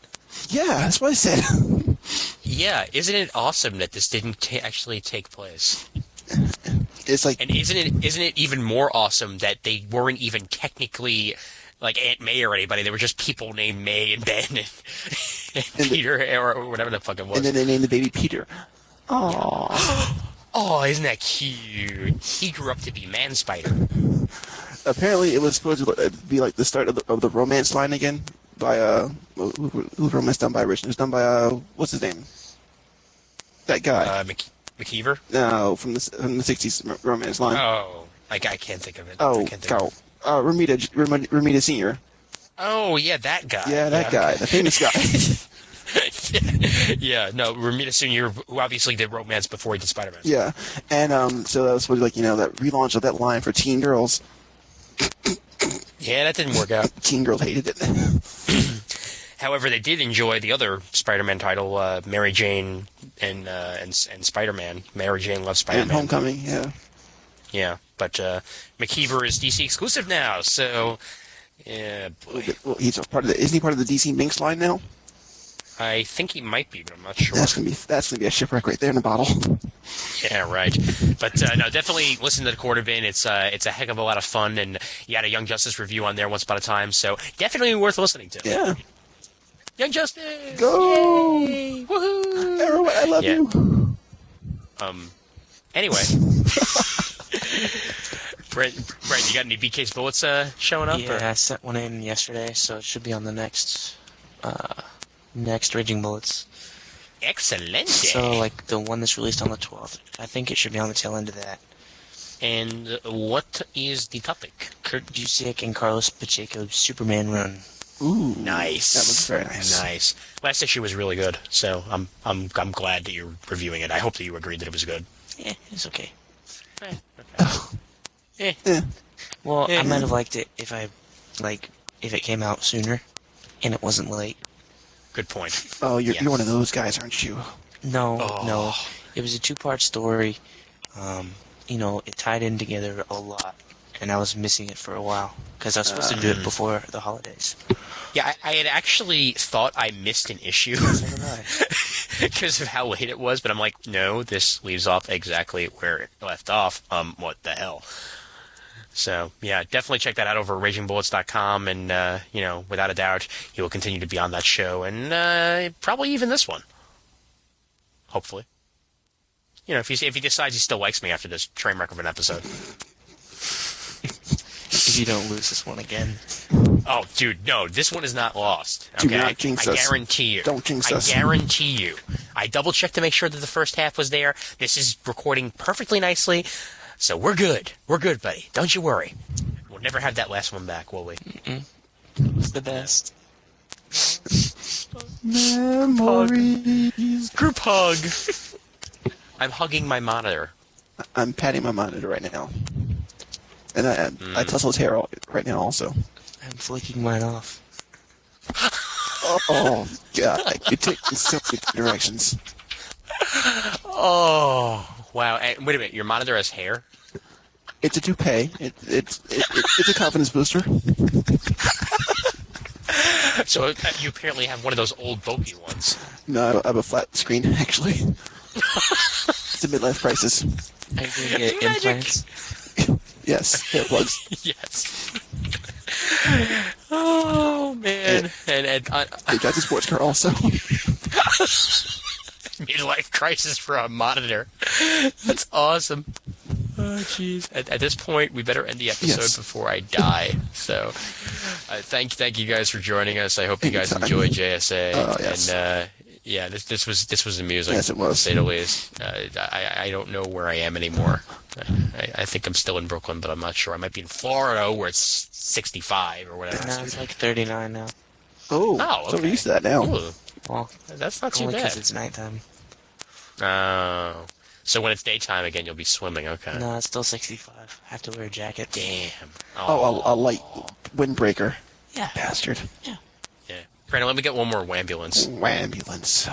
Yeah, that's what I said. Yeah, isn't it awesome that this didn't actually take place? It's like, And isn't it even more awesome that they weren't even technically like Aunt May or anybody? They were just people named May and Ben and Peter or whatever the fuck it was. and then they named the baby Peter. Aww. Oh, isn't that cute? He grew up to be Man Spider. Apparently, it was supposed to be like the start of the romance line again by who romance done by Richard? It was done by what's his name? That guy. McKeever? No, from the '60s romance line. Oh, I can't think of it. Oh, I can't think of it. Ramita Senior. Oh, yeah, that guy. Yeah, that guy, okay. the famous guy. Yeah, no, Ramita Sr., who obviously did romance before he did Spider-Man. Yeah, and so that was supposed to be like that relaunch of that line for teen girls. Yeah, that didn't work out. Teen girls hated it. However, they did enjoy the other Spider-Man title, Mary Jane and Spider-Man. Mary Jane Loves Spider-Man. And Homecoming, yeah. Yeah, but McKeever is DC exclusive now, so yeah, boy. Well, he's a part of isn't he part of the DC Minx line now? I think he might be, but I'm not sure. That's gonna be a shipwreck right there in a bottle. Yeah, right. But no, definitely listen to the Quarter Bin. It's a heck of a lot of fun, and you had a Young Justice review on there once upon a time, so definitely worth listening to. Yeah. Young Justice! Go! Yay! Woohoo! Everyone, I love you. Anyway. Brent, you got any BK's Bullets showing up? Yeah, or? I sent one in yesterday, so it should be on the next Raging Bullets. Excellent. So, like, the one that's released on the 12th. I think it should be on the tail end of that. And what is the topic? Kurt Busiek and Carlos Pacheco's Superman run. Ooh, Nice. That was very nice. Nice. Last issue was really good, so I'm glad that you're reviewing it. I hope that you agreed that it was good. Yeah, it's okay. Well, I might have liked it if it came out sooner, and it wasn't late. good point. Oh, you're Yeah. one of those guys, aren't you? No, Oh. no. It was a 2-part story. It tied in together a lot, and I was missing it for a while because I was supposed to do it before the holidays. Yeah, I had actually thought I missed an issue So did I. because of how late it was, but I'm like, no, this leaves off exactly where it left off. What the hell? So, yeah, definitely check that out over at RagingBullets.com, and, without a doubt, he will continue to be on that show, and probably even this one. Hopefully. If he decides he still likes me after this train wreck of an episode. If you don't lose this one again. Oh, dude, no, this one is not lost. Do Okay? not jinx I us. guarantee you. Don't jinx us. I guarantee you. I double-checked to make sure that the first half was there. This is recording perfectly nicely, so we're good. We're good, buddy. Don't you worry. We'll never have that last one back, will we? It's the best. Memories. Group hug! I'm hugging my monitor. I'm patting my monitor right now. And I tussle his hair right now also. I'm flicking mine off. Oh, God. You take in so many directions. Oh, wow. And wait a minute, your monitor has hair? It's a toupee. It's a confidence booster. So you apparently have one of those old bulky ones. No, I have a flat screen, actually. It's a midlife crisis. Are you going to get Magic. implants? Yes, hair plugs. Yes. Oh man, and They drive the sports car also. midlife crisis for a monitor. That's awesome. Oh jeez. At this point, we better end the episode before I die. So, thank you guys for joining us. I hope you guys enjoyed JSA. Yes. And yeah, this was amusing. Yes, it was. To say the least. I don't know where I am anymore. I think I'm still in Brooklyn, but I'm not sure. I might be in Florida, where it's 65 or whatever. No, it's like 39 now. Oh, okay. so we're used to that now. Ooh, Well, that's not too only bad. because it's nighttime. Oh. So when it's daytime again, you'll be swimming, okay. No, it's still 65. I have to wear a jacket. Damn. Oh, a light windbreaker. Yeah. Bastard. Yeah. Brandon, let me get one more ambulance. Ambulance.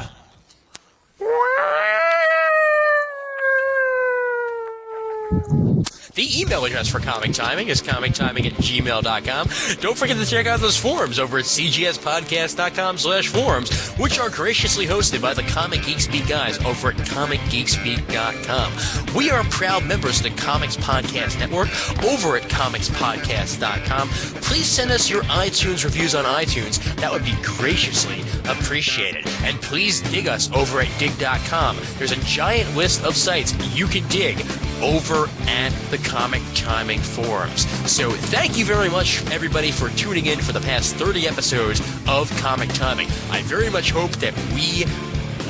The email address for Comic Timing is comictiming@gmail.com. Don't forget to check out those forums over at cgspodcast.com/forums, which are graciously hosted by the Comic Geek Speak guys over at comicgeekspeak.com. We are proud members of the Comics Podcast Network over at comicspodcast.com. Please send us your iTunes reviews on iTunes. That would be graciously appreciated. And please dig us over at dig.com. There's a giant list of sites you can dig over at the Comic Timing forums. So thank you very much, everybody, for tuning in for the past 30 episodes of Comic Timing. I very much hope that we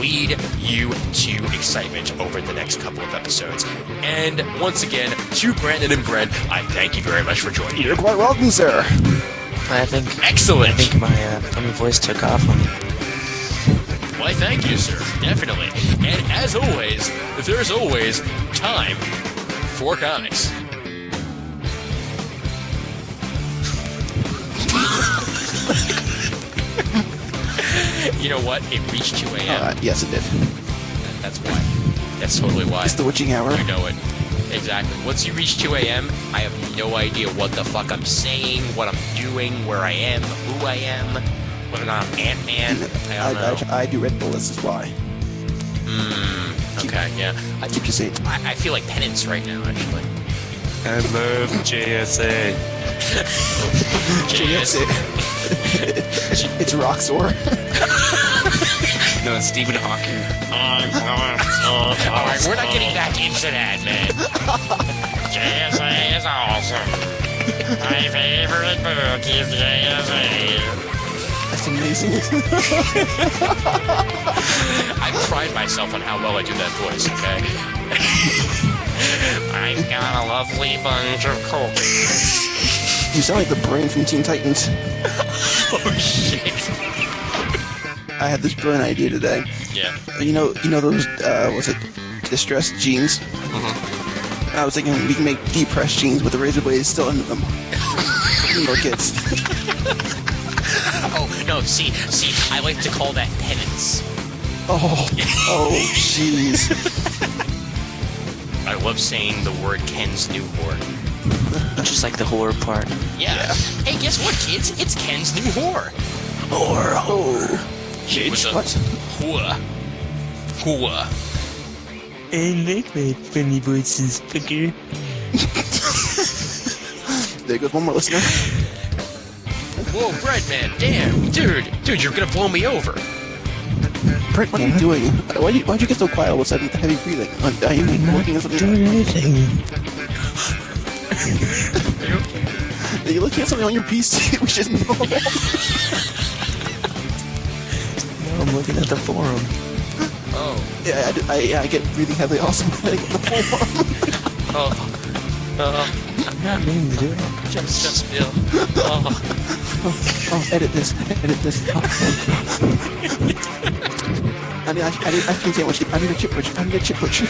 lead you to excitement over the next couple of episodes. And once again, to Brandon and Brent, I thank you very much for joining. You're quite welcome, sir. I think Excellent. I think my funny voice took off on me. Why, thank you, sir. Definitely. And as always, there's always time for comics. You know what? It reached 2 a.m. Yes, it did. That's why. That's totally why. It's the witching hour. You know it. Exactly. Once you reach 2 a.m., I have no idea what the fuck I'm saying, what I'm doing, where I am, who I am, whether or not I'm Ant-Man. I don't know. I do Red Bull, this is why. Okay, yeah. Keep you safe. I feel like penance right now, actually. I love JSA. It's Roxor. No, it's Stephen Hawking. Alright, we're not getting back into that, man. JSA is awesome. My favorite book is JSA. That's amazing. I pride myself on how well I do that voice, okay? I've got a lovely bunch of cookies. You sound like the brain from Teen Titans. Oh, shit. I had this brilliant idea today. Yeah. You know those, what's it, distressed jeans? I was thinking we can make depressed jeans with the razor blades still in them. For kids. Oh, no, see, I like to call that penance. Oh, jeez. I love saying the word Ken's new whore. Just like the horror part. Yeah. Hey, guess what, kids? It's Ken's new whore. Oh. With a What? Whore. I like my funny voices, fucker. There goes one more listener. Whoa, Bread Man, damn. Dude, you're gonna blow me over. Brent, what are you doing? Why'd you get so quiet all of a sudden with the heavy breathing? Are you looking at something? Doing anything. Are you looking at something on your PC which is normal? No, I'm looking at the forum. Oh. Yeah, I get breathing heavily also when I get the full one. I'm not meaning to do it. Just Bill. Oh. Oh, edit this. I can't say much. I need a chip butcher.